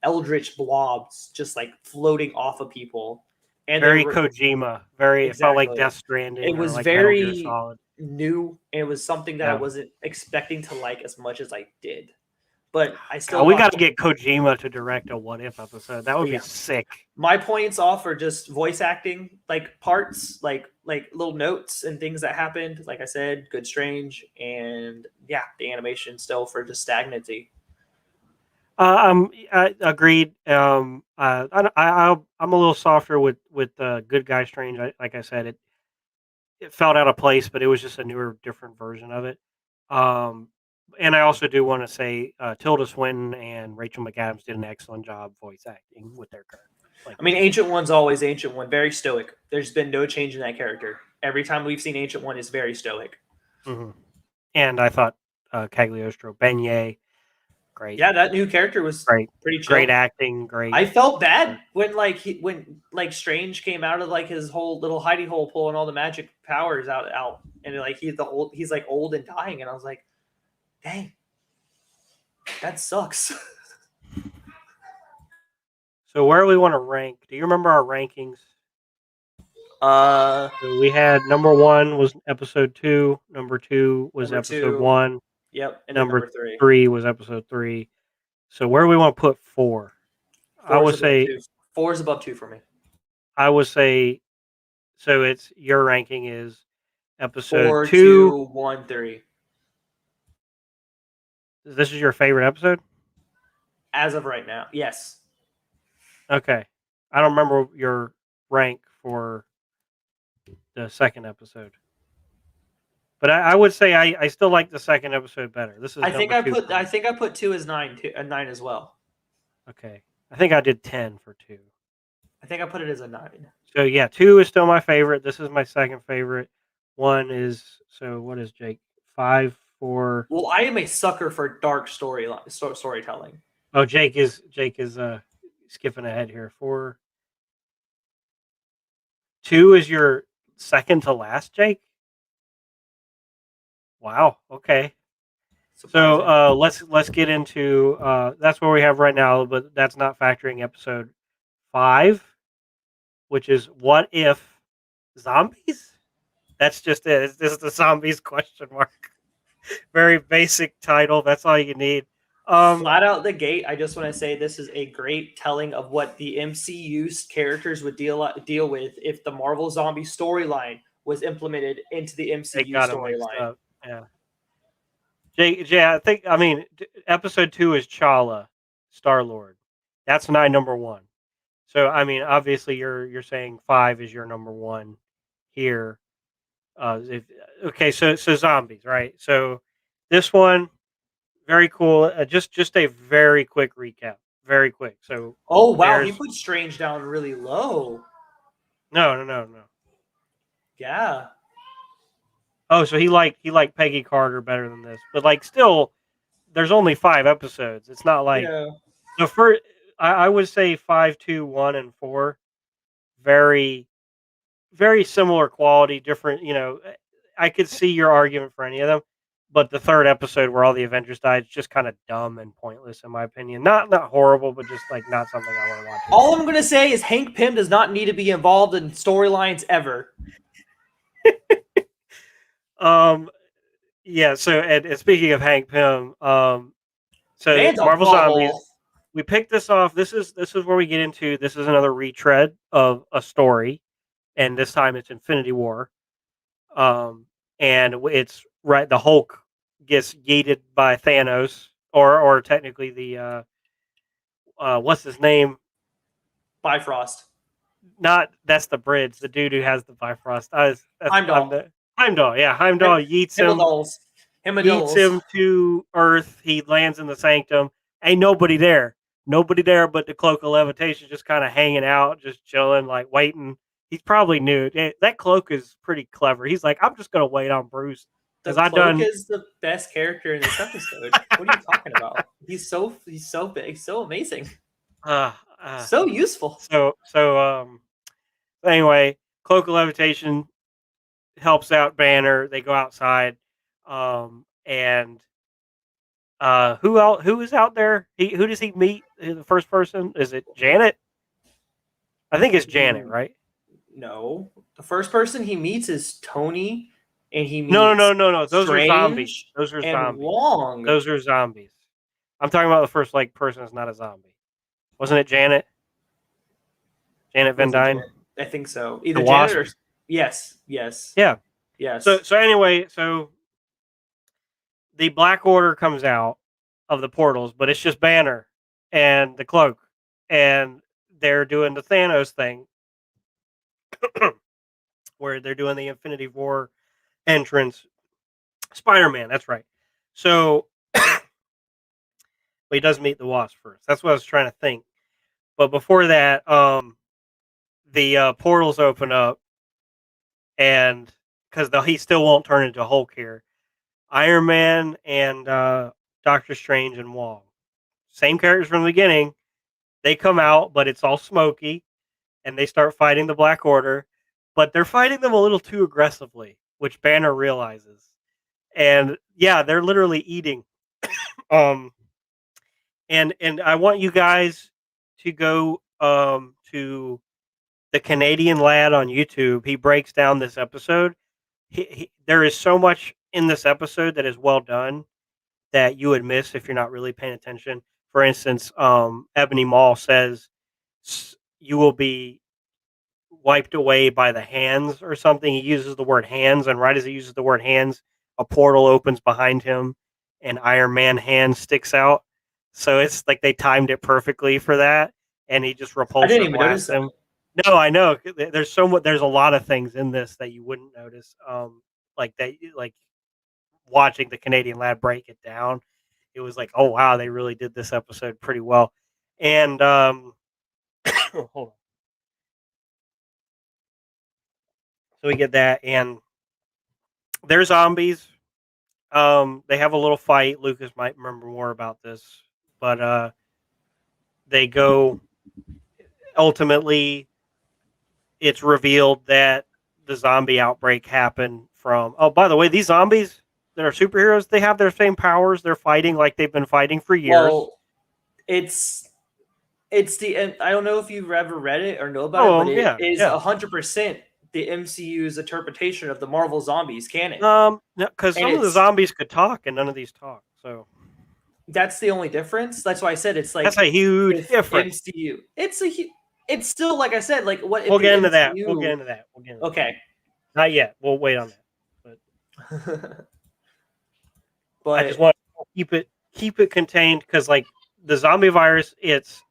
eldritch blobs just like floating off of people. And very Kojima, very, exactly. It felt like Death Stranding. It was like very new, and it was something that I wasn't expecting to like as much as I did. But I still, we got to get Kojima to direct a What If episode. That would be sick. My points off are just voice acting, like parts, like little notes and things that happened. Like I said, good, strange, and the animation still for just stagnancy. I agreed. I'm a little softer with Good Guy Strange. Like I said, it felt out of place, but it was just a newer, different version of it. And I also do want to say Tilda Swinton and Rachel McAdams did an excellent job voice acting with their character. Ancient One's always Ancient One, very stoic. There's been no change in that character. Every time we've seen Ancient One is very stoic. Mm-hmm. And I thought Cagliostro, Beignet, great. Yeah, that new character was great. Pretty chill. Great acting, great. I felt bad when Strange came out of like his whole little hidey hole, pulling all the magic powers out, and like he's like old and dying, and I was like, dang, that sucks. So where do we want to rank? Do you remember our rankings? So we had number 1 was episode 2. Number 2 was episode 1. Yep. And number 3 was episode 3. So where do we want to put 4? I would say 4 is above 2 for me. I would say, so it's your ranking is episode 4, 2, 2, 1, 3. This is your favorite episode? As of right now, yes. Okay. I don't remember your rank for the second episode. But I would say I still like the second episode better. This is I think I put 2 as 9 too, a 9 as well. Okay. I think I did 10 for 2. I think I put it as a 9. So yeah, 2 is still my favorite. This is my second favorite. 1 is, so what is Jake? 5, 4. Well, I am a sucker for dark storytelling. Oh, Jake is skipping ahead here. 4. 2 is your second to last, Jake? Wow. Okay. Surprising. So let's get into that's where we have right now, but that's not factoring episode 5, which is What If Zombies? That's just it. This is the zombies question mark. Very basic title. That's all you need. Flat out the gate, I just want to say this is a great telling of what the MCU characters would deal with if the Marvel zombie storyline was implemented into the MCU storyline. Yeah. Jay, I mean, episode 2 is T'Challa, Star-Lord. That's my number 1. So, I mean, obviously you're saying 5 is your number 1 here. So zombies, right? So this one, very cool. Just a very quick recap. Very quick. So, oh wow, he put Strange down really low. No. Yeah. Oh, so he liked Peggy Carter better than this, but like still, there's only 5 episodes. It's not like the first. I would say 5, 2, 1, and 4. Very very similar quality, different. I could see your argument for any of them, but the third episode where all the Avengers died is just kind of dumb and pointless, in my opinion. Not horrible, but just like not something I want to watch. All I'm gonna say is Hank Pym does not need to be involved in storylines ever. Yeah. So, and speaking of Hank Pym, so Man's a Marvel bubble. Zombies. We picked this off. This is where we get into. This is another retread of a story, and this time it's Infinity War. And it's right. The Hulk gets yeeted by Thanos, or technically the what's his name? Bifrost. Not that's the bridge. The dude who has the Bifrost. Heimdall. Heimdall. Yeah, Heimdall yeets him. Yeets him to Earth. He lands in the Sanctum. Ain't nobody there. Nobody there but the Cloak of Levitation just kind of hanging out, just chilling, like waiting. He's probably new. That cloak is pretty clever. He's like, I'm just gonna wait on Bruce. The Cloak is the best character in this episode. What are you talking about? He's so big, so amazing. So useful. So anyway, Cloak of Levitation helps out Banner. They go outside. And who is out there? Who does he meet? The first person? Is it Janet? I think it's Janet, right? No. The first person he meets is Tony, and he meets No. Those Strange are zombies. Those are and zombies. Wong. Those are zombies. I'm talking about the first person that's not a zombie. Wasn't it Janet? Janet Van Dyne? I think so. Either the Janet Wasp? or yes. Yeah. Yes. So anyway, the Black Order comes out of the portals, but it's just Banner and the Cloak, and they're doing the Thanos thing, where they're doing the Infinity War entrance. Spider-Man, that's right. So, he does meet the Wasp first. That's what I was trying to think. But before that, the portals open up, and because he still won't turn into Hulk here, Iron Man and Doctor Strange and Wong, same characters from the beginning, they come out, but it's all smoky, and they start fighting the Black Order, but they're fighting them a little too aggressively, which Banner realizes. And yeah, they're literally eating. And I want you guys to go to the Canadian Lad on YouTube. He breaks down this episode. There is so much in this episode that is well done that you would miss if you're not really paying attention. For instance, Ebony Maw says you will be wiped away by the hands or something. He uses the word hands, and right as he uses the word hands, a portal opens behind him, and Iron Man hand sticks out. So it's like they timed it perfectly for that, and he just repulsor blasts him. No, I know. There's there's a lot of things in this that you wouldn't notice. Like watching the Canadian Lad break it down, it was like, oh wow, they really did this episode pretty well. And hold on. So we get that, and they're zombies. They have a little fight. Lucas might remember more about this, but they go. Ultimately, it's revealed that the zombie outbreak happened from. Oh, by the way, these zombies that are superheroes, they have their same powers. They're fighting like they've been fighting for years. Well, it's the. I don't know if you've ever read it or know about it, but it is 100% the MCU's interpretation of the Marvel zombies canon. Because some of the zombies could talk and none of these talk. So that's the only difference. That's why I said it's like that's a huge difference. MCU. It's still, like I said, like what. We'll get into that. We'll get into that. Okay. Not yet. We'll wait on that. But I just want to keep it contained because, like, the zombie virus, it's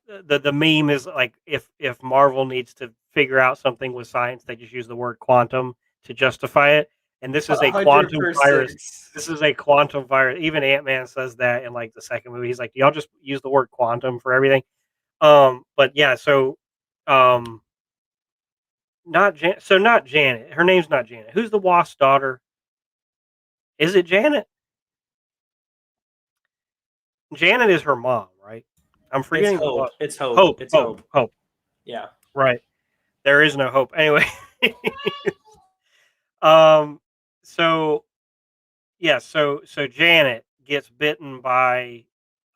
the meme is like if Marvel needs to figure out something with science, they just use the word quantum to justify it. And this is a 100%. Quantum virus. This is a quantum virus. Even Ant-Man says that in like the second movie. He's like, y'all just use the word quantum for everything. But yeah, so not Janet. Her name's not Janet. Who's the Wasp's daughter? Is it Janet? Janet is her mom, right? I'm forgetting. It's Hope. It's Hope. Hope. Yeah. Right. There is no hope. Anyway, um. So yeah. So Janet gets bitten by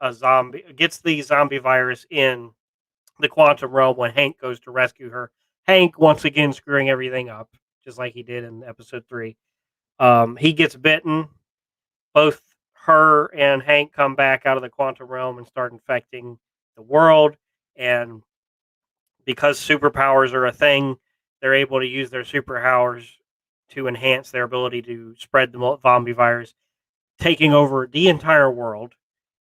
a zombie. Gets the zombie virus in the quantum realm when Hank goes to rescue her. Hank once again screwing everything up, just like he did in episode 3. He gets bitten. Both her and Hank come back out of the quantum realm and start infecting the world. And because superpowers are a thing, they're able to use their superpowers to enhance their ability to spread the zombie virus, taking over the entire world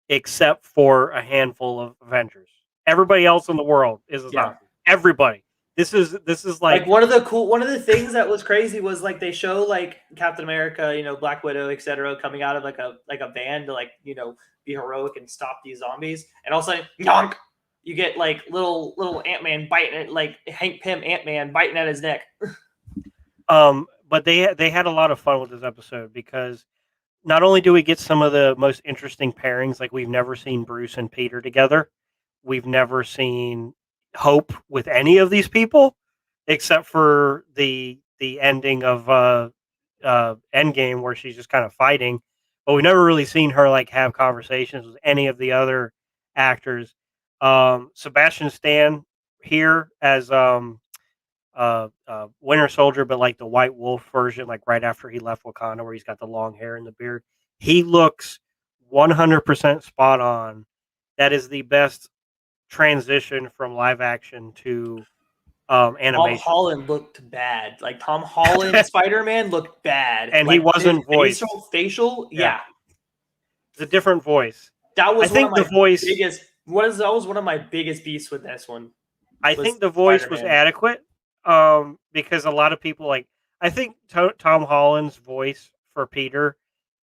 except for a handful of Avengers. Everybody else in the world is a zombie. Everybody. This is like one of the things that was crazy was like they show like Captain America, Black Widow, etc., coming out of like a van to be heroic and stop these zombies, and all of a sudden, yonk, you get like little Ant-Man biting it, like Hank Pym Ant-Man biting at his neck. But they had a lot of fun with this episode because not only do we get some of the most interesting pairings, like we've never seen Bruce and Peter together, we've never seen Hope with any of these people, except for the ending of Endgame where she's just kind of fighting. But we've never really seen her like have conversations with any of the other actors. Sebastian Stan here as Winter Soldier, but like the White Wolf version, like right after he left Wakanda, where he's got the long hair and the beard. He looks 100% spot on. That is the best transition from live action to animation. Tom Holland looked bad. Like Tom Holland Spider-Man looked bad, and like, he wasn't voiced. Facial, yeah. It's a different voice. That was that was one of my biggest beefs with this one. I think the voice Spider-Man was adequate. Because a lot of people I think Tom Holland's voice for Peter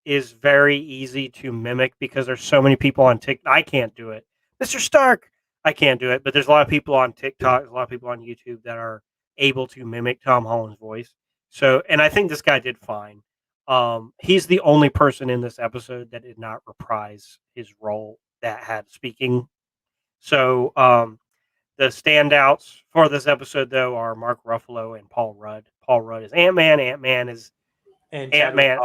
is very easy to mimic because there's so many people on TikTok. I can't do it. Mr. Stark, I can't do it, but there's a lot of people on TikTok, a lot of people on YouTube that are able to mimic Tom Holland's voice. So, and I think this guy did fine. He's the only person in this episode that did not reprise his role that had speaking. So, the standouts for this episode, though, are Mark Ruffalo and Paul Rudd. Paul Rudd is Ant-Man. Ant-Man is Ant-Man.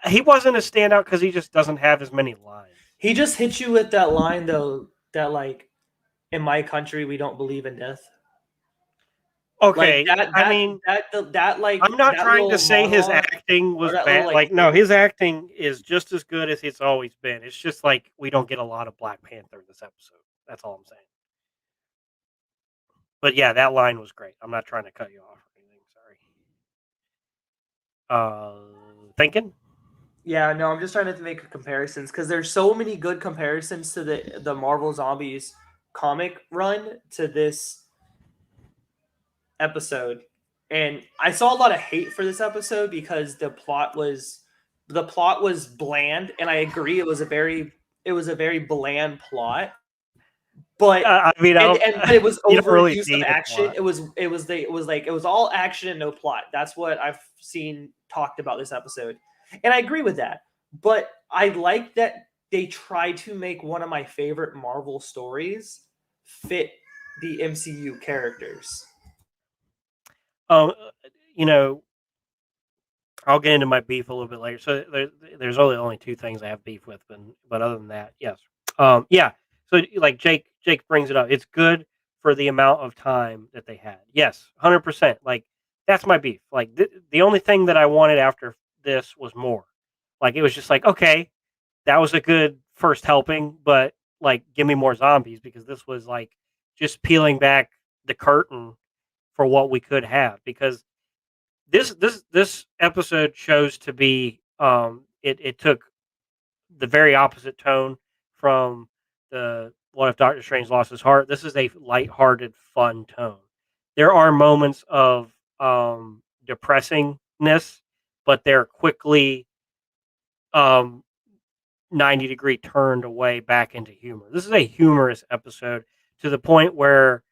He wasn't a standout because he just doesn't have as many lines. He just hit you with that line, though, that, like, in my country, we don't believe in death. Okay, I'm not trying to say his acting was bad. No, his acting is just as good as it's always been. It's just like we don't get a lot of Black Panther in this episode. That's all I'm saying. But yeah, that line was great. I'm not trying to cut you off or anything. Sorry. Thinking? Yeah, no, I'm just trying to make comparisons because there's so many good comparisons to the Marvel Zombies comic run to this episode. And I saw a lot of hate for this episode because the plot was bland, and I agree it was a very bland plot. But it was overuse of action. It was all action and no plot. That's what I've seen talked about this episode. And I agree with that. But I like that they try to make one of my favorite Marvel stories fit the MCU characters. I'll get into my beef a little bit later. So there's only two things I have beef with, but other than that, yes. Yeah. So like Jake brings it up. It's good for the amount of time that they had. Yes, 100%. Like that's my beef. Like the only thing that I wanted after this was more. Like it was just like, okay, that was a good first helping, but like give me more zombies because this was like just peeling back the curtain for what we could have because this episode chose to be it took the very opposite tone from the What If Doctor Strange Lost His Heart. This is a lighthearted, fun tone. There are moments of depressingness, but they're quickly 90-degree turned away back into humor. This is a humorous episode to the point where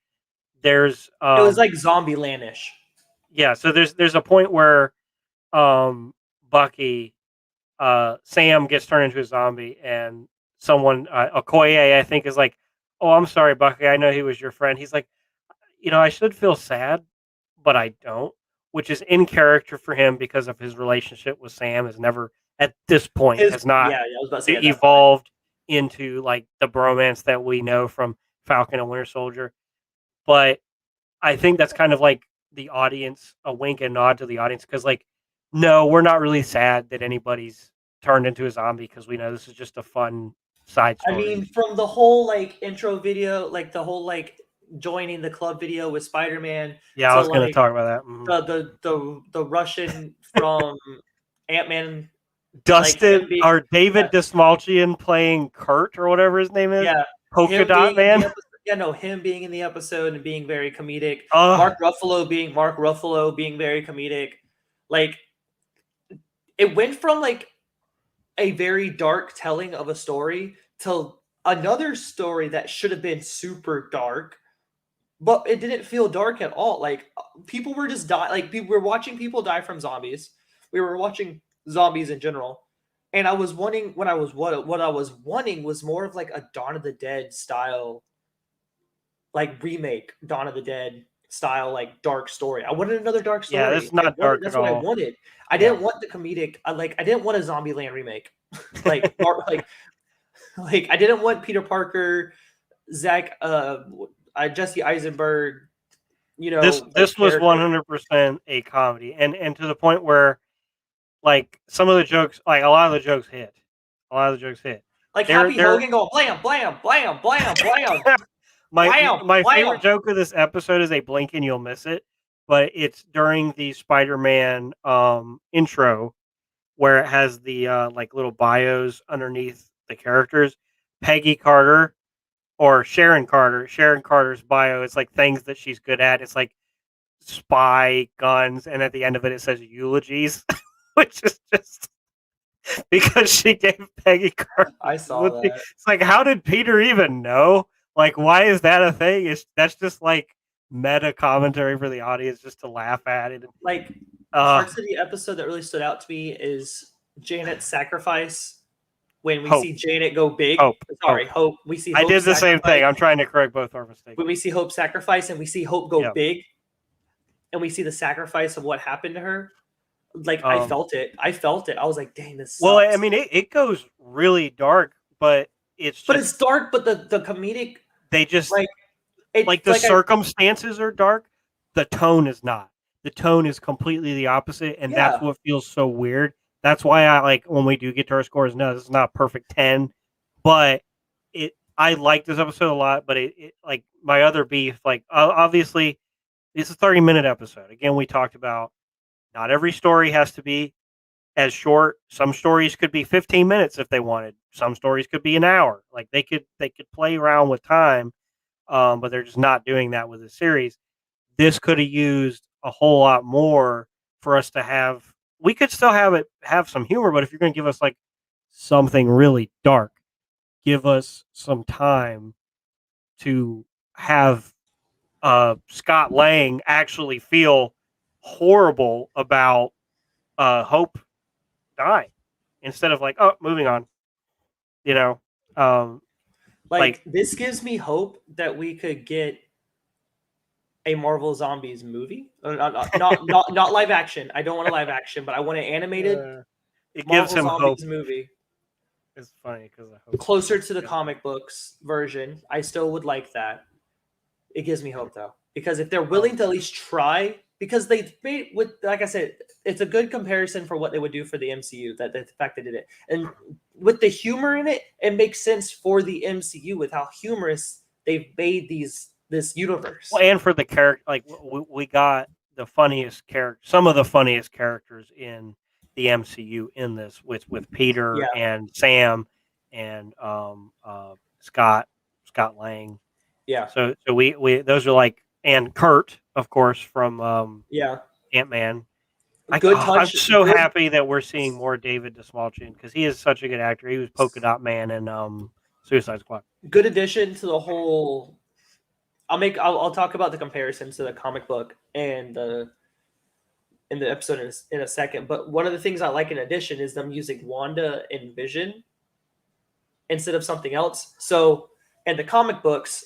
there's it was like Zombieland-ish. Yeah, so there's a point where Bucky Sam gets turned into a zombie and someone Okoye I think is like, "Oh, I'm sorry Bucky, I know he was your friend." He's like, "I should feel sad, but I don't, which is in character for him because of his relationship with Sam has never at this point has not I was about to say evolved into like the bromance that we know from Falcon and Winter Soldier. But I think that's kind of like the audience, a wink and nod to the audience, because like, no, we're not really sad that anybody's turned into a zombie because we know this is just a fun side story. I mean, from the whole like intro video, like the whole like joining the club video with Spider-Man. Yeah, I was going to talk about that. The Russian from Ant-Man, Dustin like or David Dastmalchian playing Kurt or whatever his name is. Yeah, Polka Dot Man. Him being in the episode and being very comedic. Uh, Mark Ruffalo being very comedic. Like, it went from like a very dark telling of a story to another story that should have been super dark, but it didn't feel dark at all. Like, people were just dying. Like, people were watching people die from zombies. We were watching zombies in general. And I was wanting, what I was wanting was more of like a Dawn of the Dead style, like remake Dawn of the Dead style, like dark story. I wanted another dark story. Yeah, it's not dark That's at what all. I wanted. I didn't want the comedic. I didn't want a Zombieland remake. like I didn't want Peter Parker, Zach, Jesse Eisenberg. You know, this was 100% a comedy, and to the point where, like, some of the jokes, like a lot of the jokes hit. Like Happy Hogan going blam blam blam blam blam. My favorite joke of this episode is a blink and you'll miss it, but it's during the Spider-Man intro where it has the like little bios underneath the characters. Peggy Carter or Sharon Carter's bio is like things that she's good at. It's like spy, guns, and at the end of it says eulogies, which is just because she gave Peggy Carter. I saw that. It's like, how did Peter even know? Like, why is that a thing? That's just like meta commentary for the audience just to laugh at it. Like, parts of the episode that really stood out to me is Janet's sacrifice. When we see Janet go big. Hope. We see Hope I did the same thing. I'm trying to correct both our mistakes. When we see Hope sacrifice and we see Hope go big, and we see the sacrifice of what happened to her, like, I felt it. I was like, dang, this sucks. Well, I mean, it goes really dark, but it's dark, but the comedic, they just the circumstances are dark. The tone is not. The tone is completely the opposite, and that's what feels so weird. That's why I like when we do get to our scores. No, this is not perfect 10, but I like this episode a lot. But it like my other beef, like obviously, it's a 30-minute episode. Again, we talked about not every story has to be as short. Some stories could be 15 minutes if they wanted. Some stories could be an hour. Like they could play around with time, but they're just not doing that with the series. This could have used a whole lot more for us to have. We could still have some humor, but if you're going to give us like something really dark, give us some time to have Scott Lang actually feel horrible about Hope dying instead of like, oh, moving on. You know, like this gives me hope that we could get a Marvel Zombies movie, not live action. I don't want a live action, but I want an animated. It Marvel gives him Zombies hope. movie. It's funny because I hope closer to the comic books version. I still would like that. It gives me hope though, because if they're willing to at least try, because they made with, like I said, it's a good comparison for what they would do for the MCU. That the fact they did it, and with the humor in it, it makes sense for the MCU with how humorous they've made this universe. Well, and for the character, like we got the funniest character, some of the funniest characters in the MCU in this, with Peter and Sam and Scott Lang. Yeah. So we those are like, and Kurt, of course, from Ant-Man. I'm so happy that we're seeing more David Dastmalchian because he is such a good actor. He was Polka Dot Man and Suicide Squad. Good addition to the whole. I'll talk about the comparison to the comic book and in the episode in a second. But one of the things I like in addition is them using Wanda and Vision instead of something else. So in the comic books,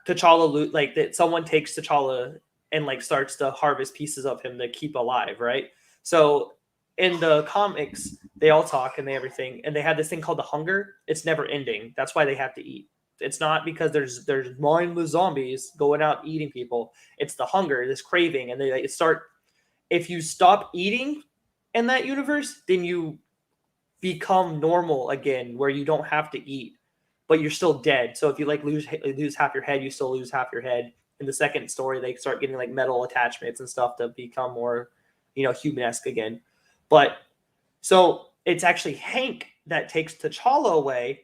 T'Challa, like that, someone takes T'Challa and like starts to harvest pieces of him to keep alive, right? So in the comics, they all talk and they everything, and they have this thing called the hunger. It's never ending. That's why they have to eat. It's not because there's mindless zombies going out eating people. It's the hunger, this craving, and they like, start. If you stop eating in that universe, then you become normal again, where you don't have to eat, but you're still dead. So if you like lose half your head, you still lose half your head. In the second story, they start getting like metal attachments and stuff to become more, human-esque again. But so it's actually Hank that takes T'Challa away.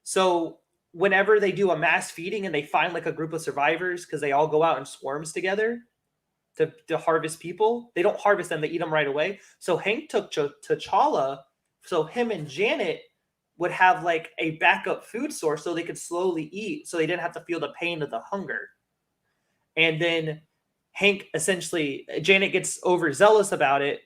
So whenever they do a mass feeding and they find like a group of survivors, because they all go out in swarms together to harvest people, they don't harvest them, they eat them right away. So Hank took T'Challa, so him and Janet would have like a backup food source so they could slowly eat, so they didn't have to feel the pain of the hunger. And then Janet gets overzealous about it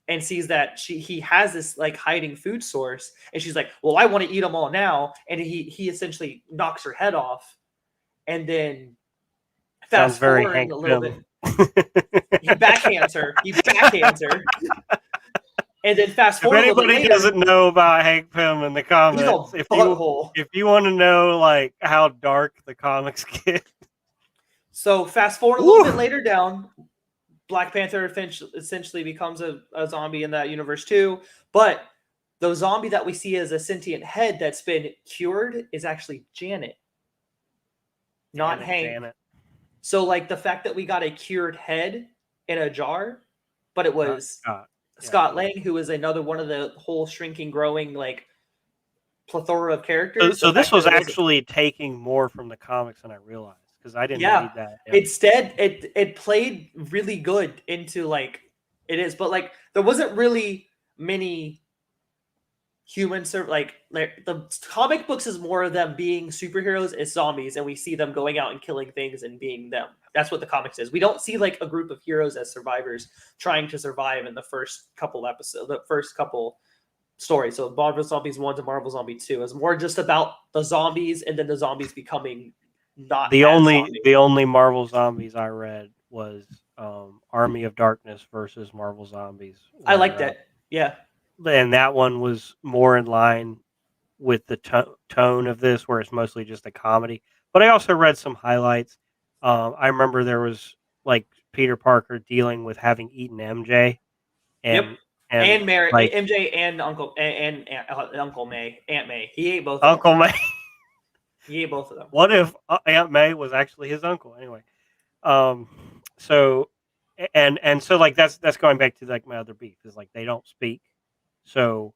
and sees that he has this like hiding food source, and she's like, well, I want to eat them all now. And he essentially knocks her head off. And then fast forwarding a little bit, he backhands her. And then fast forward. If anybody doesn't know about Hank Pym in the comics, if you want to know like how dark the comics get. So fast forward a little bit later down, Black Panther essentially becomes a zombie in that universe too. But the zombie that we see as a sentient head that's been cured is actually Janet, not Hank. Janet. So like the fact that we got a cured head in a jar, but it was Scott Lang, who is another one of the whole shrinking, growing like plethora of characters. So this was actually taking more from the comics than I realized, because I didn't read that. Yeah. Instead, it played really good into like it is, but like there wasn't really many humans. Like the comic books is more of them being superheroes as zombies, and we see them going out and killing things and being them. That's what the comics is. We don't see like a group of heroes as survivors trying to survive in the first couple episodes, the first couple stories. So Marvel Zombies 1 to Marvel Zombie 2 is more just about the zombies, and then the zombies becoming not the only Marvel Zombies I read was Army of Darkness versus Marvel Zombies. I liked that. Yeah. And that one was more in line with the tone of this, where it's mostly just a comedy. But I also read some highlights. I remember there was like Peter Parker dealing with having eaten MJ, and Mary, like, MJ and Uncle May, Aunt May. He ate both. Uncle May. He ate both of them. What if Aunt May was actually his uncle? Anyway, so like that's going back to like my other beef is like they don't speak, so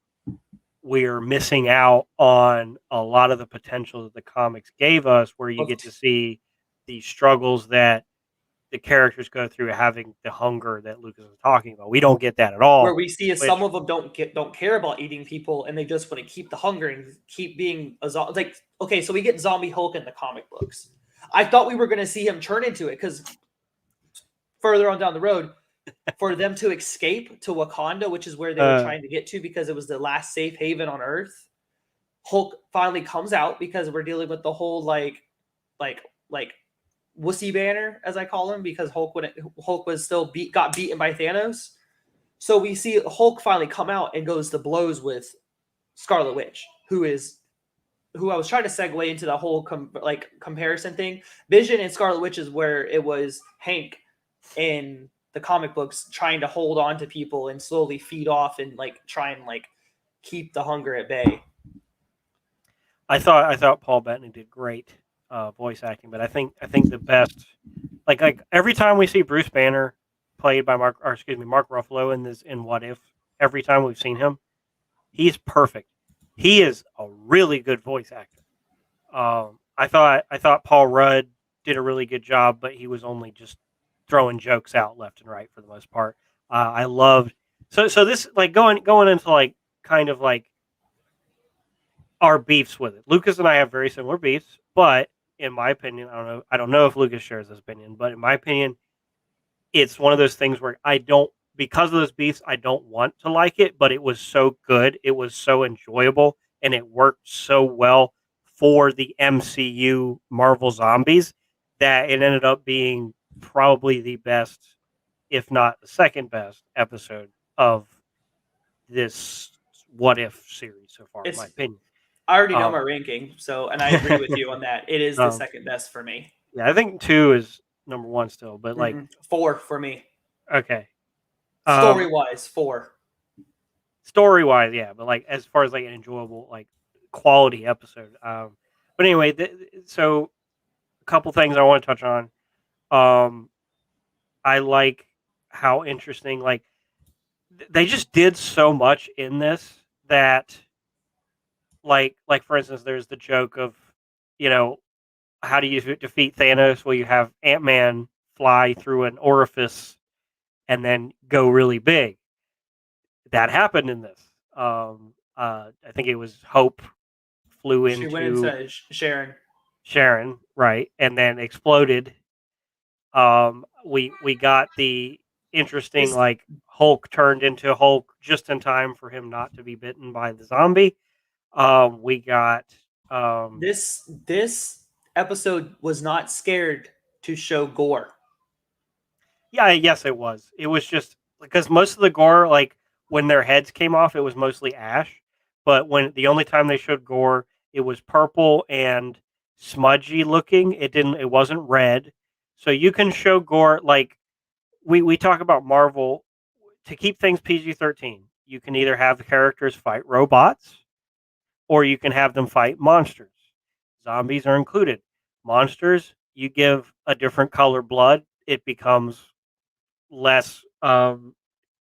we're missing out on a lot of the potential that the comics gave us, where you get to see the struggles that the characters go through, having the hunger that Lucas was talking about. We don't get that at all. Where we see some of them don't care about eating people, and they just want to keep the hunger and keep being a zombie. Like, okay, so we get Zombie Hulk in the comic books. I thought we were going to see him turn into it, because further on down the road, for them to escape to Wakanda, which is where they were trying to get to, because it was the last safe haven on Earth. Hulk finally comes out, because we're dealing with the whole like wussy banner, as I call him, because Hulk was still got beaten by Thanos. So we see Hulk finally come out and goes to blows with Scarlet Witch, who I was trying to segue into the whole comparison thing. Vision and Scarlet Witch is where it was Hank in the comic books trying to hold on to people and slowly feed off and like try and like keep the hunger at bay. I thought Paul Bettany did great voice acting, but I think the best, like every time we see Bruce Banner played by Mark Ruffalo in What If, every time we've seen him, he's perfect. He is a really good voice actor. I thought Paul Rudd did a really good job, but he was only just throwing jokes out left and right for the most part. I loved so this like going into like kind of like our beefs with it. Lucas and I have very similar beefs, but in my opinion, I don't know if Lucas shares this opinion, but in my opinion, it's one of those things where because of those beefs, I don't want to like it, but it was so good, it was so enjoyable, and it worked so well for the MCU Marvel Zombies that it ended up being probably the best, if not the second best episode of this What If series so far, in my opinion. I already know Um, my ranking, and I agree with you on that. It is the second best for me. Yeah, I think 2 is number 1 still, but like 4 for me. Okay. Story wise, 4. Story wise, yeah, but like as far as like an enjoyable, like quality episode. But anyway, so a couple things I want to touch on. I like how interesting, like they just did so much in this that, like for instance, there's the joke of, you know, how do you defeat Thanos? Well, you have Ant-Man fly through an orifice and then go really big. That happened in this. I think it was Hope flew She went into into Sharon, right, and then exploded. We got the interesting like Hulk turned into Hulk just in time for him not to be bitten by the zombie. We got this episode was not scared to show gore. Yeah, yes, it was. It was just because most of the gore, like when their heads came off, it was mostly ash. But when the only time they showed gore, it was purple and smudgy looking. It wasn't red. So you can show gore like we talk about Marvel to keep things PG-13. You can either have the characters fight robots or you can have them fight monsters. Zombies are included. Monsters, you give a different color blood, it becomes less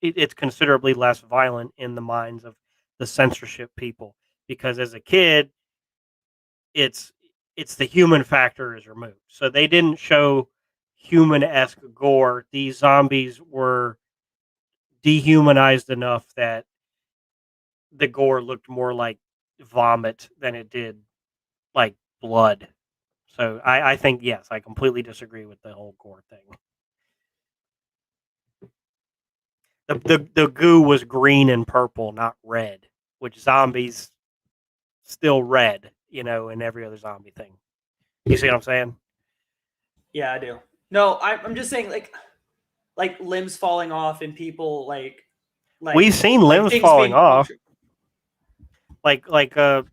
it's considerably less violent in the minds of the censorship people, because as a kid it's the human factor is removed, so they didn't show human-esque gore. These zombies were dehumanized enough that the gore looked more like vomit than it did like blood. So I think, yes, I completely disagree with the whole gore thing. The goo was green and purple, not red, which zombies still red, in every other zombie thing. You see what I'm saying? Yeah, I do. No, I'm just saying like limbs falling off and people like we've seen limbs falling off. Like Cole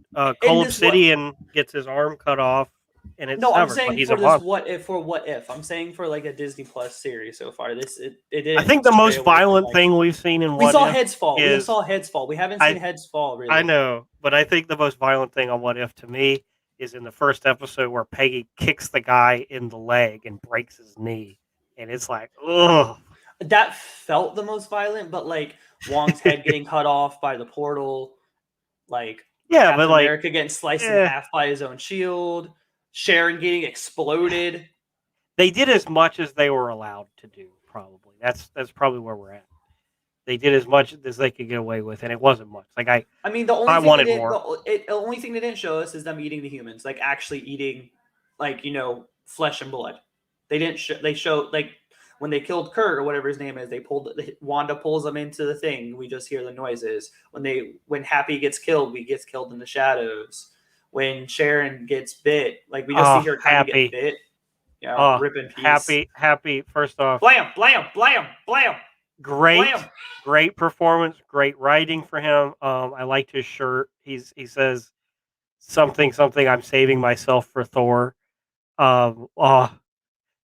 Obsidian gets his arm cut off and it's severed. I'm saying he's for a this monster. what if I'm saying for like a Disney Plus series so far. It didn't. I think the most violent thing we've seen in we saw heads fall. We saw heads fall. We haven't seen heads fall really. I know, but I think the most violent thing on What If to me is in the first episode where Peggy kicks the guy in the leg and breaks his knee, and it's like, ugh. That felt the most violent, but like Wong's head getting cut off by the portal, like Captain America getting sliced in half by his own shield, Sharon getting exploded. They did as much as they were allowed to do. Probably that's probably where we're at. They did as much as they could get away with, and it wasn't much. Like I mean, the only I thing wanted more. The only thing they didn't show us is them eating the humans, like actually eating, like flesh and blood. They didn't. They showed like when they killed Kurt or whatever his name is. Wanda pulls them into the thing. We just hear the noises. When Happy gets killed, we gets killed in the shadows. When Sharon gets bit, like we just see her kind of get bit. Yeah, rip in peace. Happy. First off, blam, blam, blam, blam. Great performance, great writing for him. I liked his shirt. He says something. I'm saving myself for Thor.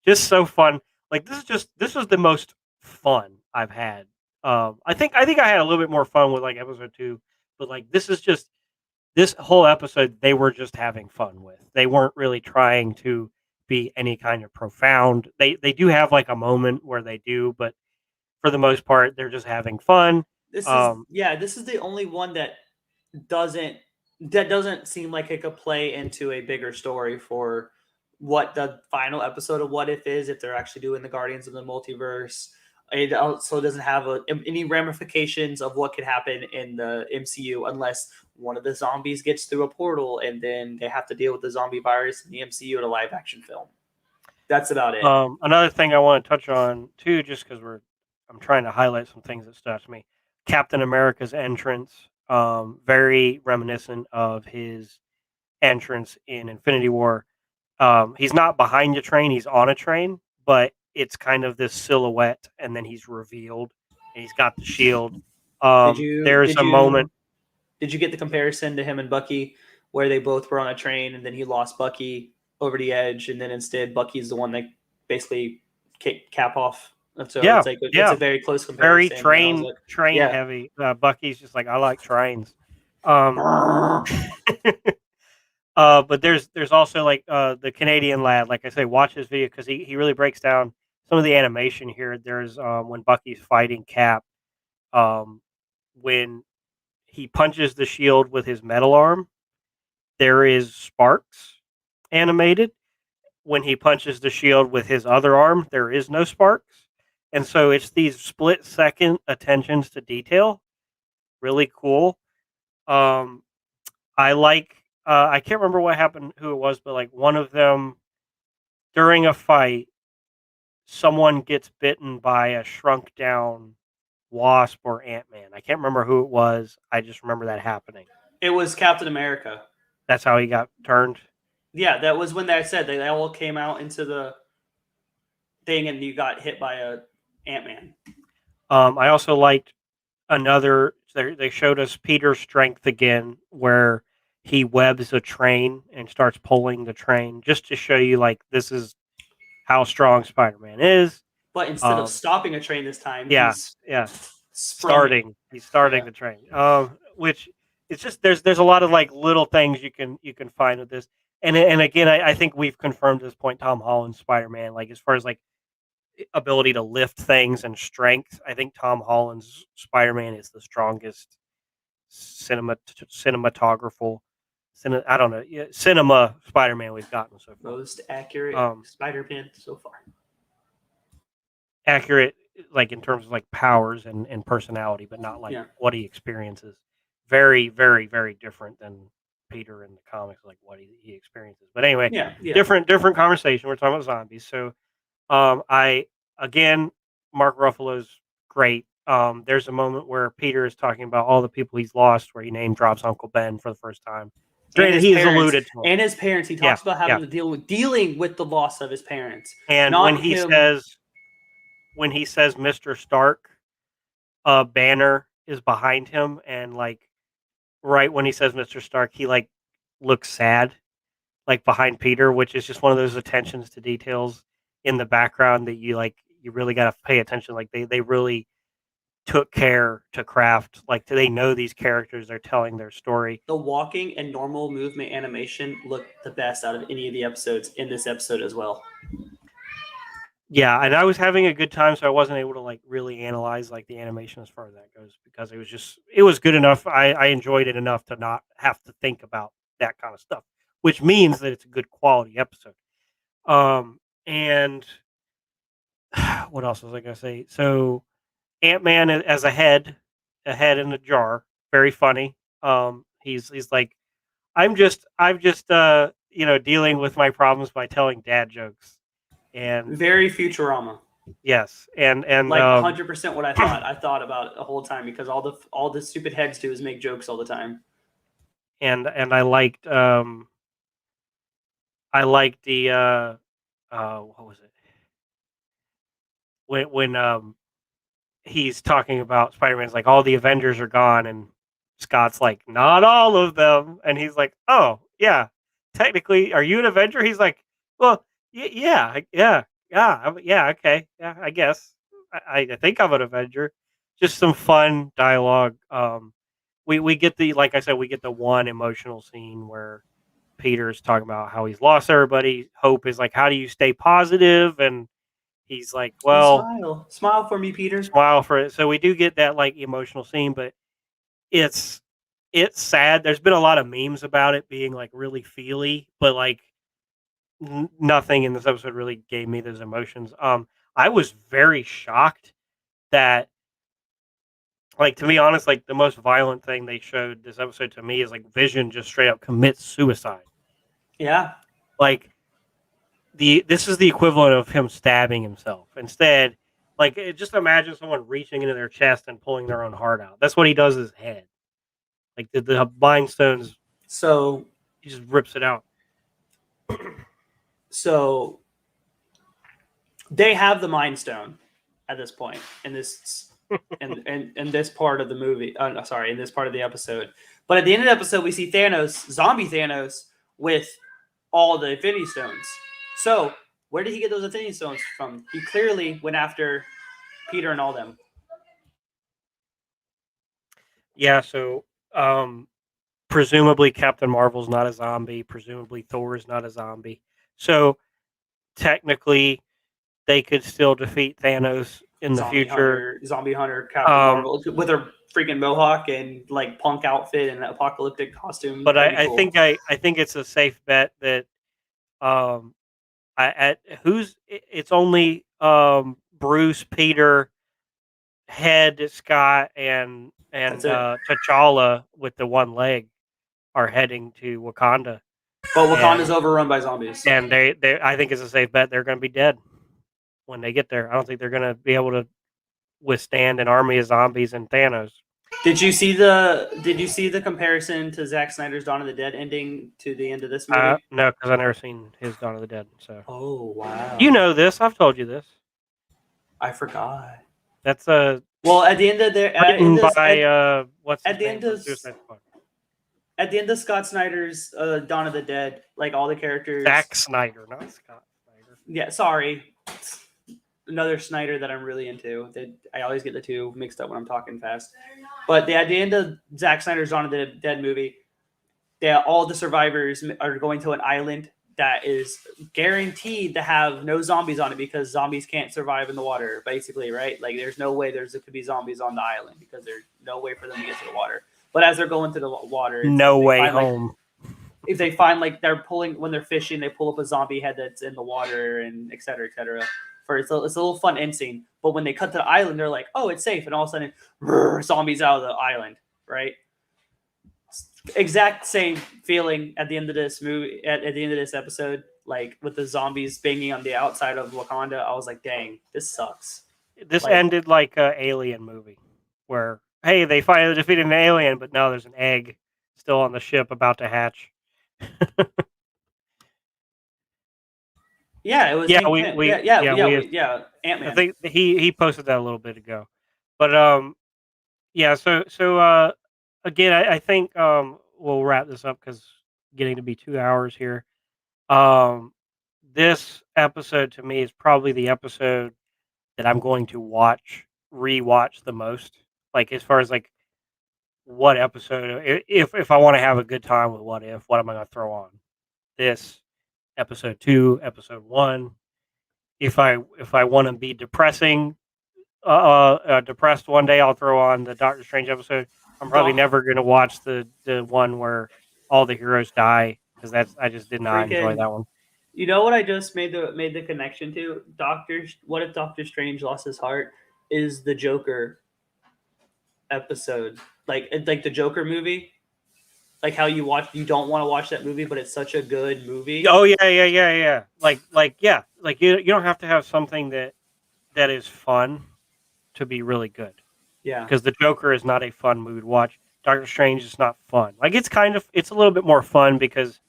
Just so fun. Like this was the most fun I've had. I think I had a little bit more fun with like episode 2, but like this whole episode they were just having fun with. They weren't really trying to be any kind of profound. They do have like a moment where they do, but for the most part, they're just having fun. This is the only one that doesn't seem like it could play into a bigger story for what the final episode of What If is, if they're actually doing the Guardians of the Multiverse. It also doesn't have any ramifications of what could happen in the MCU unless one of the zombies gets through a portal and then they have to deal with the zombie virus in the MCU in a live action film. That's about it. Another thing I want to touch on too, just because I'm trying to highlight some things that stood out to me. Captain America's entrance, very reminiscent of his entrance in Infinity War. He's not behind a train; he's on a train, but it's kind of this silhouette, and then he's revealed, and he's got the shield. There's a moment. Did you get the comparison to him and Bucky, where they both were on a train, and then he lost Bucky over the edge, and then instead Bucky's the one that basically cap off? So Yeah, it's like it's a very close very comparison. train yeah. heavy. Bucky's just like, I like trains. But there's also like the Canadian lad, like I say, watch his video because he really breaks down some of the animation here. There's when Bucky's fighting Cap, when he punches the shield with his metal arm, there is sparks animated. When he punches the shield with his other arm, there is no sparks. And so it's these split second attentions to detail. Really cool. I like, I can't remember what happened, who it was, but like one of them during a fight, someone gets bitten by a shrunk down wasp or Ant-Man. I can't remember who it was. I just remember that happening. It was Captain America. That's how he got turned. Yeah, that was when they said they all came out into the thing, and you got hit by a Ant-Man. I also liked another. They showed us Peter's strength again, where he webs a train and starts pulling the train, just to show you like this is how strong Spider-Man is. But instead of stopping a train this time, he's starting the train. Which it's just there's a lot of like little things you can find with this. And again, I think we've confirmed at this point Tom Holland's Spider-Man, like as far as like ability to lift things and strength. I think Tom Holland's Spider-Man is the strongest cinematographical. I don't know, cinema Spider-Man we've gotten so far. Most accurate Spider-Man so far. Accurate, like in terms of like powers and personality, but not like what he experiences. Very, very, very different than Peter in the comics, like what he experiences. But anyway, different conversation. We're talking about zombies. So Mark Ruffalo's great. There's a moment where Peter is talking about all the people he's lost, where he name drops Uncle Ben for the first time. Granted, he's alluded to him. And his parents. He talks about having to dealing with the loss of his parents. And when he says Mr. Stark, Banner is behind him, and like right when he says Mr. Stark, he like looks sad, like behind Peter, which is just one of those attentions to details in the background that you really got to pay attention. Like they really took care to craft, like they know these characters, they're telling their story. The walking and normal movement animation looked the best out of any of the episodes in this episode as well. Yeah, and I was having a good time, so I wasn't able to like really analyze like the animation as far as that goes, because it was good enough. I enjoyed it enough to not have to think about that kind of stuff, which means that it's a good quality episode. And what else was I gonna say? So Ant-Man as a head in a jar, very funny. He's like, I'm just dealing with my problems by telling dad jokes. And very Futurama. Yes, and like 100% what I thought about the whole time, because all the stupid heads do is make jokes all the time. And I liked the what was it when he's talking about Spider-Man's like all the Avengers are gone, and Scott's like not all of them, and he's like, oh yeah, technically, are you an Avenger? He's like, well. Yeah, okay, yeah, I guess. I think I'm an Avenger. Just some fun dialogue. We get like I said, we get the one emotional scene where Peter's talking about how he's lost everybody. Hope is like, how do you stay positive? And he's like, well, smile for me, Peter. Smile for it. So we do get that like emotional scene, but it's sad. There's been a lot of memes about it being like really feely, but like. Nothing in this episode really gave me those emotions. I was very shocked that, like, to be honest, like the most violent thing they showed this episode to me is like Vision just straight up commits suicide. Yeah, like this is the equivalent of him stabbing himself. Instead, like just imagine someone reaching into their chest and pulling their own heart out. That's what he does with his head. Like the Mind Stones. So he just rips it out. So they have the Mind Stone at this point in this in this part of the movie. Sorry, in this part of the episode. But at the end of the episode, we see Thanos, zombie Thanos, with all the Infinity Stones. So where did he get those Infinity Stones from? He clearly went after Peter and all them. Yeah, so presumably Captain Marvel's not a zombie. Presumably Thor is not a zombie. So technically, they could still defeat Thanos in the future. Zombie Hunter, Captain Marvel with her freaking mohawk and like punk outfit and apocalyptic costume. But I think it's a safe bet that it's only Bruce, Peter, Head, Scott, and T'Challa with the one leg are heading to Wakanda. But Wakanda's overrun by zombies, and they I think it's a safe bet they're going to be dead when they get there. I don't think they're going to be able to withstand an army of zombies and Thanos. Did you see the comparison to Zack Snyder's Dawn of the Dead ending to the end of this movie? No, because I've never seen his Dawn of the Dead. So. Oh wow! You know this. I've told you this. I forgot. That's a at the end of their written by what's at the name end of Suicide Squad. At the end of Scott Snyder's Dawn of the Dead, like all the characters. Zack Snyder, not Scott Snyder. Yeah, sorry. Another Snyder that I'm really into. I always get the two mixed up when I'm talking fast. But at the end of Zack Snyder's Dawn of the Dead movie, all the survivors are going to an island that is guaranteed to have no zombies on it because zombies can't survive in the water, basically, right? Like there's no way there could be zombies on the island because there's no way for them to get to the water. But as they're going to the water, no way home. If they find when they're fishing, they pull up a zombie head that's in the water and et cetera, et cetera. It's a little fun end scene. But when they cut to the island, they're like, oh, it's safe. And all of a sudden, zombies out of the island, right? Exact same feeling at the end of this movie, at the end of this episode, like with the zombies banging on the outside of Wakanda. I was like, dang, this sucks. This ended like an Alien movie where, hey, they finally defeated an alien, but no, there's an egg still on the ship about to hatch. Yeah, it was. Yeah, Ant-Man. I think he posted that a little bit ago, but yeah. So again, I think we'll wrap this up because getting to be 2 hours here. This episode to me is probably the episode that I'm going to rewatch the most. Like as far as like what episode, if I want to have a good time with what am I going to throw on? This episode 2, episode 1. If I want to be depressing, depressed one day, I'll throw on the Doctor Strange episode. I'm probably never going to watch the one where all the heroes die because I just did not enjoy that one. You know what I just made the connection to? What if Doctor Strange lost his heart? Is the Joker episode like the Joker movie? Like how you don't want to watch that movie, but it's such a good movie. Oh yeah. Like you don't have to have something that is fun to be really good. Yeah. Because the Joker is not a fun mood watch. Doctor Strange is not fun. Like it's a little bit more fun because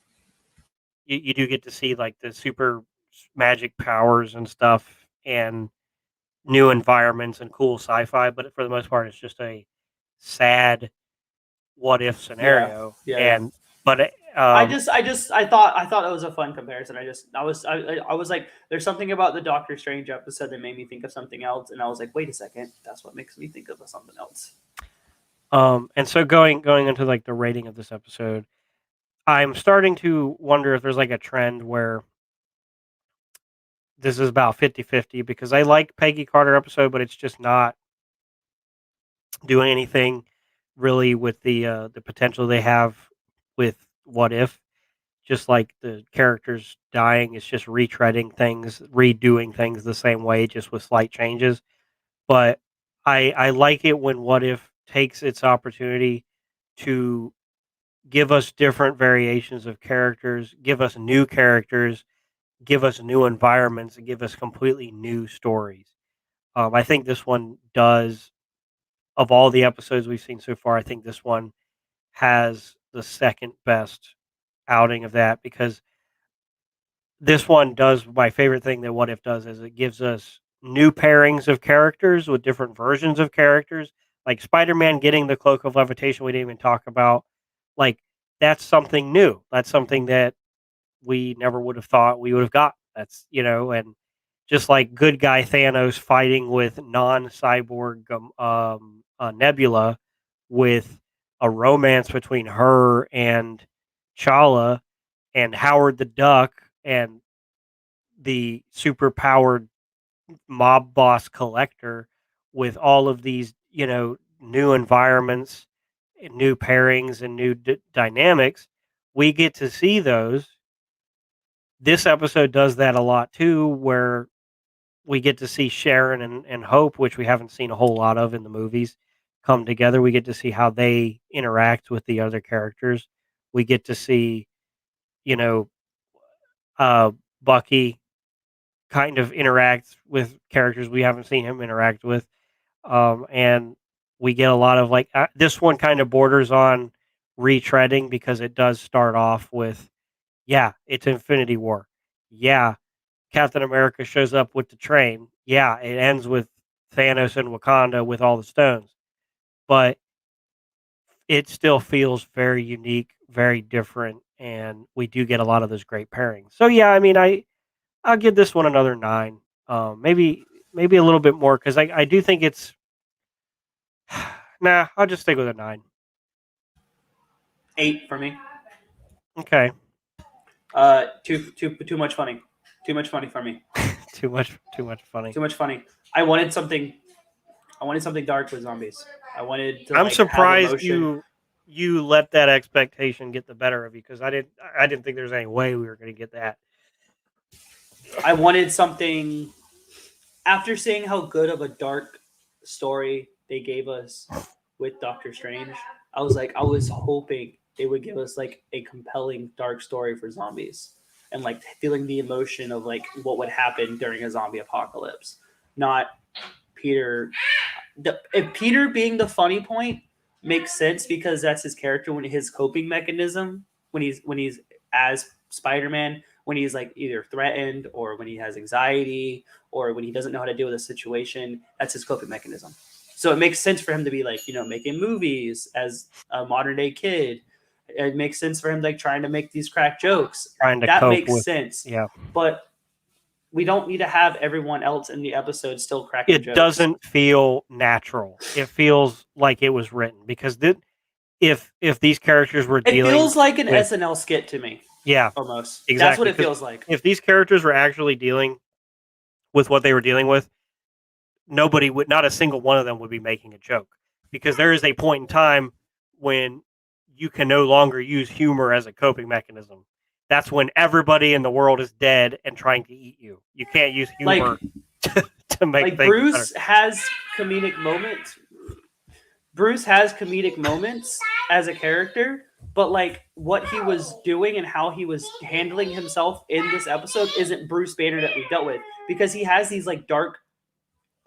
you do get to see like the super magic powers and stuff and new environments and cool sci-fi, but for the most part it's just a sad what if scenario. I thought it was a fun comparison. I was like, there's something about the Doctor Strange episode that made me think of something else, and I was like, wait a second, that's what makes me think of something else. And so going into like the rating of this episode, I'm starting to wonder if there's like a trend where this is about 50-50 because I like Peggy Carter episode, but it's just not doing anything really with the potential they have with What If. Just like the characters dying, it's just retreading things, redoing things the same way, just with slight changes. But I like it when What If takes its opportunity to give us different variations of characters, give us new characters, give us new environments, and give us completely new stories. I think this one does. Of all the episodes we've seen so far, I think this one has the second best outing of that because this one does my favorite thing that What If does is it gives us new pairings of characters with different versions of characters. Like Spider-Man getting the cloak of levitation, we didn't even talk about. Like that's something new. That's something that we never would have thought we would have got. That's and just like good guy Thanos fighting with non-cyborg Nebula, with a romance between her and Chala, and Howard the Duck, and the super powered mob boss Collector, with all of these new environments, and new pairings, and new dynamics. We get to see those. This episode does that a lot too, where we get to see Sharon and Hope, which we haven't seen a whole lot of in the movies, come together. We get to see how they interact with the other characters. We get to see, you know, Bucky kind of interacts with characters we haven't seen him interact with. And we get a lot of this one kind of borders on retreading, because it does start off with, yeah, it's Infinity War. Yeah, Captain America shows up with the train. Yeah, it ends with Thanos and Wakanda with all the stones. But it still feels very unique, very different, and we do get a lot of those great pairings. So yeah, I mean, I'll give this one another 9. Maybe a little bit more, because I do think it's nah. I'll just stick with a 9. 8 for me. Okay. Too much funny. Too much funny for me. Too much funny. Too much funny. I wanted something dark with zombies. I wanted to. I'm have surprised emotion. you let that expectation get the better of you, because I didn't think there was any way we were going to get that. I wanted something. After seeing how good of a dark story they gave us with Doctor Strange, I was hoping they would give us like a compelling dark story for zombies, and like feeling the emotion of like what would happen during a zombie apocalypse. Not Peter. If Peter being the funny point makes sense, because that's his character, when his coping mechanism when he's as Spider-Man, when he's like either threatened, or when he has anxiety, or when he doesn't know how to deal with a situation, that's his coping mechanism. So it makes sense for him to be like, making movies as a modern day kid. It makes sense for him like trying to make these crack jokes. Trying to That cope makes with, sense. yeah. But we don't need to have everyone else in the episode still cracking jokes. It doesn't feel natural. It feels like it was written, because if these characters were dealing, it feels like an SNL skit to me. Yeah, almost. exactly. That's what it feels like. If these characters were actually dealing with what they were dealing with, not a single one of them would be making a joke, because there is a point in time when you can no longer use humor as a coping mechanism. That's when everybody in the world is dead and trying to eat you. You can't use humor to make like things Bruce better. has comedic moments. Bruce has comedic moments as a character, but like what he was doing and how he was handling himself in this episode isn't Bruce Banner that we dealt with, because he has these like dark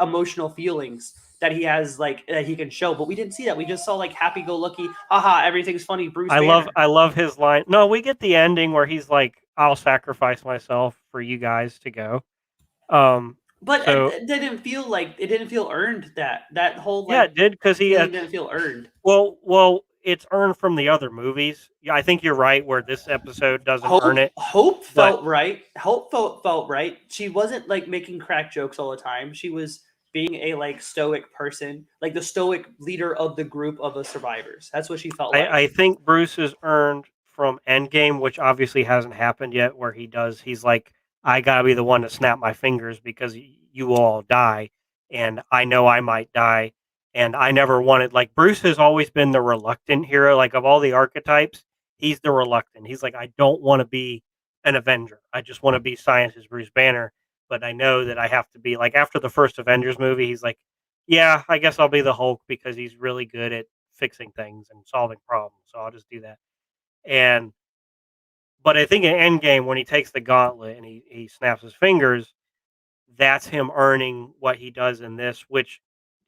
emotional feelings that he has, like, that he can show, but we didn't see that. We just saw like happy-go-lucky, haha, everything's funny, Bruce Banner. I love his line. No, we get the ending where he's like, "I'll sacrifice myself for you guys to go." But so it didn't feel earned. That whole yeah, it did, because he didn't feel earned. Well, it's earned from the other movies. Yeah, I think you're right, where this episode doesn't earn it. Hope felt right. Hope felt right. She wasn't like making crack jokes all the time. She was being a like stoic person, like the stoic leader of the group of the survivors. That's what she felt like. I think Bruce is earned from Endgame, which obviously hasn't happened yet, where he's like, I gotta be the one to snap my fingers, because you will all die, and I know I might die, and I never wanted, like, Bruce has always been the reluctant hero. Like, of all the archetypes, he's the reluctant. He's like, I don't want to be an Avenger. I just want to be Science's Bruce Banner, but I know that I have to be, like, after the first Avengers movie, he's like, yeah, I guess I'll be the Hulk, because he's really good at fixing things and solving problems. So I'll just do that. But I think in Endgame, when he takes the gauntlet and he snaps his fingers, that's him earning what he does in this, which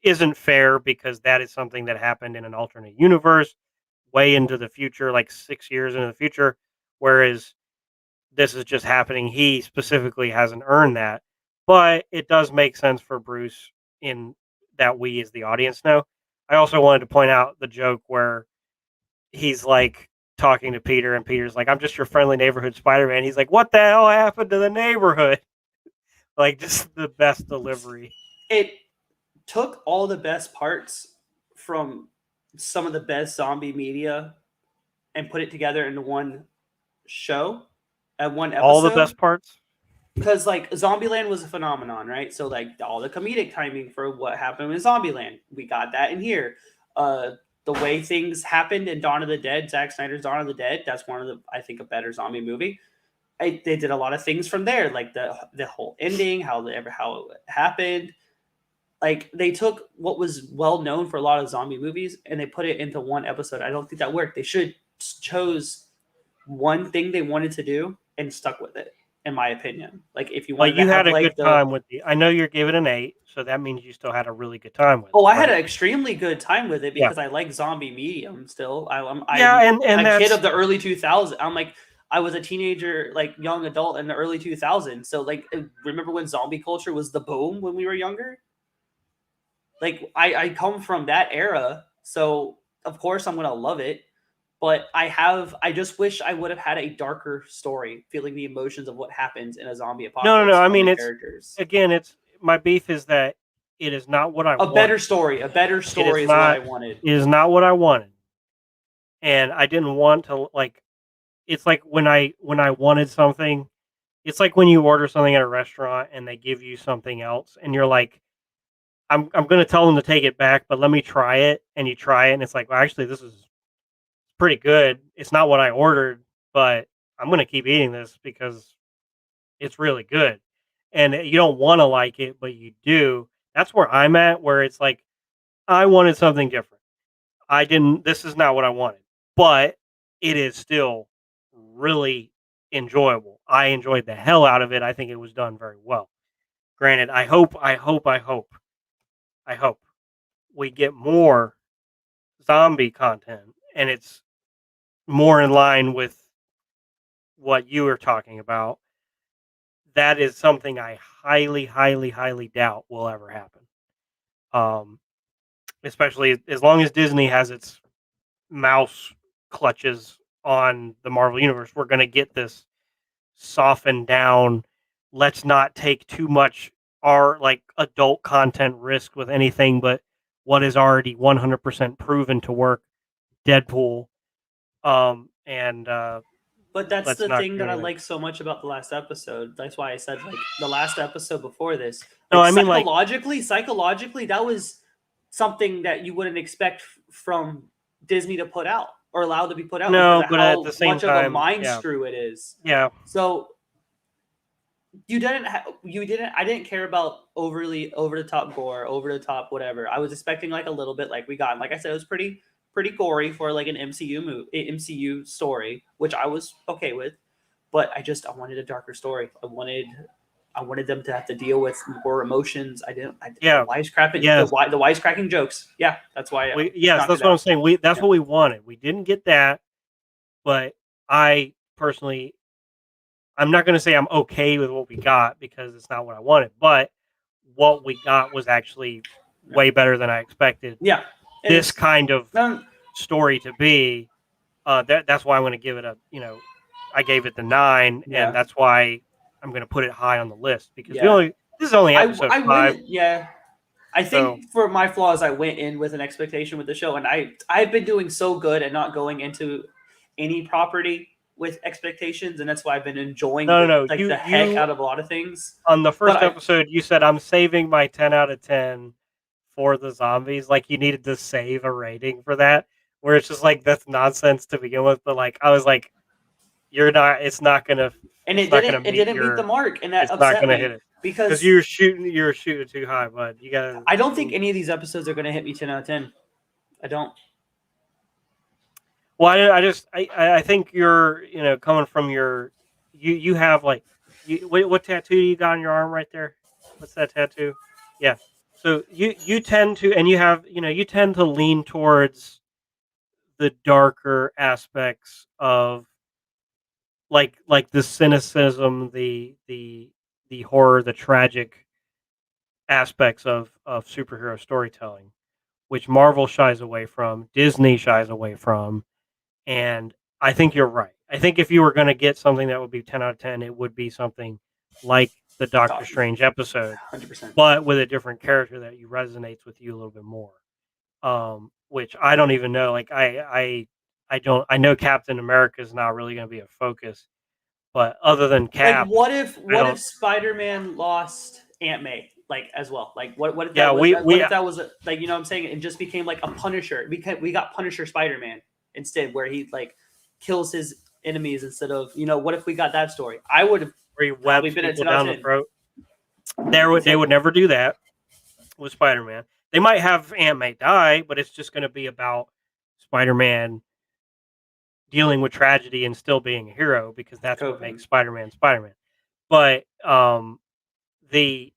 isn't fair, because that is something that happened in an alternate universe way into the future, like 6 years into the future. Whereas this is just happening. He specifically hasn't earned that, but it does make sense for Bruce in that we as the audience know. I also wanted to point out the joke where he's like talking to Peter, and Peter's like, "I'm just your friendly neighborhood Spider-Man." He's like, "What the hell happened to the neighborhood?" Like, just the best delivery. It took all the best parts from some of the best zombie media and put it together into one show at one episode. All the best parts. Because like Zombieland was a phenomenon, right? So like all the comedic timing for what happened in Zombieland, we got that in here. The way things happened in Dawn of the Dead, Zack Snyder's Dawn of the Dead, that's one of the, I think, a better zombie movie. They did a lot of things from there, like the whole ending, how it happened. Like they took what was well known for a lot of zombie movies and they put it into one episode. I don't think that worked. They should chose one thing they wanted to do and stuck with it, in my opinion. Like if you Well, wanted you to had have a like good time with the. I know you're giving it an 8, so that means you still had a really good time with it. Oh, I right? had an extremely good time with it because I like zombie medium still. I'm and a kid of the early 2000s. I'm like, I was a teenager, like young adult in the early 2000s. So like, remember when zombie culture was the boom when we were younger? Like I come from that era, so of course I'm gonna love it. But I just wish I would have had a darker story, feeling the emotions of what happens in a zombie apocalypse. No. I from mean, the it's characters. again, it's my beef is that it is not what I wanted. A better story is what I wanted. It is not what I wanted, and I didn't want to like. It's like when I wanted something. It's like when you order something at a restaurant and they give you something else, and you're like, I'm going to tell them to take it back, but let me try it. And you try it, and it's like, well, actually, this is pretty good. It's not what I ordered, but I'm going to keep eating this because it's really good. And you don't want to like it, but you do. That's where I'm at, where it's like, I wanted something different. I didn't, this is not what I wanted, but it is still really enjoyable. I enjoyed the hell out of it. I think it was done very well. Granted, I hope we get more zombie content and it's more in line with what you were talking about. That is something I highly doubt will ever happen. Especially as long as Disney has its mouse clutches on the Marvel Universe, we're going to get this softened down. Let's not take too much our like adult content risk with anything but what is already 100% proven to work. Deadpool. But that's the thing that I anything. like so much about the last episode. That's why I said like the last episode before this. Like, No, I mean psychologically, that was something that you wouldn't expect from Disney to put out or allowed to be put out. No, because of but how at the same much time, of a mind screw it is. Yeah. So you didn't. I didn't care about overly over the top gore, over the top whatever. I was expecting like a little bit like we got. Like I said, it was pretty gory for like an MCU story, which I was okay with. But I wanted a darker story. I wanted them to have to deal with more emotions. Wisecracking. Yes. The wisecracking jokes. Yeah, that's why. That's what I'm saying. That's what we wanted. We didn't get that, but I personally, I'm not going to say I'm okay with what we got because it's not what I wanted. But what we got was actually way better than I expected. Yeah, this kind of story to be. That's why I'm going to give it a. I gave it the 9, and that's why I'm going to put it high on the list because this is only episode 5. I think for my flaws, I went in with an expectation with the show, and I've been doing so good at not going into any property with expectations, and that's why I've been enjoying the heck out of a lot of things. On the first episode, you said I'm saving my 10 out of 10 for the zombies. Like you needed to save a rating for that, where it's just like that's nonsense to begin with. But like I was like, you're not. It's not gonna. And it didn't meet the mark, and that upset not gonna me hit it because you're shooting too high, bud. You gotta. I don't think any of these episodes are gonna hit me 10 out of 10. I don't. Well, I think you're coming from your you have like what tattoo you got on your arm right there? What's that tattoo? Yeah. So you tend to and you tend to lean towards the darker aspects of like the cynicism, the horror, the tragic aspects of superhero storytelling, which Marvel shies away from, Disney shies away from, and I think you're right. I think if you were going to get something that would be 10 out of 10, it would be something like the Doctor Strange episode, 100%. but with a different character that you resonates with you a little bit more. Which I don't even know. Like I don't. I know Captain America is not really going to be a focus, but other than Cap, Like, what if don't- Spider-Man lost Aunt May, like, as well? Like, what if Yeah, that was, we- what if that was like, you know what I'm saying? It just became like a Punisher. We got Punisher Spider-Man instead, where he like kills his enemies instead of, you know, what if we got that story? I would have where he probably webs been a people 10 out down of the 10. throat. They would never do that with Spider-Man. They might have Aunt May die, but it's just going to be about Spider-Man dealing with tragedy and still being a hero because that's what Coping. makes Spider-Man Spider-Man. But the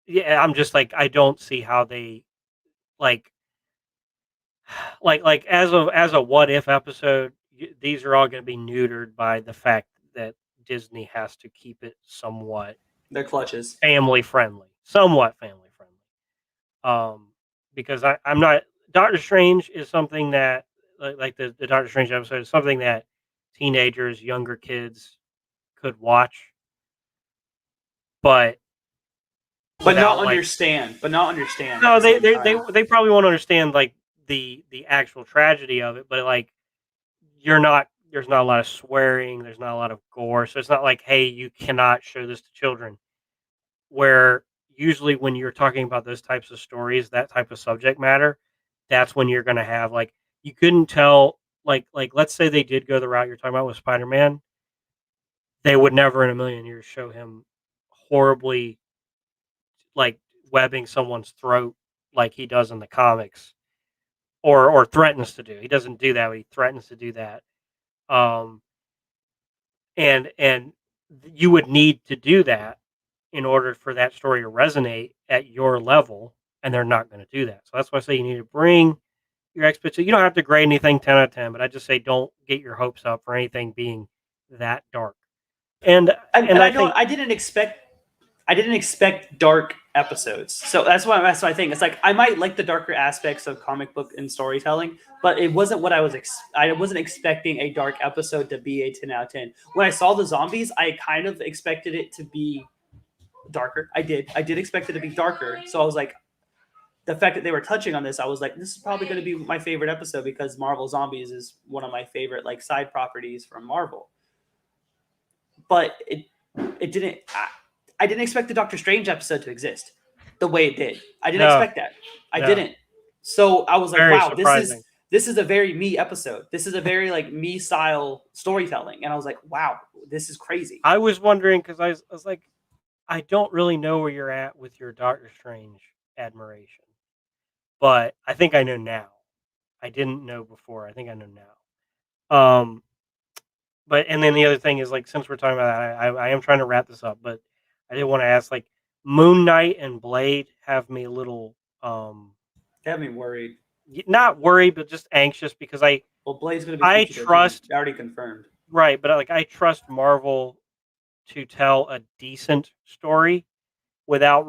yeah, I'm just like I don't see how they like as a what if episode. These are all going to be neutered by the fact that Disney has to keep it somewhat Their clutches. family friendly, because I'm not. Doctor Strange is something that like the Doctor Strange episode is something that teenagers, younger kids could watch, but Not like, understand. But not understand. no, at the same time. they probably won't understand like the actual tragedy of it, but like you're not. There's not a lot of swearing. There's not a lot of gore, so it's not like, hey, you cannot show this to children. Where usually when you're talking about those types of stories, that type of subject matter, that's when you're going to have like you couldn't tell like let's say they did go the route you're talking about with Spider-Man, they would never in a million years show him horribly like webbing someone's throat like he does in the comics or threatens to do. He doesn't do that, but he threatens to do that. Um and you would need to do that in order for that story to resonate at your level, and they're not going to do that. So that's why I say you need to bring your expectations. You don't have to grade anything 10 out of 10, but I just say don't get your hopes up for anything being that dark. And I think I didn't expect dark episodes. So that's what I think. It's like I might like the darker aspects of comic book and storytelling, but it wasn't what I was. I wasn't expecting a dark episode to be a 10 out of 10. When I saw the zombies, I kind of expected it to be darker. I did expect it to be darker. So I was like, the fact that they were touching on this, I was like, this is probably going to be my favorite episode because Marvel Zombies is one of my favorite like side properties from Marvel. But it didn't. I didn't expect the Doctor Strange episode to exist the way it did. I didn't expect that. I didn't. So I was like, very wow, surprising. this is a very me episode. This is a very like me style storytelling. And I was like, wow, this is crazy. I was wondering because I was like, I don't really know where you're at with your Doctor Strange admiration, but I think I know now. I didn't know before. I think I know now. But and then the other thing is like since we're talking about that, I am trying to wrap this up, but I did want to ask like Moon Knight and Blade have me a little They have me worried. not worried, but just anxious because Blade's gonna be I PG-13. trust already confirmed. right, but like I trust Marvel to tell a decent story without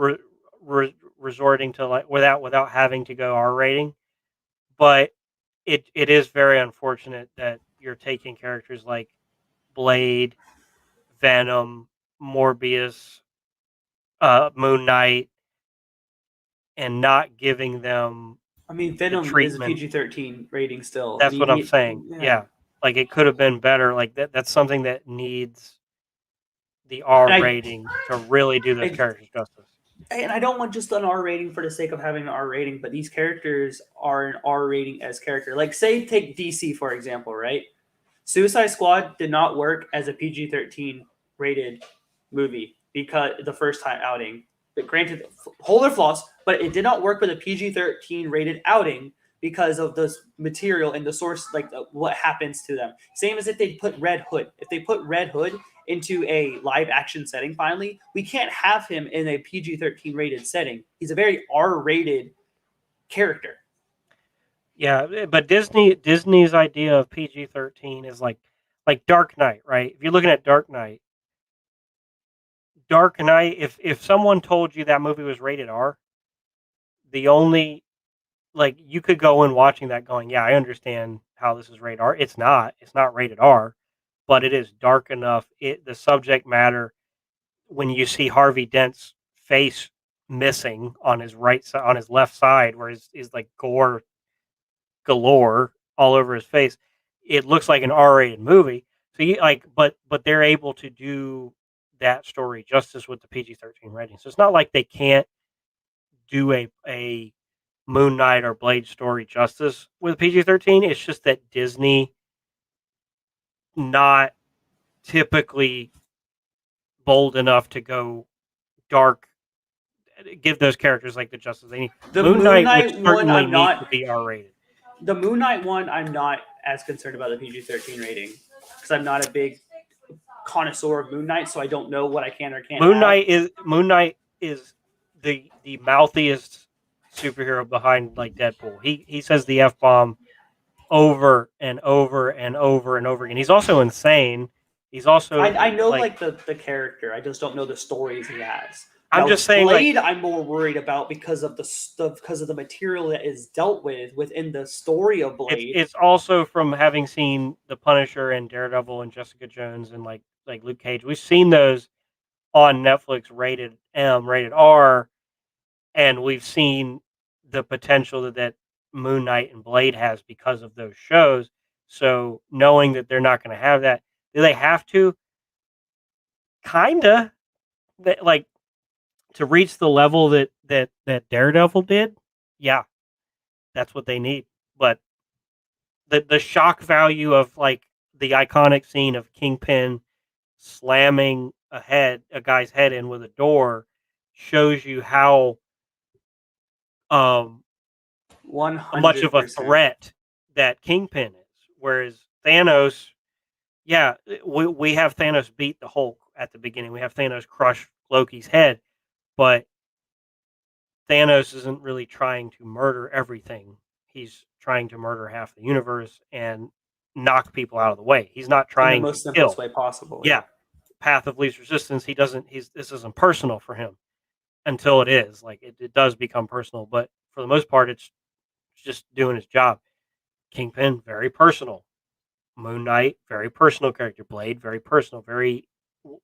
resorting to like without having to go R rating. But it is very unfortunate that you're taking characters like Blade, Venom, Morbius, Moon Knight, and not giving them. I mean, Venom is a treatment. PG-13 rating still. That's and what I'm saying. Yeah, like it could have been better. Like that's something that needs the R rating to really do those characters justice. And I don't want just an R rating for the sake of having an R rating, but these characters are an R rating as character. Like, say, take DC, for example, right? Suicide Squad did not work as a PG-13 rated movie because the first time outing. But granted, whole their flaws, but it did not work with a PG-13 rated outing because of the material and the source, like what happens to them. Same as if they put Red Hood. If they put Red Hood into a live action setting, finally, we can't have him in a PG-13 rated setting. He's a very R-rated character. Yeah, but Disney's idea of PG-13 is like like Dark Knight, right? If you're looking at Dark Knight, if someone told you that movie was rated R, the only like you could go in watching that going, yeah, I understand how this is rated R. It's not. It's not rated R, but it is dark enough. The subject matter, when you see Harvey Dent's face missing on his right side, on his left side, where is like gore galore all over his face, it looks like an R-rated movie. So you like, but they're able to do that story justice with the PG-13 rating. So it's not like they can't do a Moon Knight or Blade story justice with PG-13. It's just that Disney not typically bold enough to go dark, give those characters like the justice they need. The Moon Knight would one, certainly I'm need not. to be R-rated. The Moon Knight one, I'm not as concerned about the PG-13 rating because I'm not a big connoisseur of Moon Knight, so I don't know what I can or can't. Moon Knight is the mouthiest superhero behind like Deadpool. He says the F-bomb over and over and over and over again. He's also insane. He's also I know like the character. I just don't know the stories he has. I'm just saying, Blade, I'm more worried about because of the stuff, because of the material that is dealt with within the story of Blade. It's also from having seen the Punisher and Daredevil and Jessica Jones and like Luke Cage. We've seen those on Netflix rated M, rated R, and we've seen the potential that Moon Knight and Blade has because of those shows. So knowing that they're not going to have that, do they have to? Kinda, like to reach the level that Daredevil did. Yeah, that's what they need. But the shock value of like the iconic scene of Kingpin slamming a guy's head in with a door shows you how 100%. much of a threat that Kingpin is. Whereas Thanos, yeah, we have Thanos beat the Hulk at the beginning. We have Thanos crush Loki's head, but Thanos isn't really trying to murder everything. He's trying to murder half the universe and knock people out of the way. He's not trying in the most to simplest kill. way possible. Yeah. Path of least resistance. This isn't personal for him until it is. Like it does become personal, but for the most part, it's just doing his job. Kingpin, very personal. Moon Knight, very personal character. Blade, very personal.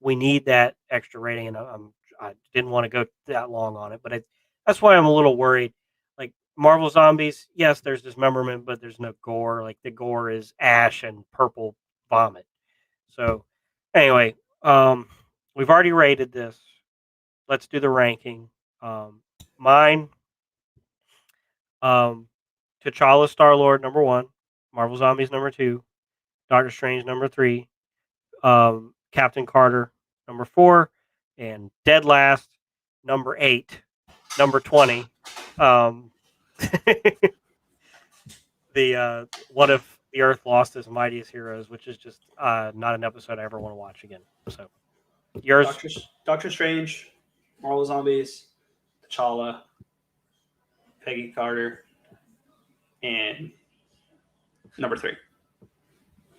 We need that extra rating, and I didn't want to go that long on it, but that's why I'm a little worried. Like Marvel Zombies, yes, there's dismemberment, but there's no gore. Like the gore is ash and purple vomit. So anyway, we've already rated this. Let's do the ranking. Mine, T'Challa Star-Lord number 1, Marvel Zombies number 2, Doctor Strange number 3, Captain Carter number 4, and dead last number 8, number 20. The what if the Earth lost its mightiest heroes, which is just not an episode I ever want to watch again. So yours, Doctor Strange, Marvel Zombies, T'Challa, Peggy Carter, and number 3,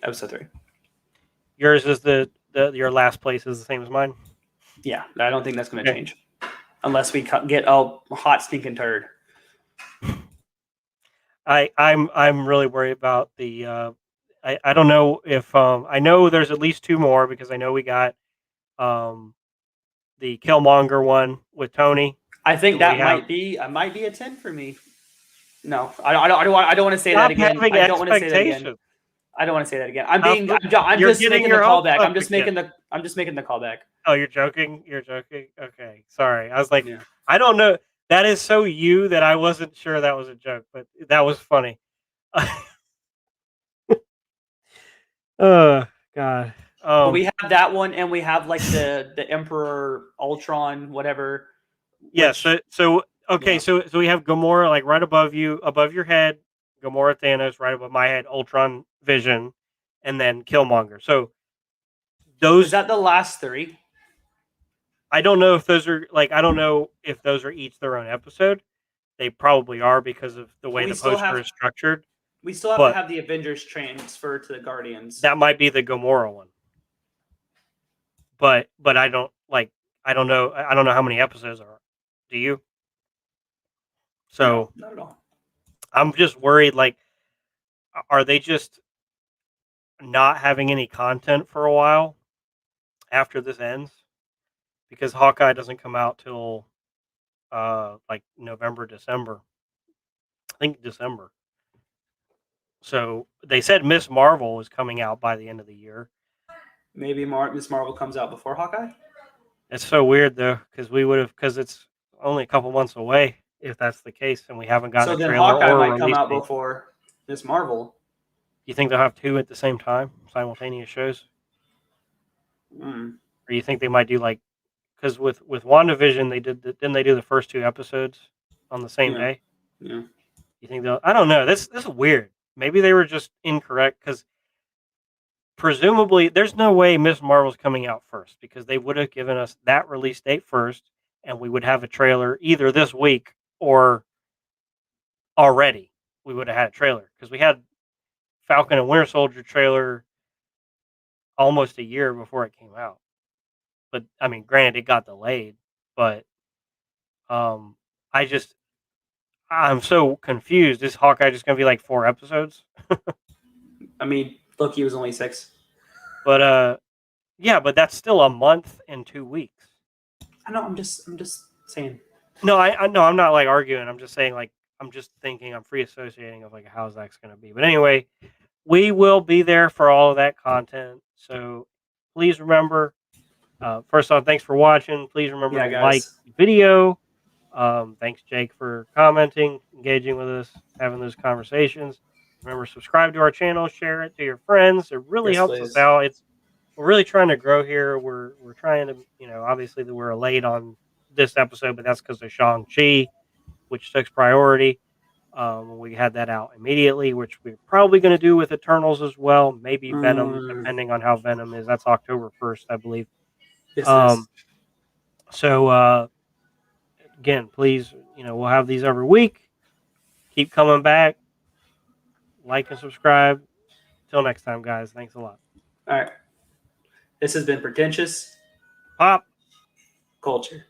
episode 3. yours is your last place is the same as mine. Yeah, I don't think that's going to change unless we get a hot stinking turd. I'm really worried about the. I don't know if I know there's at least 2 more because I know we got the Killmonger one with Tony. I think that might be a 10 for me. No, I don't want to say that again. I don't want to say that again. I don't want to say that again. I'm just making the callback. I'm just making the callback. Oh, you're joking? You're joking? Okay. Sorry. I was like, yeah. I don't know. That is so you that I wasn't sure that was a joke, but that was funny. Oh, God. We have that one, and we have like the Emperor Ultron, whatever. Yeah. So okay. Yeah. So we have Gamora like right above you, above your head. Gamora, Thanos, right above my head. Ultron, Vision, and then Killmonger. So those is that the last 3? I don't know if those are like I don't know if those are each their own episode. They probably are because of the way the poster is structured. We still have But- to have the Avengers transfer to the Guardians. that might be the Gamora one. But I don't know. I don't know how many episodes are. Do you? So No, not at all. I'm just worried. Like, are they just not having any content for a while after this ends? Because Hawkeye doesn't come out till like November, December. I think December. So they said Miss Marvel was coming out by the end of the year. Maybe Miss Marvel comes out before Hawkeye. It's so weird though, because it's only a couple months away if that's the case, and we haven't gotten So a then trailer Hawkeye or a might come release out date. before Miss Marvel. You think they'll have two at the same time, simultaneous shows? Mm. Or you think they might do like, because with WandaVision didn't they do the first two episodes on the same Yeah. day? Yeah. You think they'll? I don't know. This is weird. Maybe they were just incorrect because presumably there's no way Miss Marvel's coming out first because they would have given us that release date first, and we would have a trailer either this week or already. We would have had a trailer because we had Falcon and Winter Soldier trailer almost a year before it came out. But I mean, granted, it got delayed. But I'm so confused. Is Hawkeye just gonna be like 4 episodes? I mean, Loki was only 6. But yeah, but that's still a month and 2 weeks. I know. I'm just saying. No, I no, I'm not like arguing. I'm just saying like I'm just thinking I'm free associating of like how's that's gonna be. But anyway, we will be there for all of that content. So please remember. First off, thanks for watching. Please remember to guys. like the video. Thanks, Jake, for commenting, engaging with us, having those conversations. Remember, subscribe to our channel, share it to your friends. It really Yes, helps please. us out. We're really trying to grow here. We're trying to, obviously that we're late on this episode, but that's because of Shang-Chi, which took priority. We had that out immediately, which we're probably going to do with Eternals as well. Maybe Venom, depending on how Venom is. That's October 1st, I believe. Yes, So again, please, we'll have these every week. Keep coming back. Like and subscribe. Till next time, guys. Thanks a lot. All right. This has been Pretentious Pop. Culture.